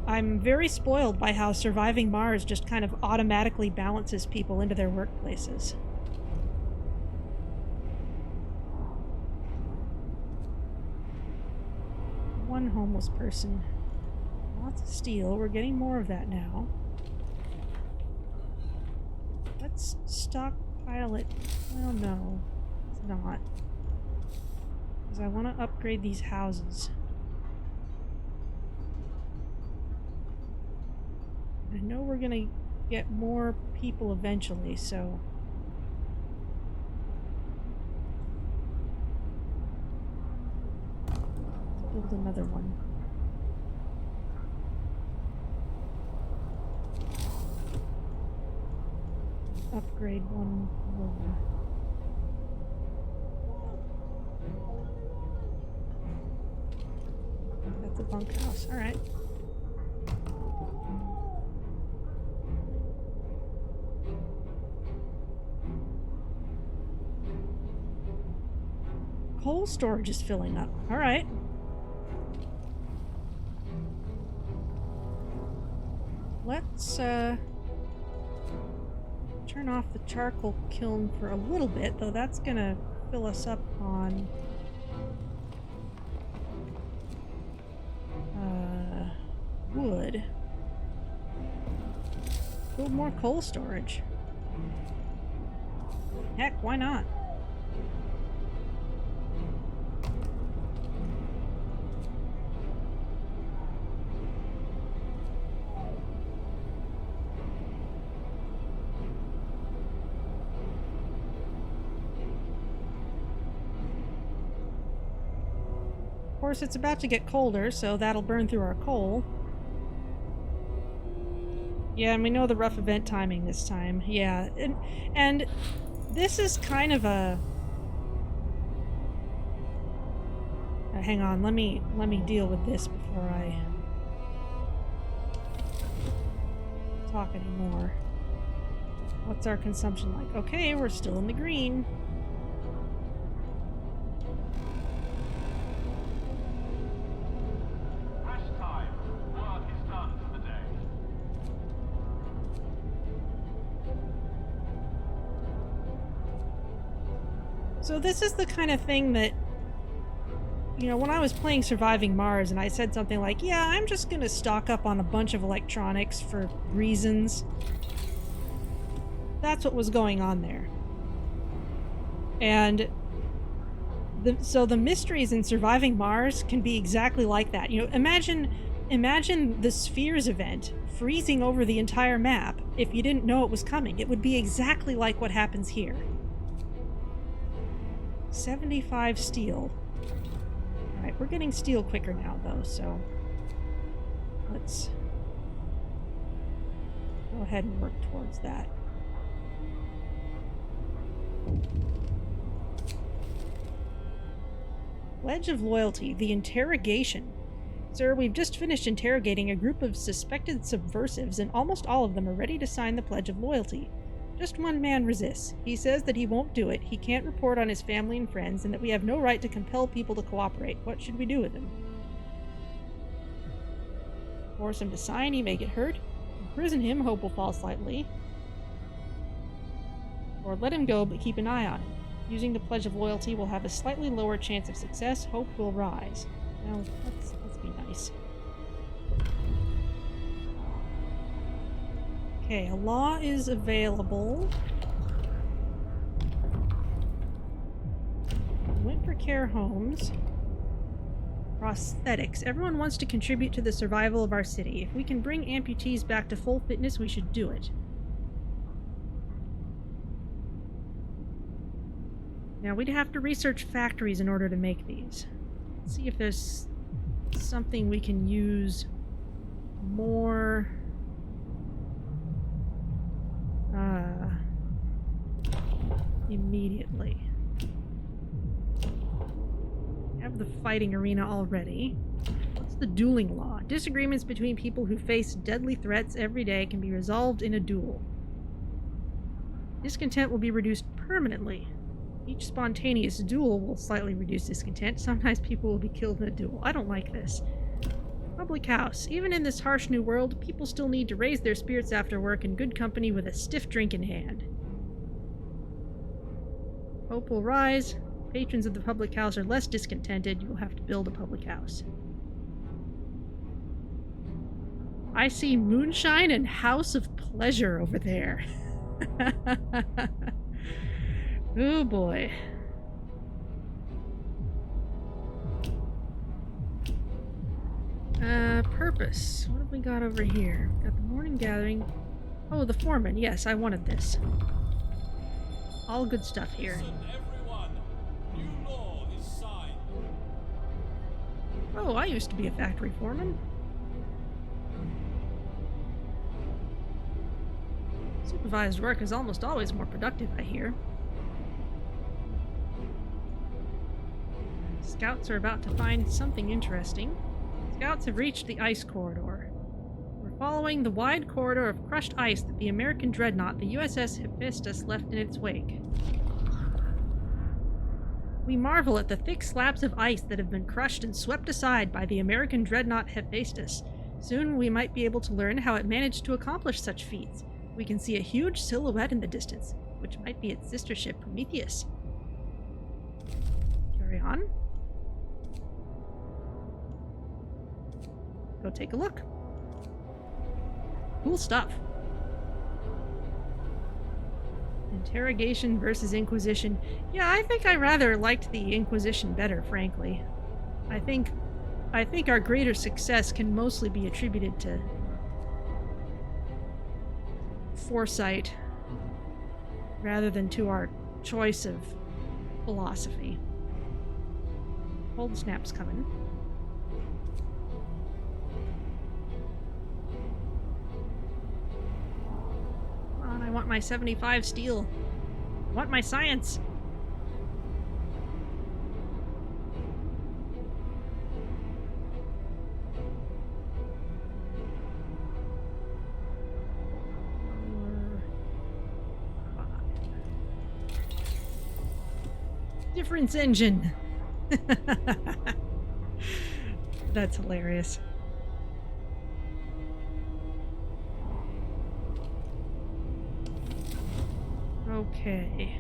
I'm very spoiled by how surviving Mars just kind of automatically balances people into their workplaces. One homeless person. Lots of steel. We're getting more of that now. Let's stockpile it. Well, no. It's not. Because I want to upgrade these houses. I know we're going to get more people eventually, so... let's build another one. Upgrade one more. That's a bunkhouse. Alright. Coal storage is filling up. Alright. Let's, turn off the charcoal kiln for a little bit, though that's gonna fill us up on wood. Build more coal storage. Heck, why not? Of course, it's about to get colder, so that'll burn through our coal. Yeah, and we know the rough event timing this time. Yeah, and this is kind of a... hang on, let me deal with this before I talk anymore. What's our consumption like? Okay, we're still in the green. Rest time. Work is done for the day. So this is the kind of thing that, you know, when I was playing Surviving Mars and I said something like, yeah, I'm just gonna stock up on a bunch of electronics for reasons. That's what was going on there. And so the mysteries in Surviving Mars can be exactly like that. You know, imagine the Spheres event freezing over the entire map if you didn't know it was coming. It would be exactly like what happens here. 75 steel. Alright, we're getting steel quicker now though, so let's go ahead and work towards that. Pledge of Loyalty, the interrogation. Sir, we've just finished interrogating a group of suspected subversives, and almost all of them are ready to sign the Pledge of Loyalty. Just one man resists. He says that he won't do it, he can't report on his family and friends, and that we have no right to compel people to cooperate. What should we do with him? Force him to sign, he may get hurt. Imprison him, hope will fall slightly. Or let him go, but keep an eye on him. Using the Pledge of Loyalty will have a slightly lower chance of success. Hope will rise. Now, let's be nice. Okay, a law is available. Went for care homes. Prosthetics. Everyone wants to contribute to the survival of our city. If we can bring amputees back to full fitness, we should do it. Now, we'd have to research factories in order to make these. Let's see if there's something we can use more... immediately. Have the fighting arena already. What's the dueling law? Disagreements between people who face deadly threats every day can be resolved in a duel. Discontent will be reduced permanently. Each spontaneous duel will slightly reduce discontent. Sometimes people will be killed in a duel. I don't like this. Public house. Even in this harsh new world, people still need to raise their spirits after work in good company with a stiff drink in hand. Hope will rise. Patrons of the public house are less discontented. You will have to build a public house. I see moonshine and house of pleasure over there. Oh boy. Purpose. What have we got over here? Got the morning gathering. Oh, the foreman. Yes, I wanted this. All good stuff here. Listen, everyone. New law is signed. Oh, I used to be a factory foreman. Supervised work is almost always more productive, I hear. Scouts are about to find something interesting. Scouts have reached the ice corridor. We're following the wide corridor of crushed ice that the American Dreadnought, the USS Hephaestus, left in its wake. We marvel at the thick slabs of ice that have been crushed and swept aside by the American Dreadnought Hephaestus. Soon we might be able to learn how it managed to accomplish such feats. We can see a huge silhouette in the distance, which might be its sister ship Prometheus. Carry on. Go take a look. Cool stuff. Interrogation versus Inquisition. Yeah, I think I rather liked the Inquisition better, frankly. I think our greater success can mostly be attributed to foresight rather than to our choice of philosophy. Cold snap's coming. I want my 75 steel. I want my science. Difference engine. That's hilarious. Okay.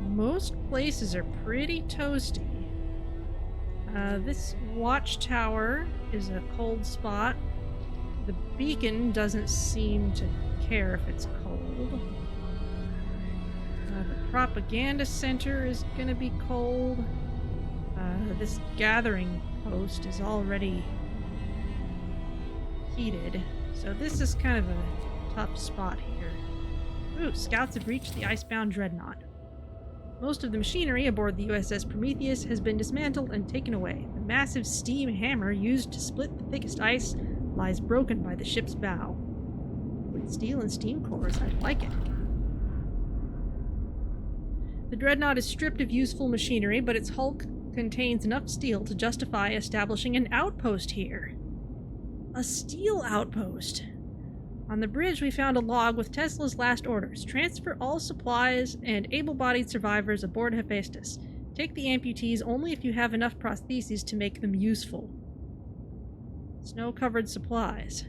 Most places are pretty toasty. This watchtower is a cold spot. The beacon doesn't seem to care if it's cold. The propaganda center is gonna be cold. This gathering post is already heated, so this is kind of a tough spot here. Ooh, scouts have reached the Icebound Dreadnought. Most of the machinery aboard the USS Prometheus has been dismantled and taken away. The massive steam hammer used to split the thickest ice lies broken by the ship's bow. With steel and steam cores, I like it. The Dreadnought is stripped of useful machinery, but its hull contains enough steel to justify establishing an outpost here. A steel outpost. On the bridge, we found a log with Tesla's last orders. Transfer all supplies and able-bodied survivors aboard Hephaestus. Take the amputees only if you have enough prostheses to make them useful. Snow-covered supplies.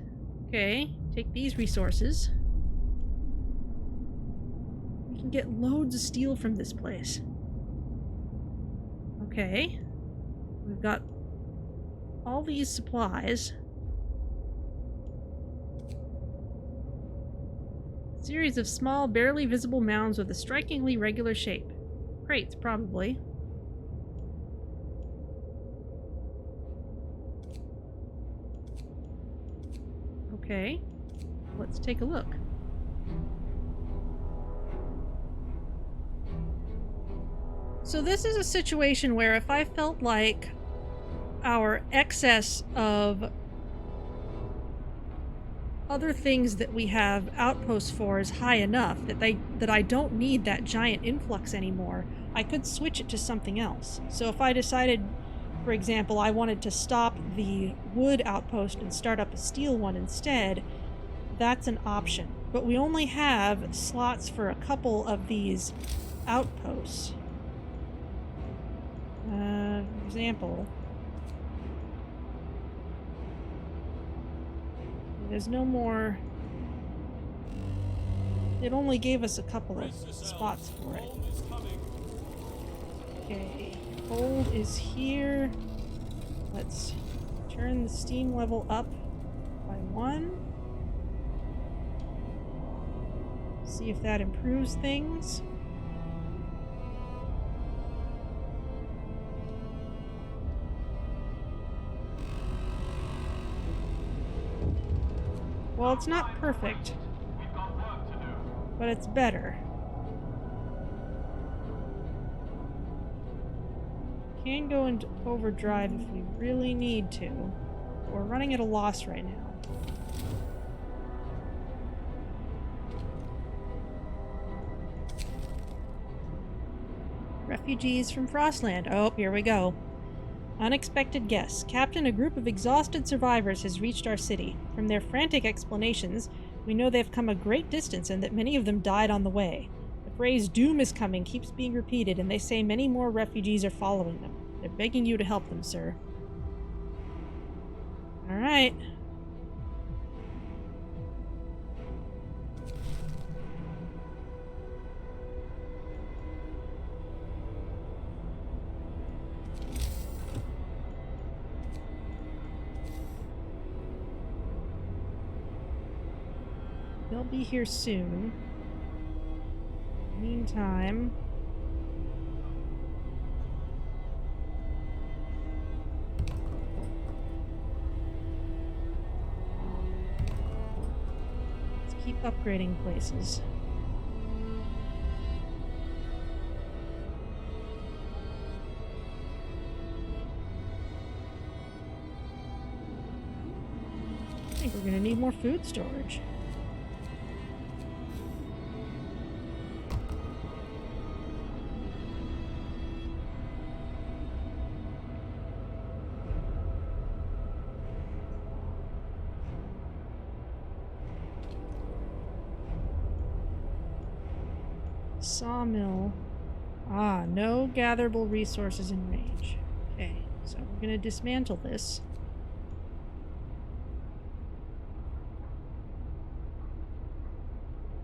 Okay, take these resources. We can get loads of steel from this place. Okay. We've got all these supplies. A series of small, barely visible mounds with a strikingly regular shape. Crates, probably. Okay. Let's take a look. So this is a situation where if I felt like our excess of other things that we have outposts for is high enough that I don't need that giant influx anymore, I could switch it to something else. So if I decided, for example, I wanted to stop the wood outpost and start up a steel one instead, that's an option. But we only have slots for a couple of these outposts. For example, there's no more. It only gave us a couple of spots for it. Okay, cold is here. Let's turn the steam level up by 1. See if that improves things. Well, it's not perfect, We've got work to do. but it's better. Can go into overdrive if we really need to. But we're running at a loss right now. Refugees from Frostland. Oh, here we go. Unexpected guests. Captain, a group of exhausted survivors has reached our city. From their frantic explanations, we know they've come a great distance and that many of them died on the way. The phrase "doom is coming" keeps being repeated, and they say many more refugees are following them. They're begging you to help them, sir. Alright. They'll be here soon. Meantime, let's keep upgrading places. I think we're gonna need more food storage. Sawmill. Ah, no gatherable resources in range. Okay, so we're gonna dismantle this.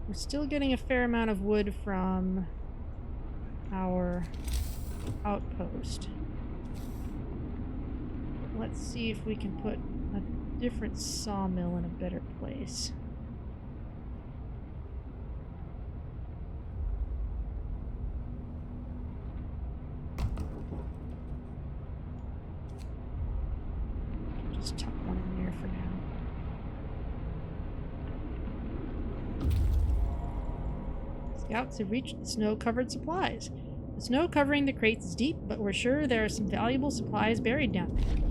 We're still getting a fair amount of wood from our outpost. Let's see if we can put a different sawmill in a better place. Just tuck one in there for now. Scouts have reached the snow-covered supplies. The snow covering the crates is deep, but we're sure there are some valuable supplies buried down there.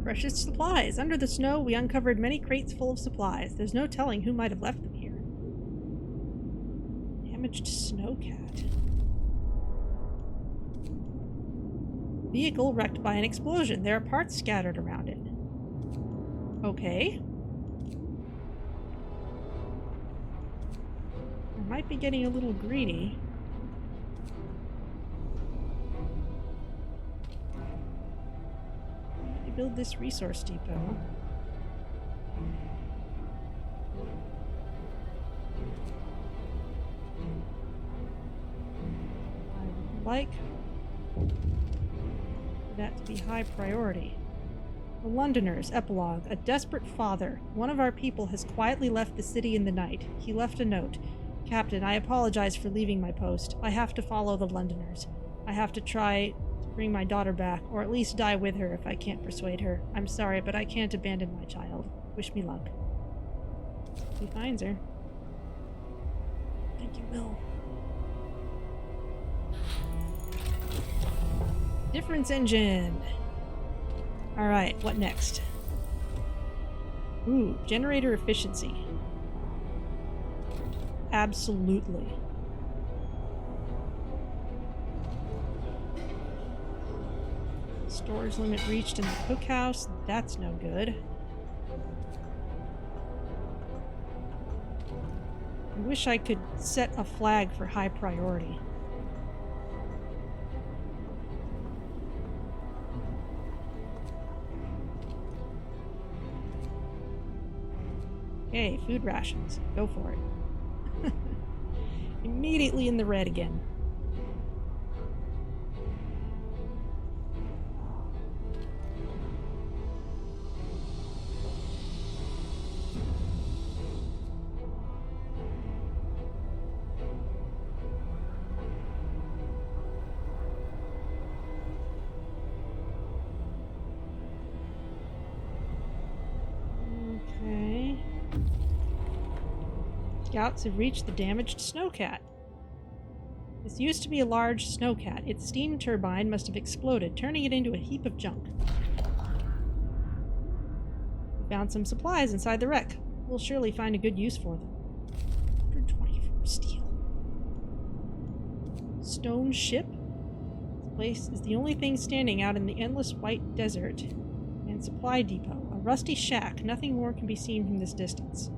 Precious supplies. Under the snow, we uncovered many crates full of supplies. There's no telling who might have left them here. Damaged snowcat. Vehicle wrecked by an explosion. There are parts scattered around it. Okay. I might be getting a little greedy. Build this resource depot. I would like that to be high priority. The Londoners, epilogue. A desperate father. One of our people has quietly left the city in the night. He left a note. Captain, I apologize for leaving my post. I have to follow the Londoners. I have to try bring my daughter back, or at least die with her if I can't persuade her. I'm sorry, but I can't abandon my child. Wish me luck. He finds her. I think you will. Difference engine. Alright, what next? Ooh, generator efficiency. Absolutely. Storage limit reached in the cookhouse. That's no good. I wish I could set a flag for high priority. Okay, food rations. Go for it. Immediately in the red again. Scouts have reached the damaged snowcat. This used to be a large snowcat. Its steam turbine must have exploded, turning it into a heap of junk. We found some supplies inside the wreck. We'll surely find a good use for them. 124 steel. Stone ship? This place is the only thing standing out in the endless white desert. And supply depot. A rusty shack. Nothing more can be seen from this distance.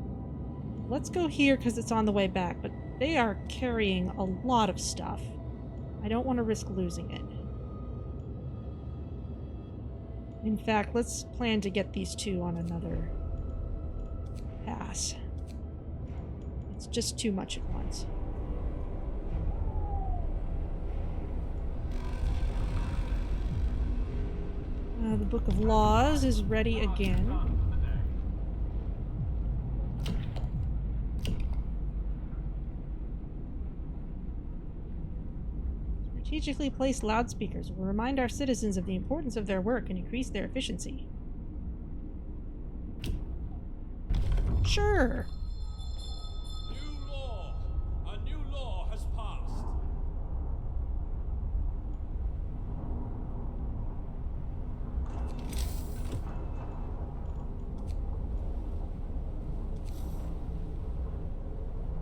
Let's go here because it's on the way back, but they are carrying a lot of stuff. I don't want to risk losing it. In fact, let's plan to get these two on another pass. It's just too much at once. The Book of Laws is ready again. Strategically placed loudspeakers will remind our citizens of the importance of their work and increase their efficiency. Sure. New law! A new law has passed!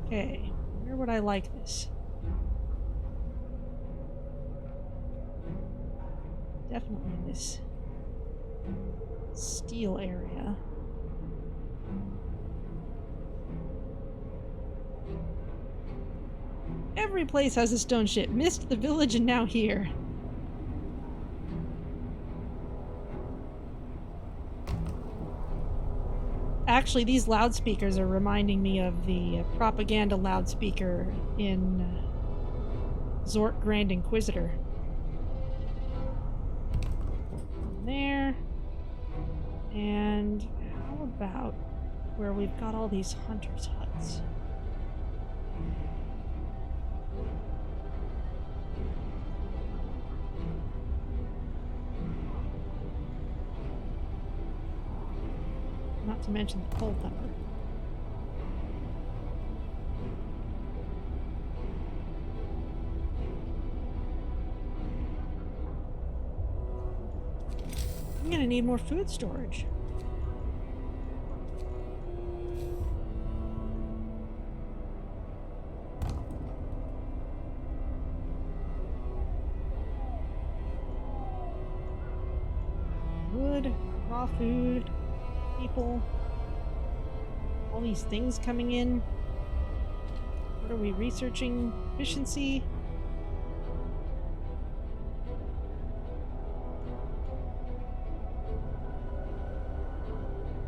Okay, where would I like this? Definitely in this steel area. Every place has a stone ship. Missed the village and now here. Actually, these loudspeakers are reminding me of the propaganda loudspeaker in Zork Grand Inquisitor. There. And how about where we've got all these hunters' huts? Not to mention the cold thumper. I'm gonna need more food storage. Wood, raw food, people, all these things coming in. What are we researching? Efficiency?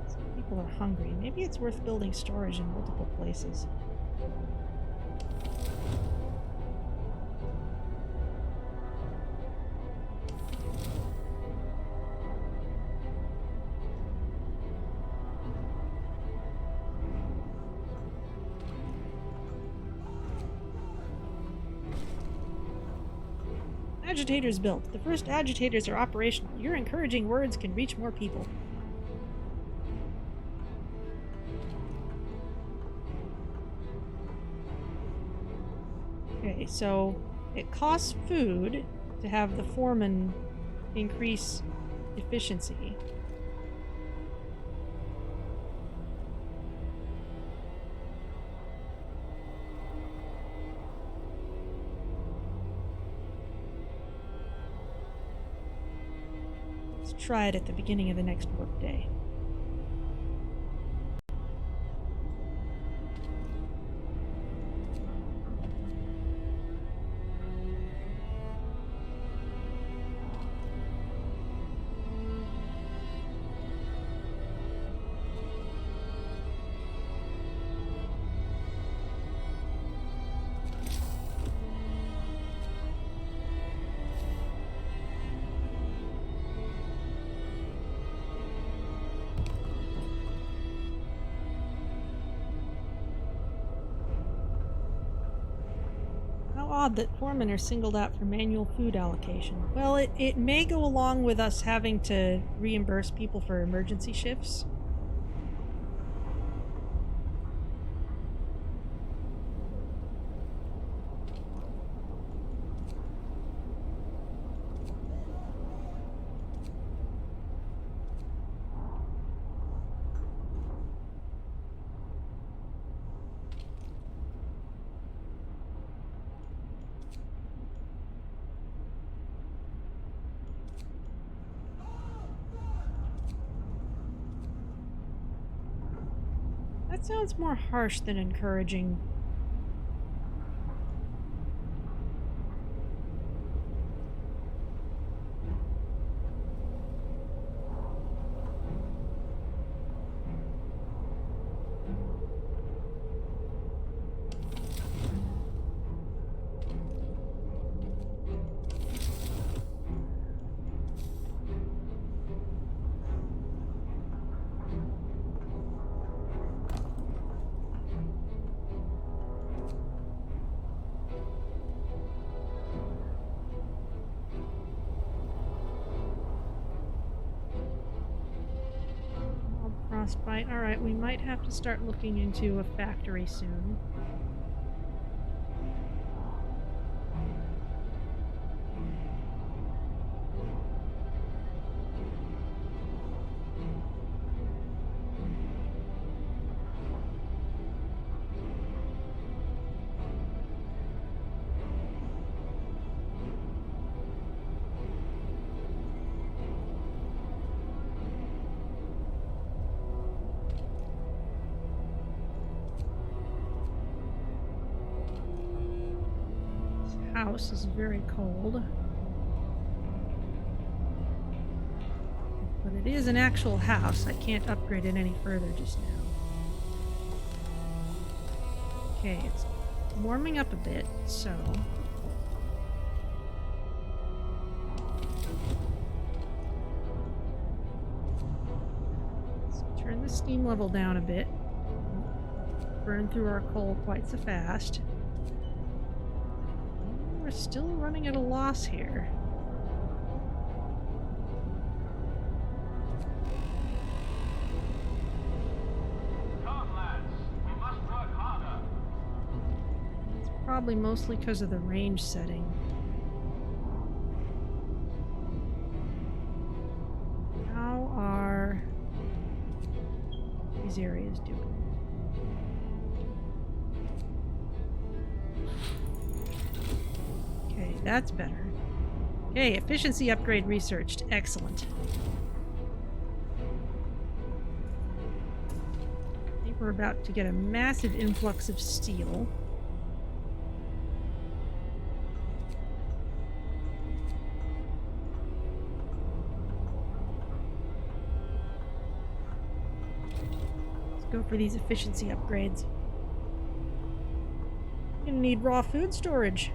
Some people are hungry. Maybe it's worth building storage in multiple places. Agitators built. The first agitators are operational. Your encouraging words can reach more people. Okay, so it costs food to have the foreman increase efficiency. Try it at the beginning of the next workday. That foremen are singled out for manual food allocation. Well, it may go along with us having to reimburse people for emergency shifts. That sounds more harsh than encouraging. Frostbite. Alright, we might have to start looking into a factory soon. house is very cold. But it is an actual house. I can't upgrade it any further just now. Okay, it's warming up a bit, so... let's turn the steam level down a bit. Burn through our coal quite so fast. We're still running at a loss here. Come, lads. We must work harder. It's probably mostly because of the range setting. How are these areas doing? Okay, that's better. Okay, efficiency upgrade researched. Excellent. I think we're about to get a massive influx of steel. Let's go for these efficiency upgrades. Gonna need raw food storage.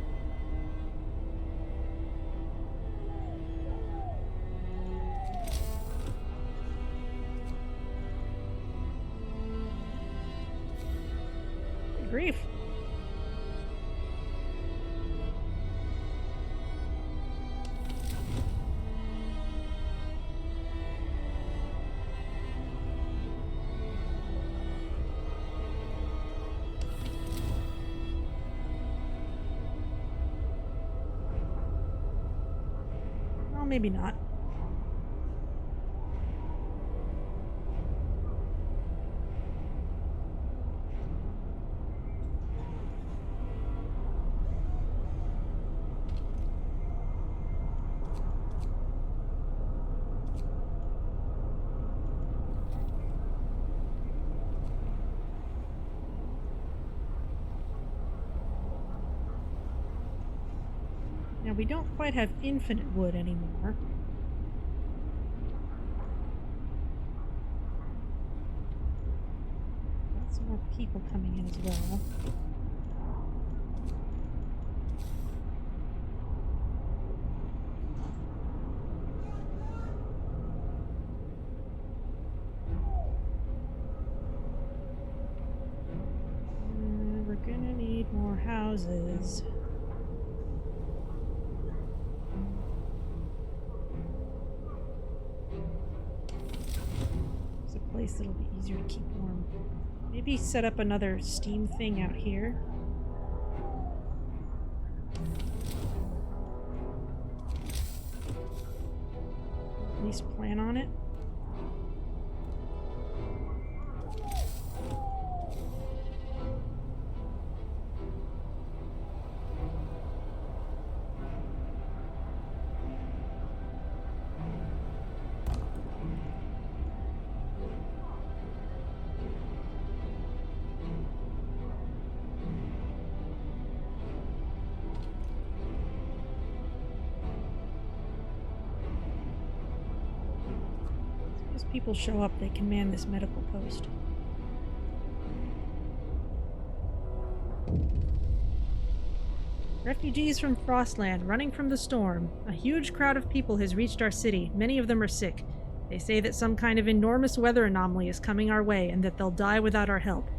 Good grief. Well, maybe not. Now, we don't quite have infinite wood anymore. Got some more people coming in as well. We're gonna need more houses. Place that'll be easier to keep warm. Maybe set up another steam thing out here. At least plan on it. As people show up, they can man this medical post. Refugees from Frostland, running from the storm. A huge crowd of people has reached our city. Many of them are sick. They say that some kind of enormous weather anomaly is coming our way and that they'll die without our help.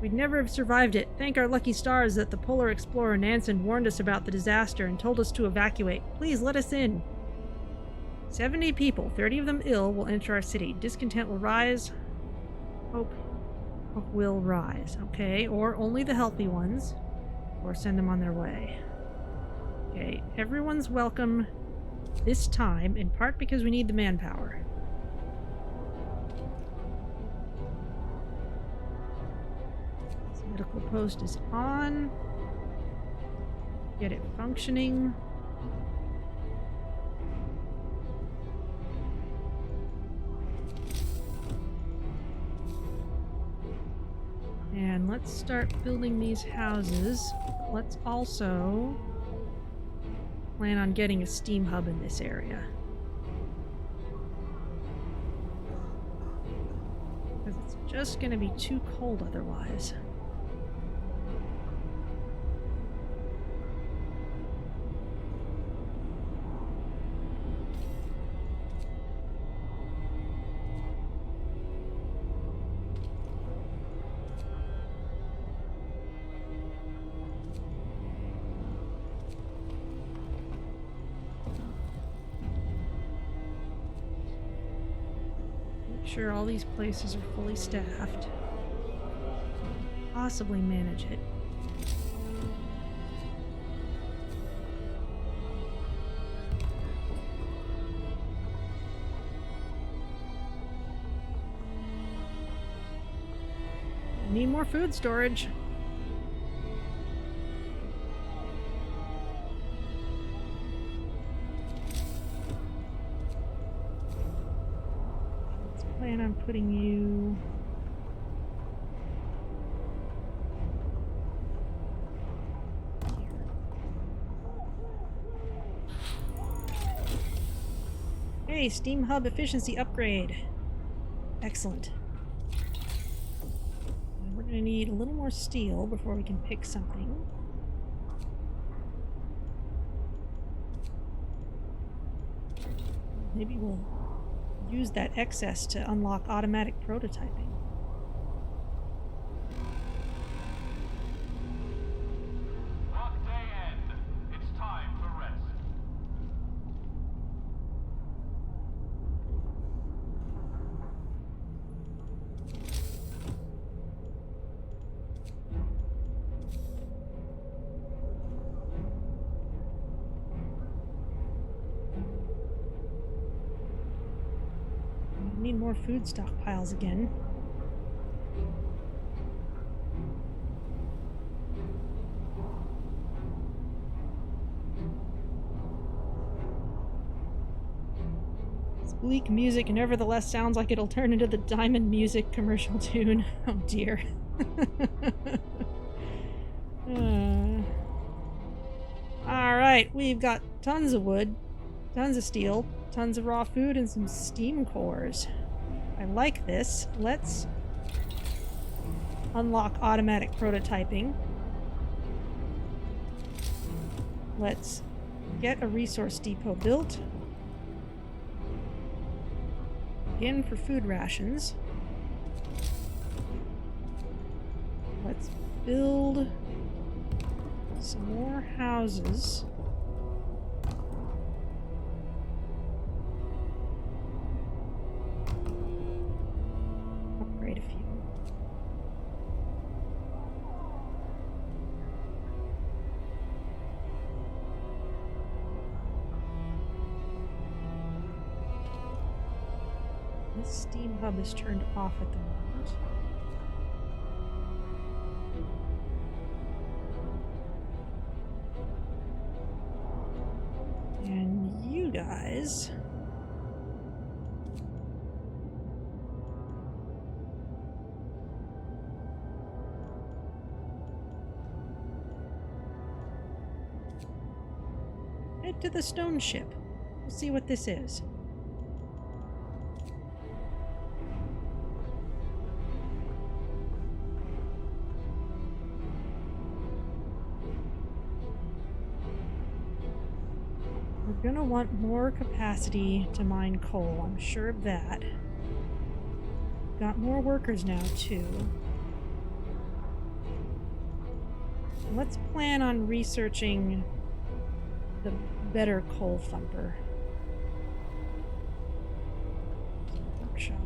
We'd never have survived it. Thank our lucky stars that the polar explorer Nansen warned us about the disaster and told us to evacuate. Please let us in. 70 people, 30 of them ill, will enter our city. Discontent will rise. Hope will rise. Okay, or only the healthy ones. Or send them on their way. Okay, everyone's welcome this time, in part because we need the manpower. This medical post is on. Get it functioning. And let's start building these houses. Let's also plan on getting a steam hub in this area. Because it's just going to be too cold otherwise. Sure, all these places are fully staffed. Possibly manage it. I need more food storage. Plan on putting you here. Hey, Steam Hub efficiency upgrade. Excellent. And we're going to need a little more steel before we can pick something. Maybe we'll use that excess to unlock automatic prototyping. Workday end. It's time to rest. Need more food stockpiles again. This bleak music nevertheless sounds like it'll turn into the Diamond Music commercial tune. Oh dear. Alright, we've got tons of wood, tons of steel, tons of raw food, and some steam cores. I like this. Let's unlock automatic prototyping. Let's get a resource depot built. Again for food rations. Let's build some more houses. Upgrade a few. This steam hub is turned off at the moment. And you guys head to the stone ship. We'll see what this is. We're gonna want more capacity to mine coal, I'm sure of that. Got more workers now, too. Let's plan on researching the better coal thumper. Workshop.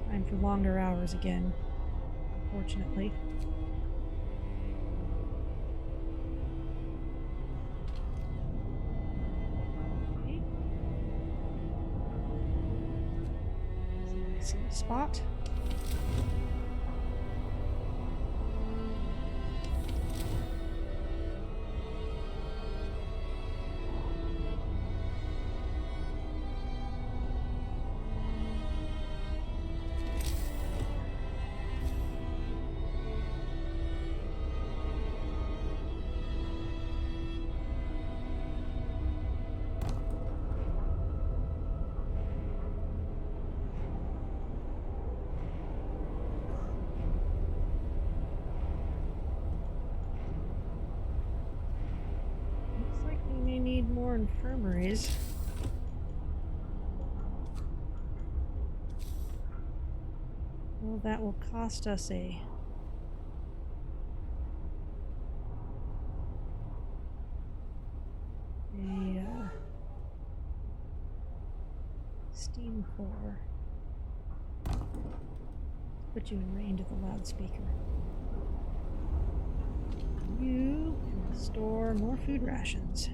Time for longer hours again, unfortunately. Spot. infirmaries. Well, that will cost us a steam core. Put you in range of the loudspeaker. You can store more food rations.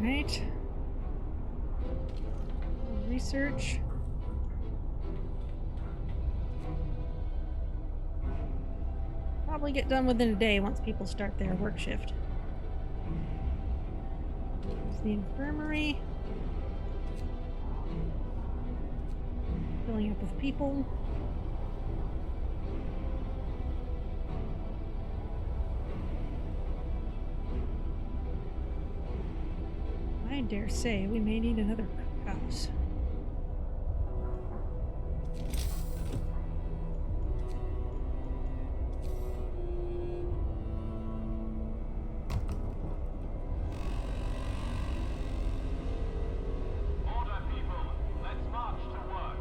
Right. Research. Probably get done within a day once people start their work shift. There's the infirmary. Filling up with people. I dare say we may need another cookhouse. Order, people. Let's march to work.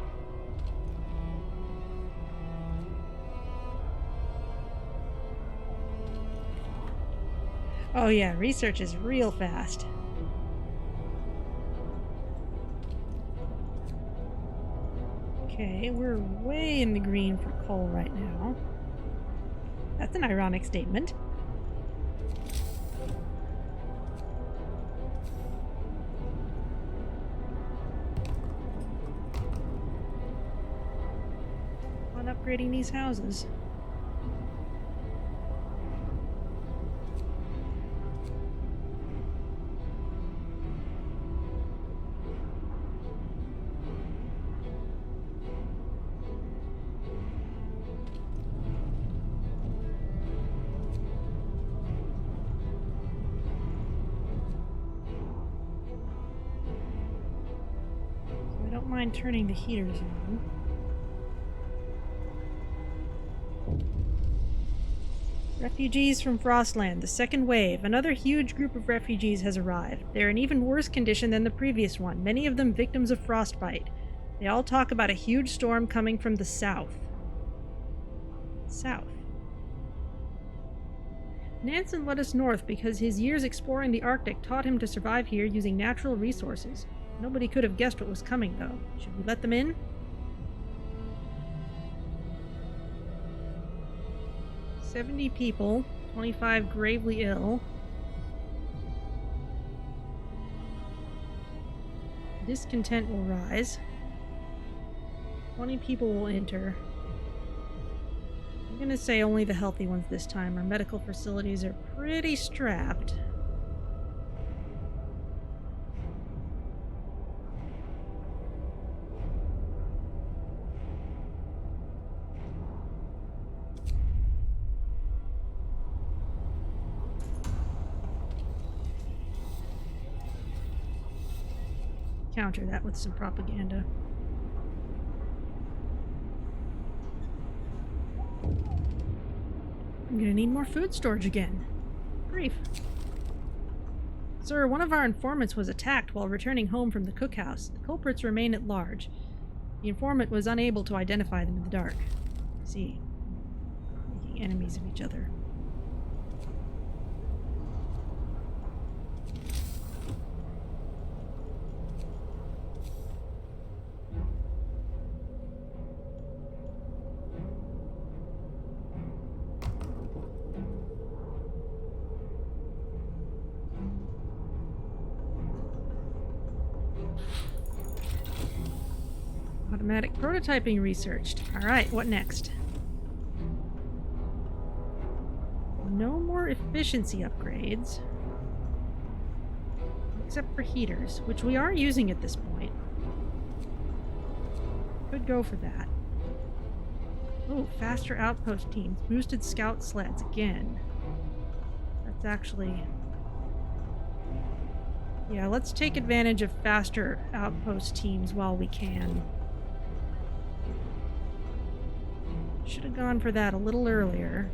Oh yeah, research is real fast. Okay, we're way in the green for coal right now. That's an ironic statement. On upgrading these houses. I don't mind turning the heaters on. Refugees from Frostland, the second wave. Another huge group of refugees has arrived. They're in even worse condition than the previous one, many of them victims of frostbite. They all talk about a huge storm coming from the south. South. Nansen led us north because his years exploring the Arctic taught him to survive here using natural resources. Nobody could have guessed what was coming, though. Should we let them in? "70 people, 25 gravely ill. Discontent will rise. 20 people will enter. I'm gonna say only the healthy ones this time. Our medical facilities are pretty strapped. Counter that with some propaganda. I'm gonna need more food storage again. Grief. Sir, one of our informants was attacked while returning home from the cookhouse. The culprits remain at large. The informant was unable to identify them in the dark. I see. Making enemies of each other. Automatic prototyping researched. Alright, what next? No more efficiency upgrades. Except for heaters, which we are using at this point. Could go for that. Oh, faster outpost teams. Boosted scout sleds again. That's actually... Yeah, let's take advantage of faster outpost teams while we can. Should have gone for that a little earlier.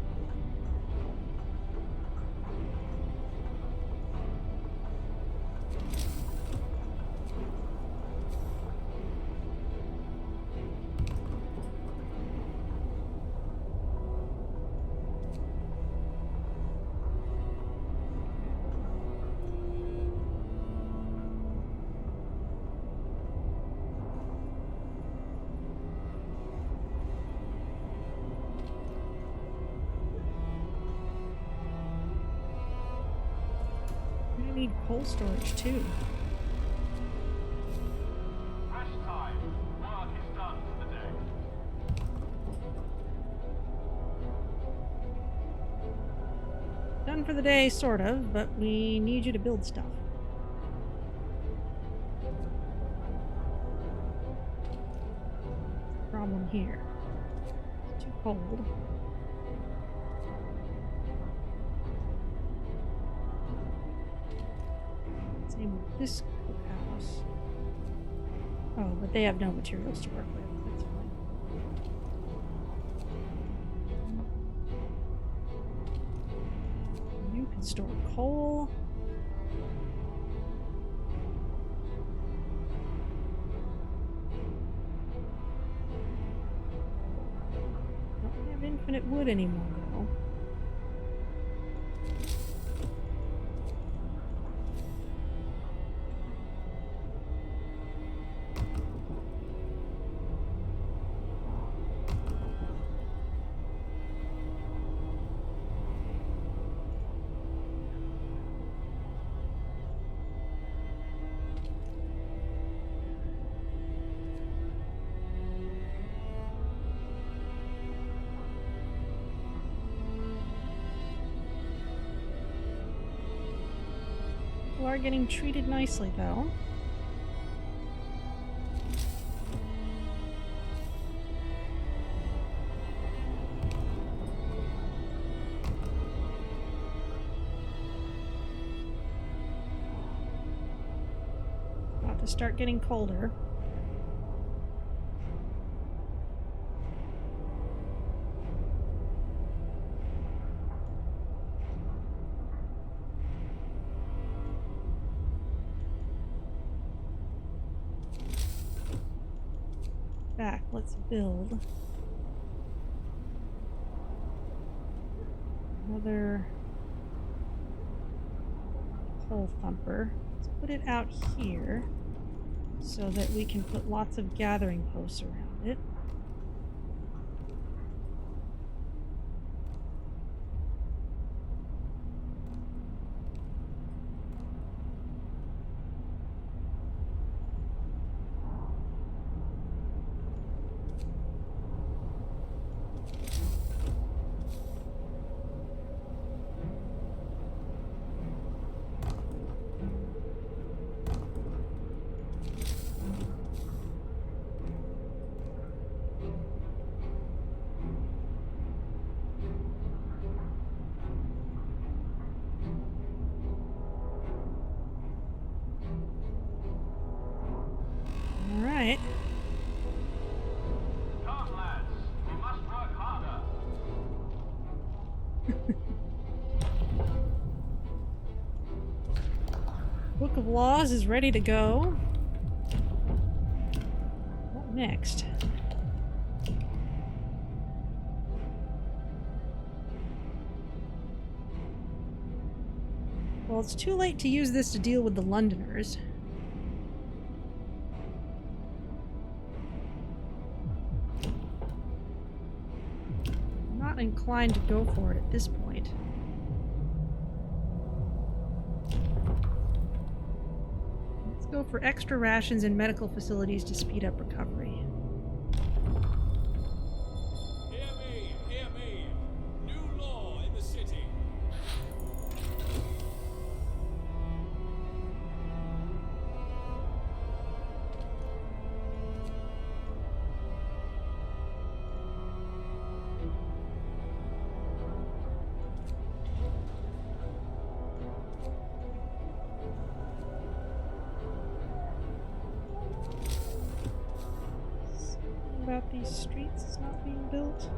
Need cold storage too. Rest time. Work is done for the day. Done for the day, sort of, but we need you to build stuff. Problem here. It's too cold. Same with this cookhouse. Oh, but they have no materials to work with. That's fine. You can store coal. Don't have infinite wood anymore, though. People are getting treated nicely, though. About to start getting colder. Back, let's build another hole thumper. Let's put it out here so that we can put lots of gathering posts around it. Alright. Come on, lads. We must work harder. Book of Laws is ready to go. What next? Well, it's too late to use this to deal with the Londoners. I'm not inclined to go for it at this point. Let's go for extra rations in medical facilities to speed up recovery. about these streets is not being built.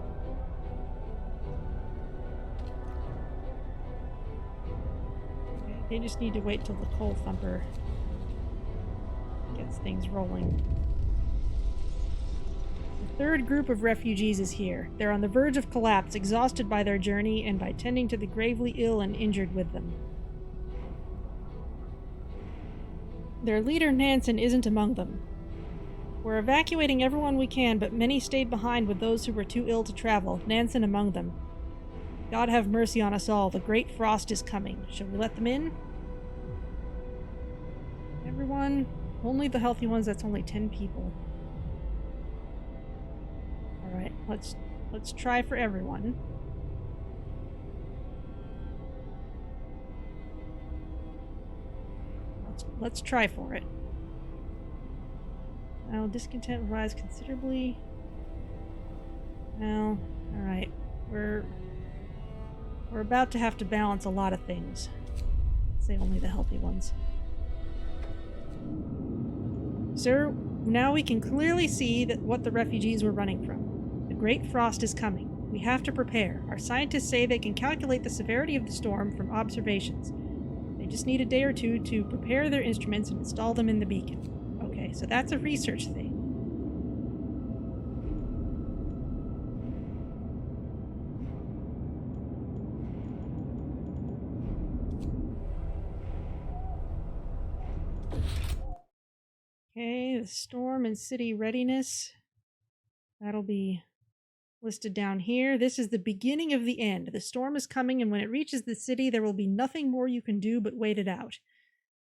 Okay, they just need to wait till the coal thumper gets things rolling. The third group of refugees is here. They're on the verge of collapse, exhausted by their journey and by tending to the gravely ill and injured with them. Their leader, Nansen, isn't among them. We're evacuating everyone we can, but many stayed behind with those who were too ill to travel, Nansen among them. God have mercy on us all. The great frost is coming. Shall we let them in? Everyone? Only the healthy ones. That's only 10 people. Alright, let's try for everyone. Let's try for it. Well, discontent will rise considerably. Well, alright. We're about to have to balance a lot of things. Let's say only the healthy ones. Sir, now we can clearly see what the refugees were running from. The great frost is coming. We have to prepare. Our scientists say they can calculate the severity of the storm from observations. They just need a day or two to prepare their instruments and install them in the beacon. Okay, so that's a research thing. Okay, the storm and city readiness. That'll be listed down here. This is the beginning of the end. The storm is coming, and when it reaches the city, there will be nothing more you can do but wait it out.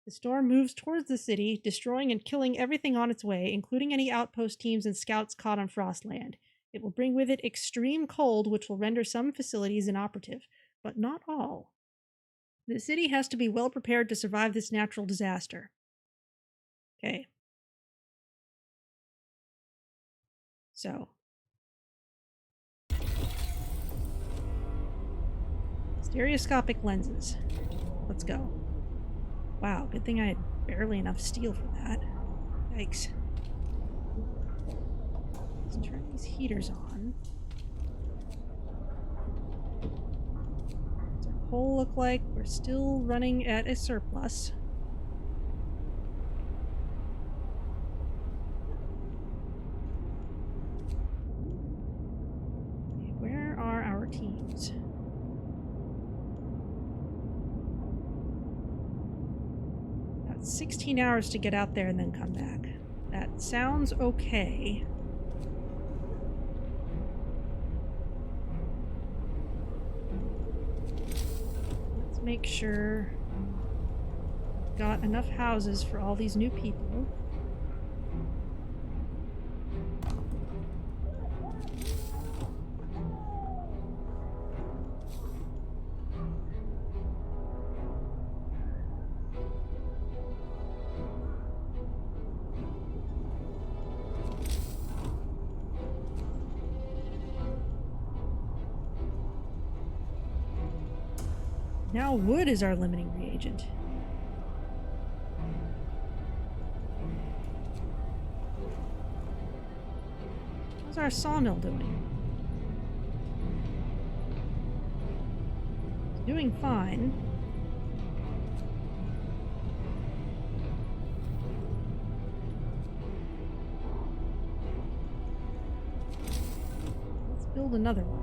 The storm moves towards the city, destroying and killing everything on its way, including any outpost teams and scouts caught on Frostland. It will bring with it extreme cold, which will render some facilities inoperative, but not all. The city has to be well prepared to survive this natural disaster. Okay. So. Stereoscopic lenses. Let's go. Wow, good thing I had barely enough steel for that. Yikes. Let's turn these heaters on. What's our coal look like? We're still running at a surplus. Okay, where are our teams? About 16 hours to get out there and then come back. That sounds okay. Let's make sure we've got enough houses for all these new people. Now wood is our limiting reagent. How's our sawmill doing? It's doing fine. Let's build another one.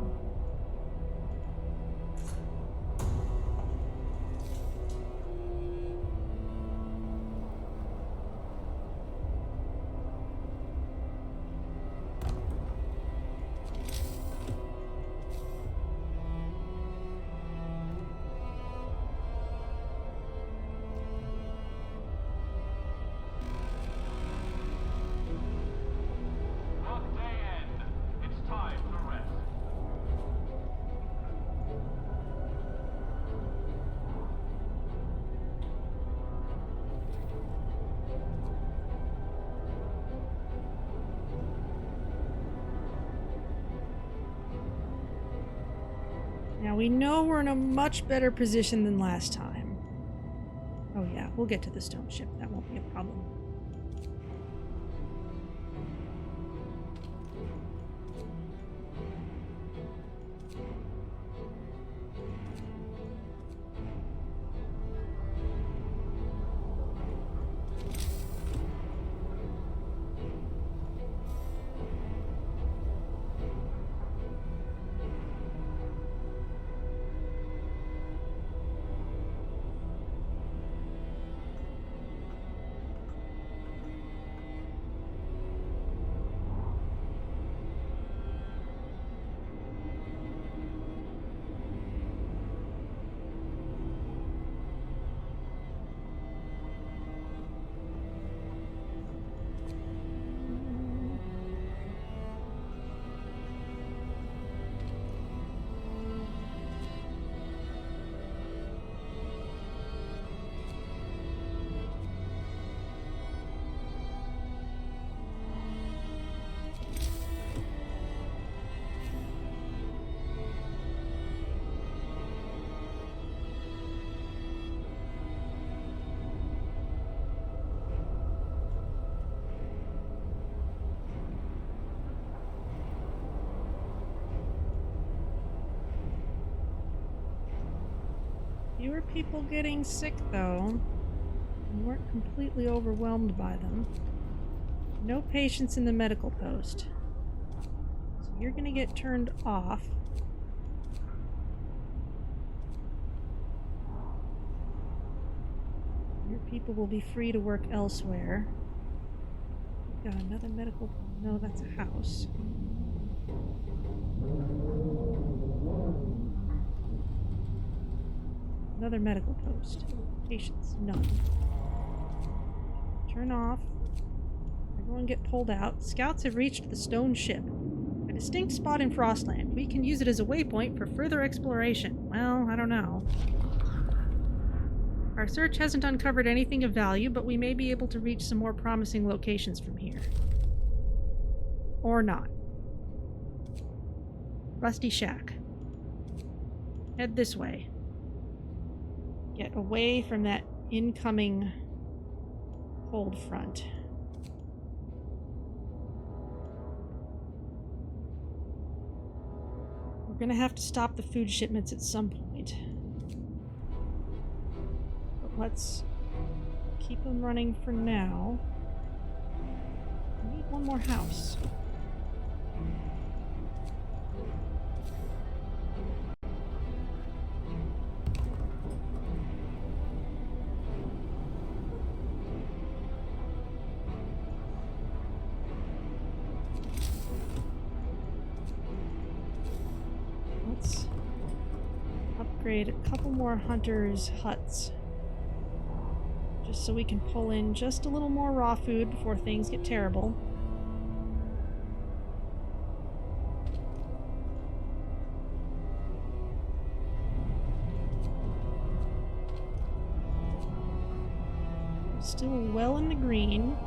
Now we know we're in a much better position than last time. Oh yeah, we'll get to the stone ship. That won't be a problem. Fewer people getting sick, though. We weren't completely overwhelmed by them. No patients in the medical post. So you're gonna get turned off. Your people will be free to work elsewhere. We've got another medical... No, that's a house. Another medical post. Patients, none. Turn off. Everyone get pulled out. Scouts have reached the stone ship. A distinct spot in Frostland. We can use it as a waypoint for further exploration. Well, I don't know. Our search hasn't uncovered anything of value, but we may be able to reach some more promising locations from here. Or not. Rusty Shack. Head this way. Get away from that incoming cold front. We're gonna have to stop the food shipments at some point. But let's keep them running for now. We need one more house. Let's upgrade a couple more hunters' huts. Just so we can pull in just a little more raw food before things get terrible. Still well in the green.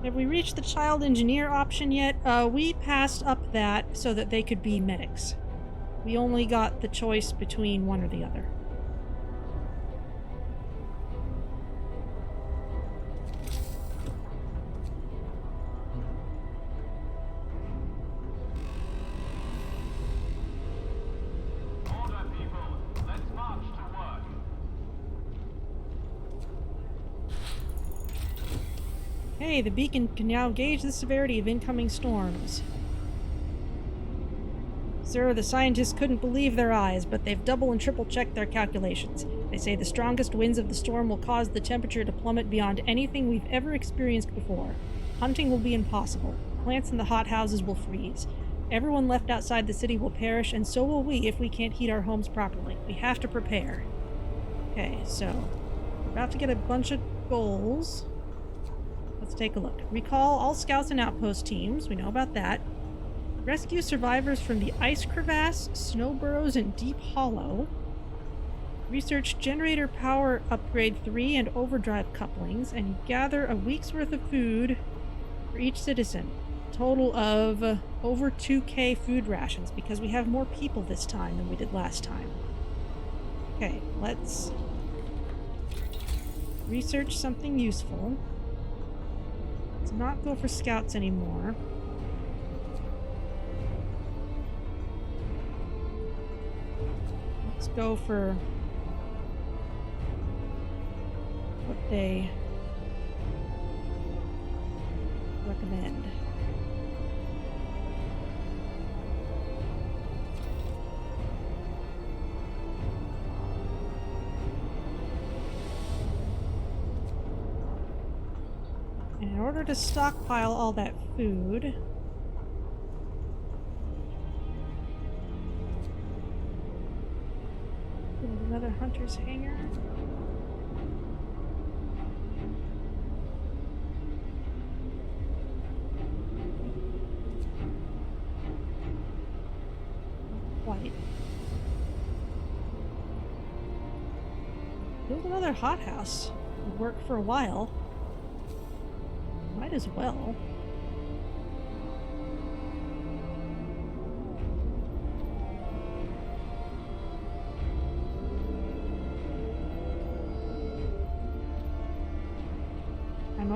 Have we reached the child engineer option yet? We passed up that so that they could be medics. We only got the choice between one or the other. Order, people. Let's march to work. Hey, the beacon can now gauge the severity of incoming storms. Sir, the scientists couldn't believe their eyes, but they've double and triple checked their calculations. They say the strongest winds of the storm will cause the temperature to plummet beyond anything we've ever experienced before. Hunting will be impossible. Plants in the hothouses will freeze. Everyone left outside the city will perish, and so will we if we can't heat our homes properly. We have to prepare. Okay, so we're about to get a bunch of goals. Let's take a look. Recall all scouts and outpost teams. We know about that. Rescue survivors from the ice crevasse, snow burrows, and deep hollow. Research generator power upgrade 3 and overdrive couplings, and gather a week's worth of food for each citizen. Total of over 2K food rations, because we have more people this time than we did last time. Okay, let's research something useful. Let's not go for scouts anymore. Let's go for what they recommend. In order to stockpile all that food, another hunter's hangar. Quite. Build another hothouse. Would work for a while. Might as well.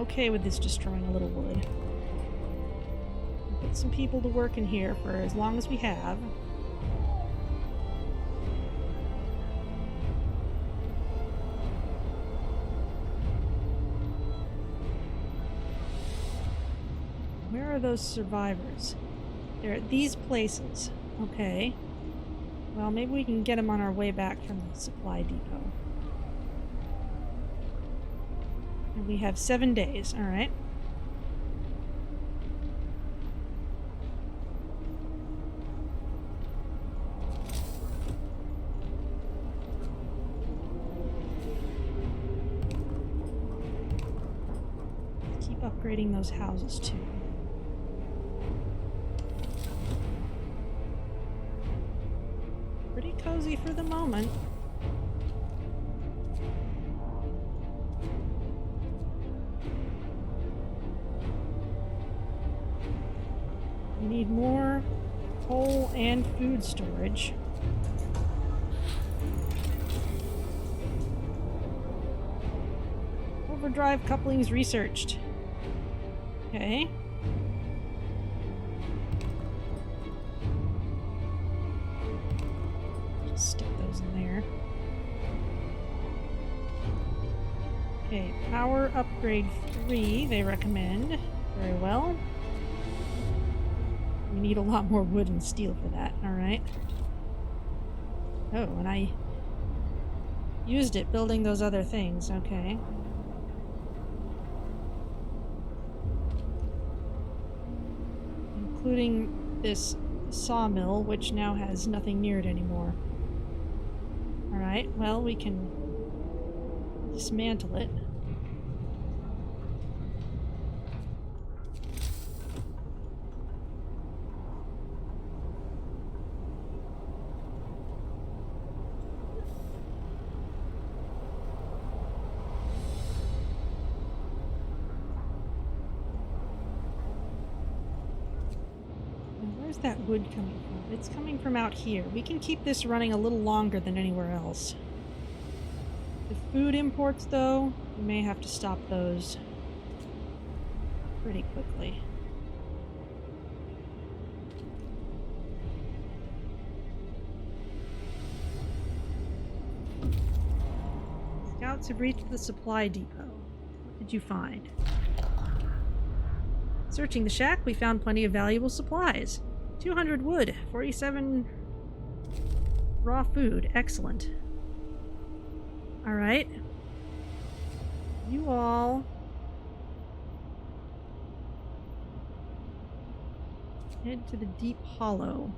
okay with this destroying a little wood. Put some people to work in here for as long as we have. Where are those survivors? They're at these places. Okay. Well, maybe we can get them on our way back from the supply depot. And we have 7 days. All right. Keep upgrading those houses too. Pretty cozy for the moment. We need more coal and food storage. Overdrive couplings researched. Okay. Just stick those in there. Okay, power upgrade 3, they recommend. Very well. We need a lot more wood and steel for that, alright. Oh, and I used it building those other things, okay. Including this sawmill, which now has nothing near it anymore. Alright, well, we can dismantle it. Where's that wood coming from? It's coming from out here. We can keep this running a little longer than anywhere else. The food imports, though, we may have to stop those pretty quickly. Scouts have reached the supply depot. What did you find? Searching the shack, we found plenty of valuable supplies. 200 wood, 47 raw food. Excellent. Alright. You all head to the deep hollow.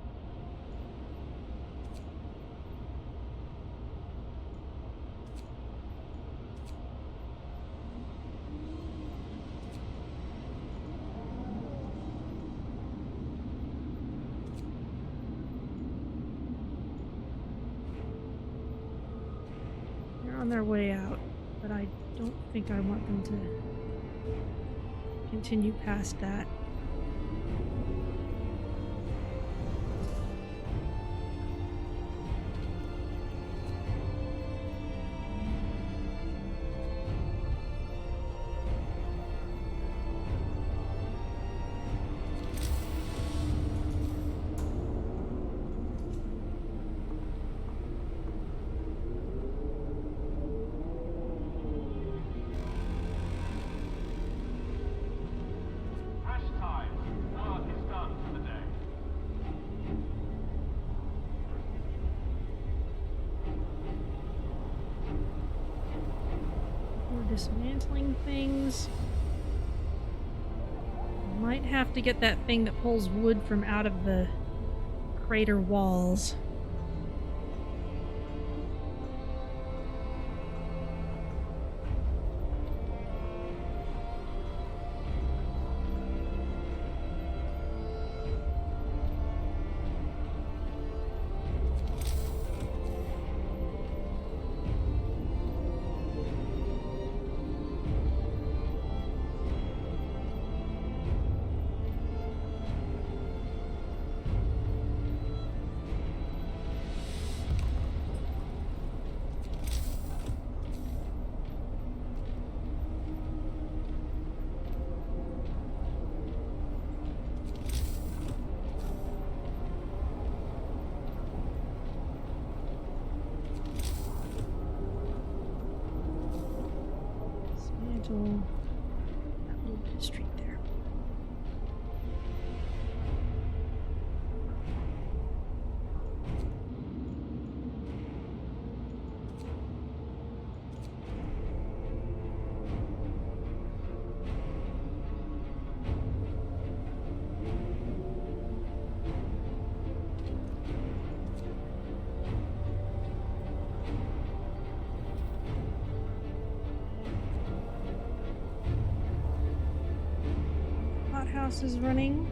On their way out, but I don't think I want them to continue past that. Dismantling things. Might have to get that thing that pulls wood from out of the crater walls. Chaos is running.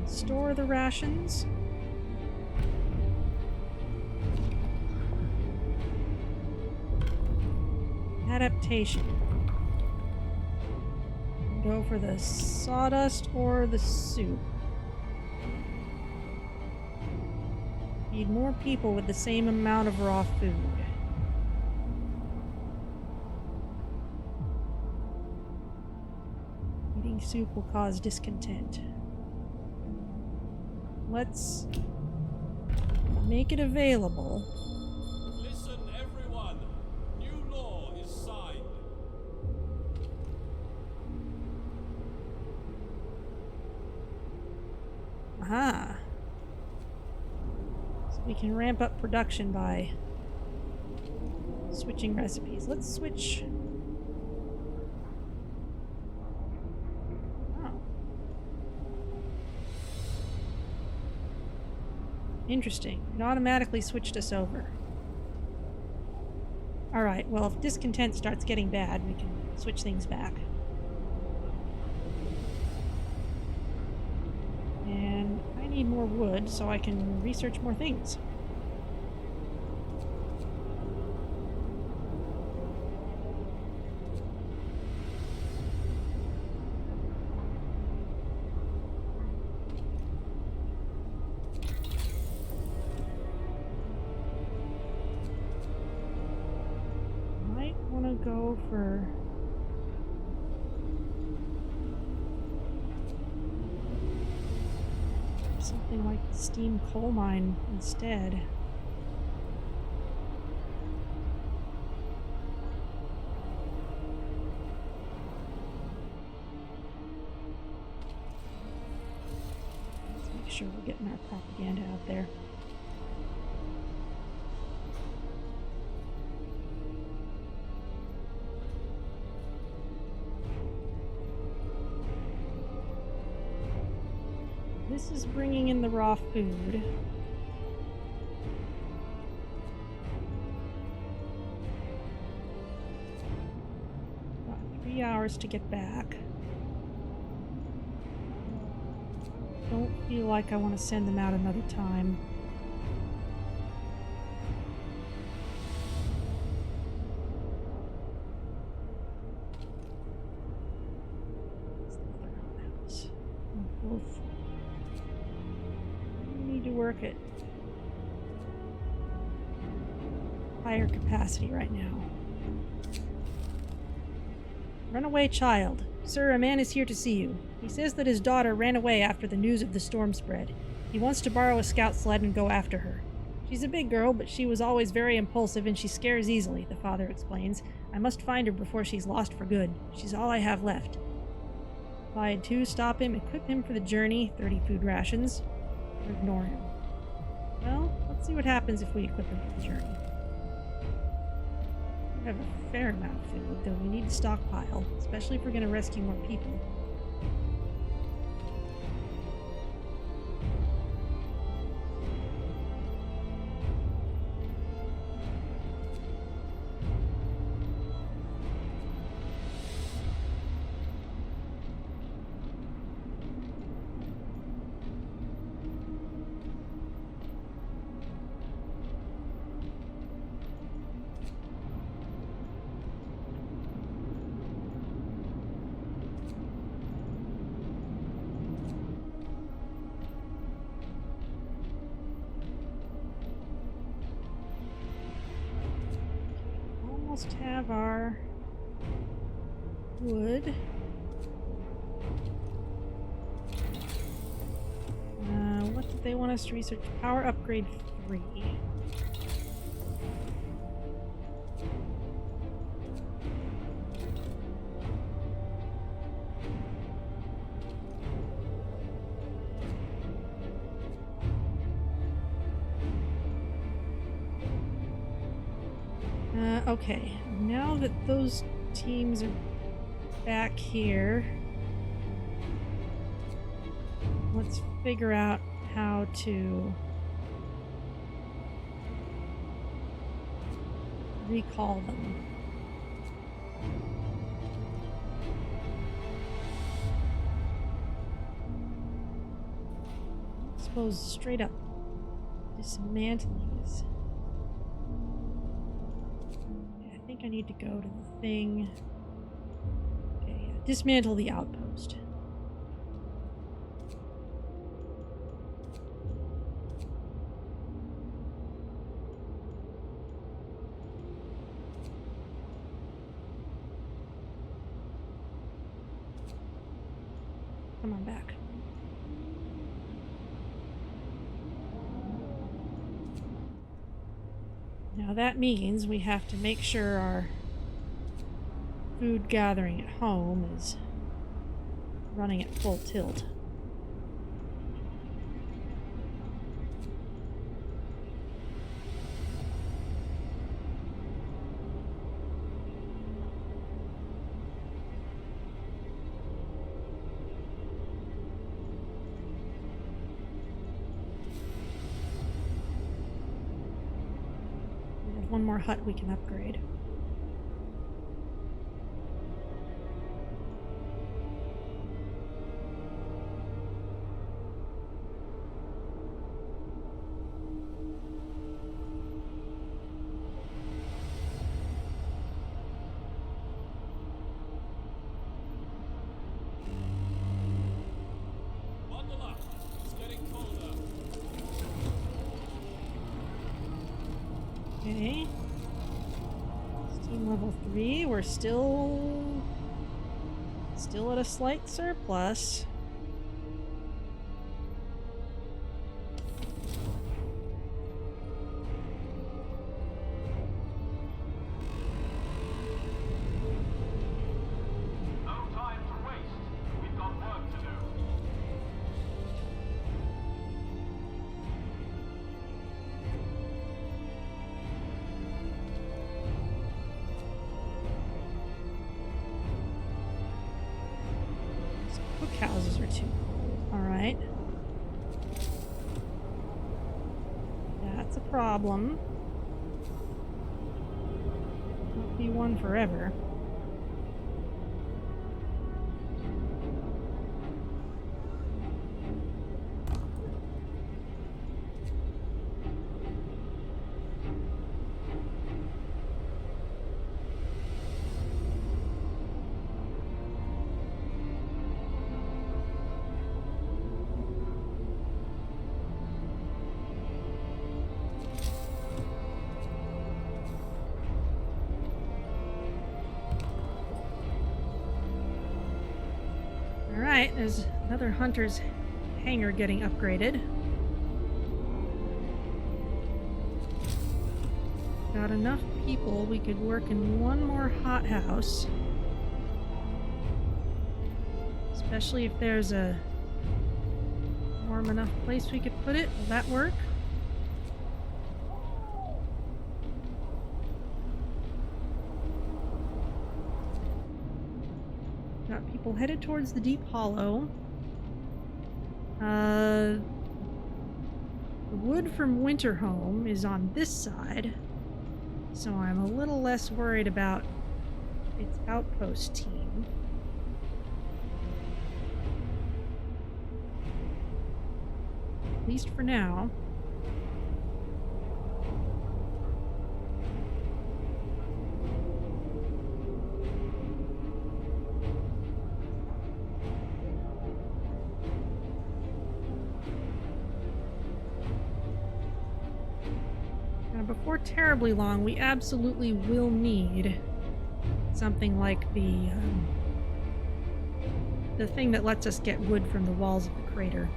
Store the rations. Adaptation. Go for the sawdust or the soup. Feed more people with the same amount of raw food. Eating soup will cause discontent. Let's make it available. Listen, everyone. New law is signed. Aha. So we can ramp up production by switching recipes. Let's switch. Oh. Interesting. It automatically switched us over. Alright, well, if discontent starts getting bad, we can switch things back. And I need more wood so I can research more things. Might want to go for something like the steam coal mine instead. Let's make sure we're getting our propaganda out there. This is bringing in the raw food. About 3 hours to get back. Don't feel like I want to send them out another time. What's the other house? Both to work at higher capacity right now. Runaway child. Sir, a man is here to see you. He says that his daughter ran away after the news of the storm spread. He wants to borrow a scout sled and go after her. She's a big girl, but she was always very impulsive and she scares easily, the father explains. I must find her before she's lost for good. She's all I have left. Applied 2, stop him, equip him for the journey, 30 food rations. Or ignore him. Well, let's see what happens if we equip him for the journey. We have a fair amount of food, though we need to stockpile, especially if we're going to rescue more people. Almost have our wood. What did they want us to research? Power upgrade 3. Okay, now that those teams are back here, let's figure out how to recall them. suppose straight up dismantling is... Yeah, I think I need to go to the thing. Okay, yeah. Dismantle the outpost. Come on back. Now that means we have to make sure our food gathering at home is running at full tilt. One more hut we can upgrade. Bundle up. It's getting colder. Okay. Steam level 3. We're still at a slight surplus. No time to waste. We've got work to do. Houses are too cold. Alright. That's a problem. Won't be one forever. Alright, there's another hunter's hangar getting upgraded. Got enough people, we could work in one more hothouse. Especially if there's a warm enough place we could put it. Will that work? Got people headed towards the deep hollow. The wood from Winterhome is on this side, so I'm a little less worried about its outpost team. At least for now. Before terribly long, we absolutely will need something like the thing that lets us get wood from the walls of the crater.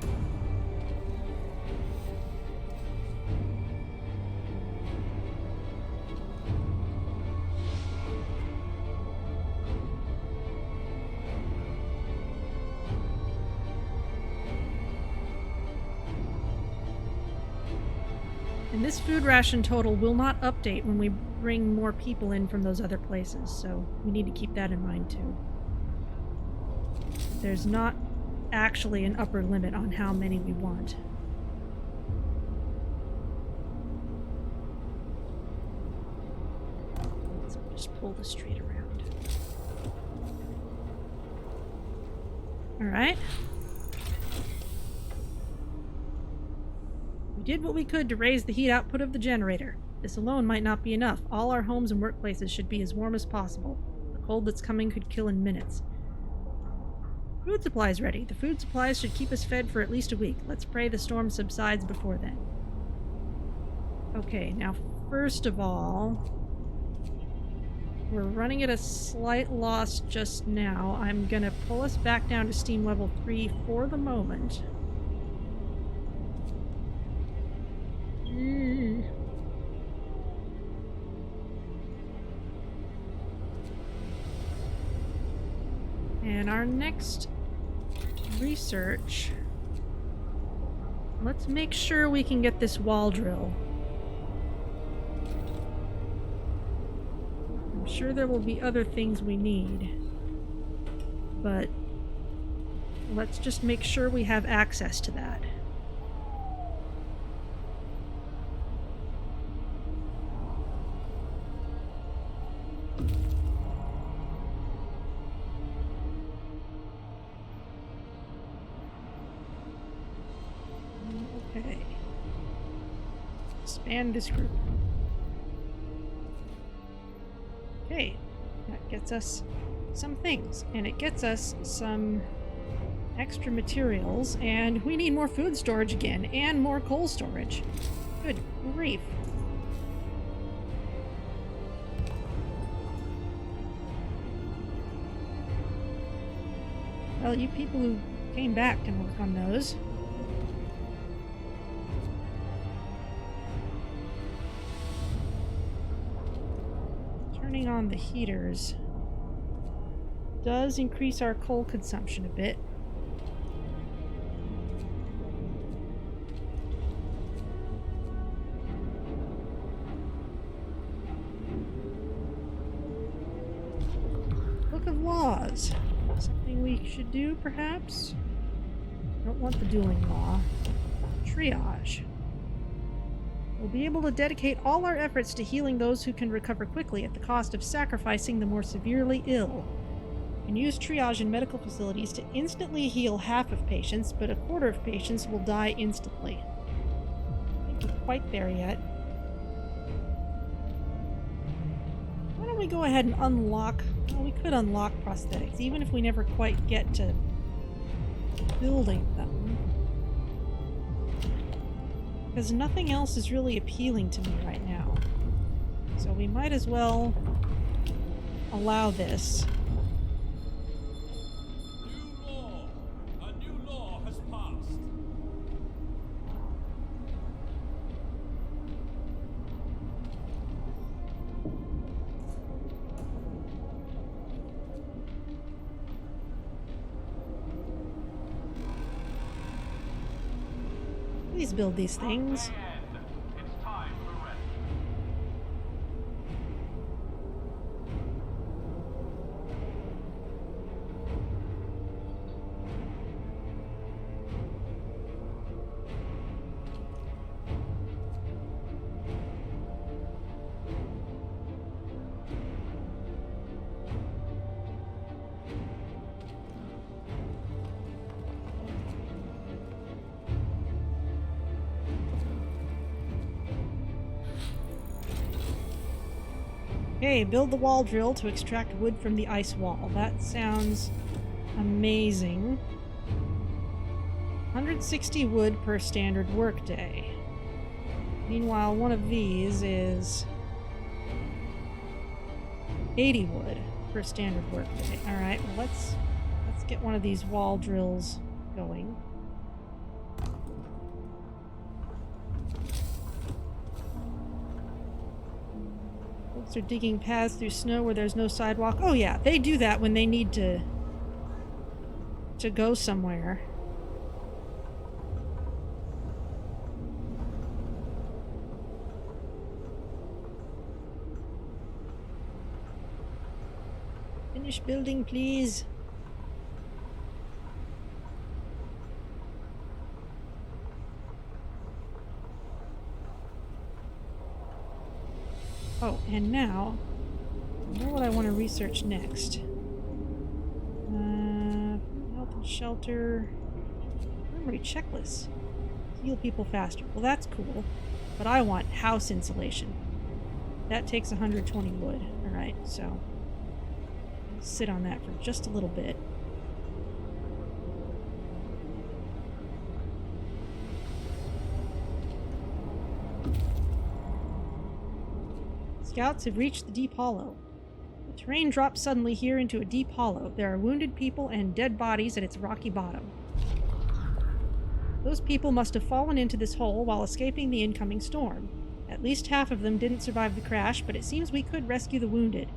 And this food ration total will not update when we bring more people in from those other places, so we need to keep that in mind too. There's not actually an upper limit on how many we want. Let's just pull the street around. Alright. did what we could to raise the heat output of the generator. This alone might not be enough. All our homes and workplaces should be as warm as possible. The cold that's coming could kill in minutes. Food supplies ready. The food supplies should keep us fed for at least a week. Let's pray the storm subsides before then. Okay, now first of all, we're running at a slight loss just now. I'm gonna pull us back down to steam level 3 for the moment. And our next research, let's make sure we can get this wall drill. I'm sure there will be other things we need, but let's just make sure we have access to that. Okay. Expand this group. Okay, that gets us some things, and it gets us some extra materials, and we need more food storage again, and more coal storage. Good grief. Well, you people who came back can work on those. Turning on the heaters does increase our coal consumption a bit. Book of Laws. Something we should do, perhaps? Don't want the dueling law. Triage. We'll be able to dedicate all our efforts to healing those who can recover quickly at the cost of sacrificing the more severely ill. We can use triage in medical facilities to instantly heal half of patients, but a quarter of patients will die instantly. I don't think we're quite there yet. Why don't we go ahead and unlock... Well, we could unlock prosthetics, even if we never quite get to building them. Because nothing else is really appealing to me right now. So we might as well allow this. New law! A new law has passed! Please build these things. It's time for rest. Okay, build the wall drill to extract wood from the ice wall. That sounds amazing. 160 wood per standard workday. Meanwhile, one of these is 80 wood per standard workday. Alright, well let's get one of these wall drills going. Folks are digging paths through snow where there's no sidewalk. Oh yeah, they do that when they need to go somewhere. Finish building, please. Oh, and now, I know what I want to research next. Health and shelter. Memory checklist. Heal people faster. Well, that's cool. But I want house insulation. That takes 120 wood. Alright, so I'll sit on that for just a little bit. Scouts have reached the deep hollow. The terrain drops suddenly here into a deep hollow. There are wounded people and dead bodies at its rocky bottom. Those people must have fallen into this hole while escaping the incoming storm. At least half of them didn't survive the crash, but it seems we could rescue the wounded.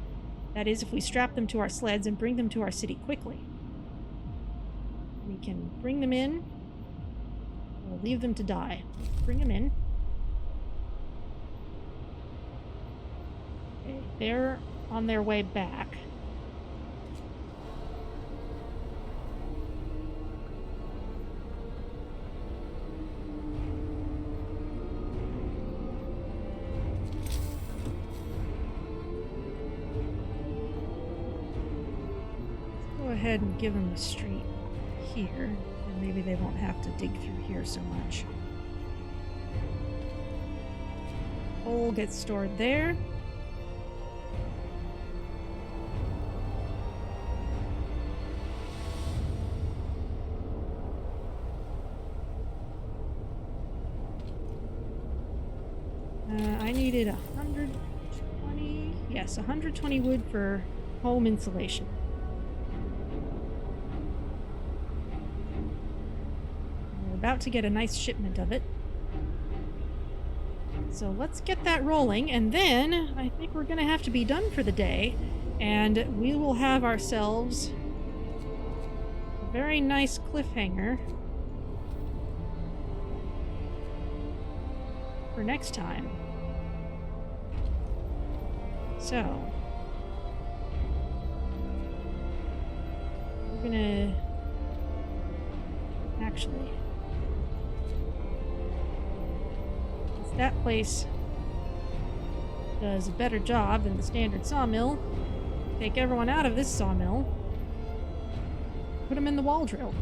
That is, if we strap them to our sleds and bring them to our city quickly. We can bring them in, or leave them to die. Bring them in. Okay, they're on their way back. Go ahead and give them a street here, and maybe they won't have to dig through here so much. Coal gets stored there. I needed 120, yes, 120 wood for home insulation. We're about to get a nice shipment of it. So let's get that rolling, and then I think we're going to have to be done for the day, and we will have ourselves a very nice cliffhanger for next time. So, we're gonna actually, since that place does a better job than the standard sawmill, take everyone out of this sawmill, put them in the wall drill.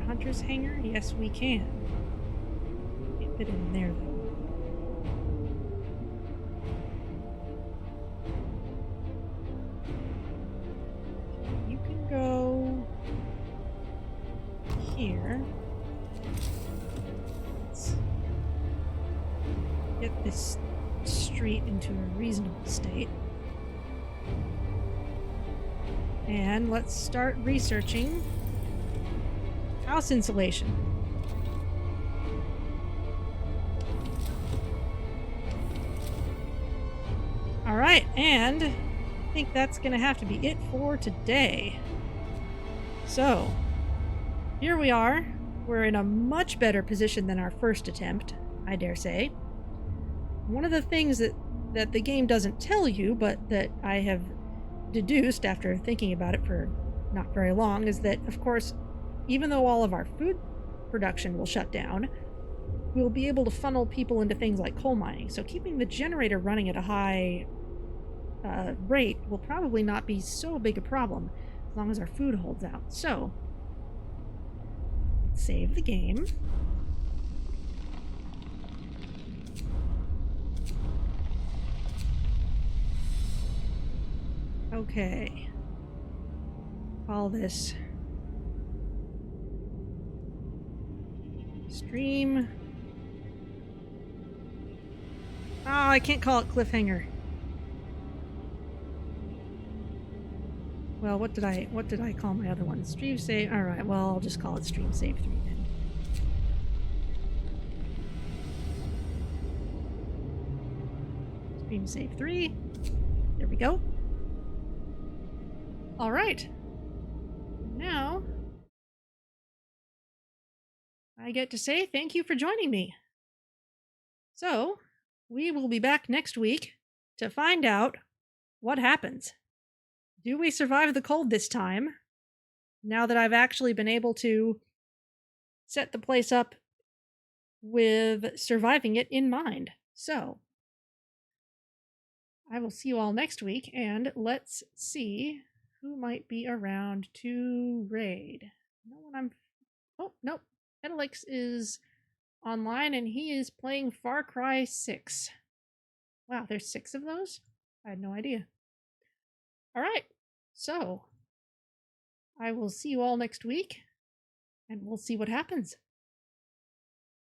Hunter's hangar? Yes, we can. Can't fit it in there, though. You can go here. Let's get this street into a reasonable state. And let's start researching house insulation. Alright, and I think that's gonna have to be it for today. So, here we are. We're in a much better position than our first attempt, I dare say. One of the things that the game doesn't tell you, but that I have deduced after thinking about it for not very long, is that, of course, even though all of our food production will shut down, we'll be able to funnel people into things like coal mining. So keeping the generator running at a high rate will probably not be so big a problem as long as our food holds out. So, let's save the game. Okay. Call this stream. Oh, I can't call it cliffhanger. Well, what did I call my other one? Stream save. All right. Well, I'll just call it stream save 3 then. Stream save 3. There we go. All right. now I get to say thank you for joining me. So, we will be back next week to find out what happens. Do we survive the cold this time? Now that I've actually been able to set the place up with surviving it in mind. So, I will see you all next week, and let's see who might be around to raid. No one I'm. Oh, nope. Petalix is online, and he is playing Far Cry 6. Wow, there's 6 of those? I had no idea. Alright, so I will see you all next week, and we'll see what happens.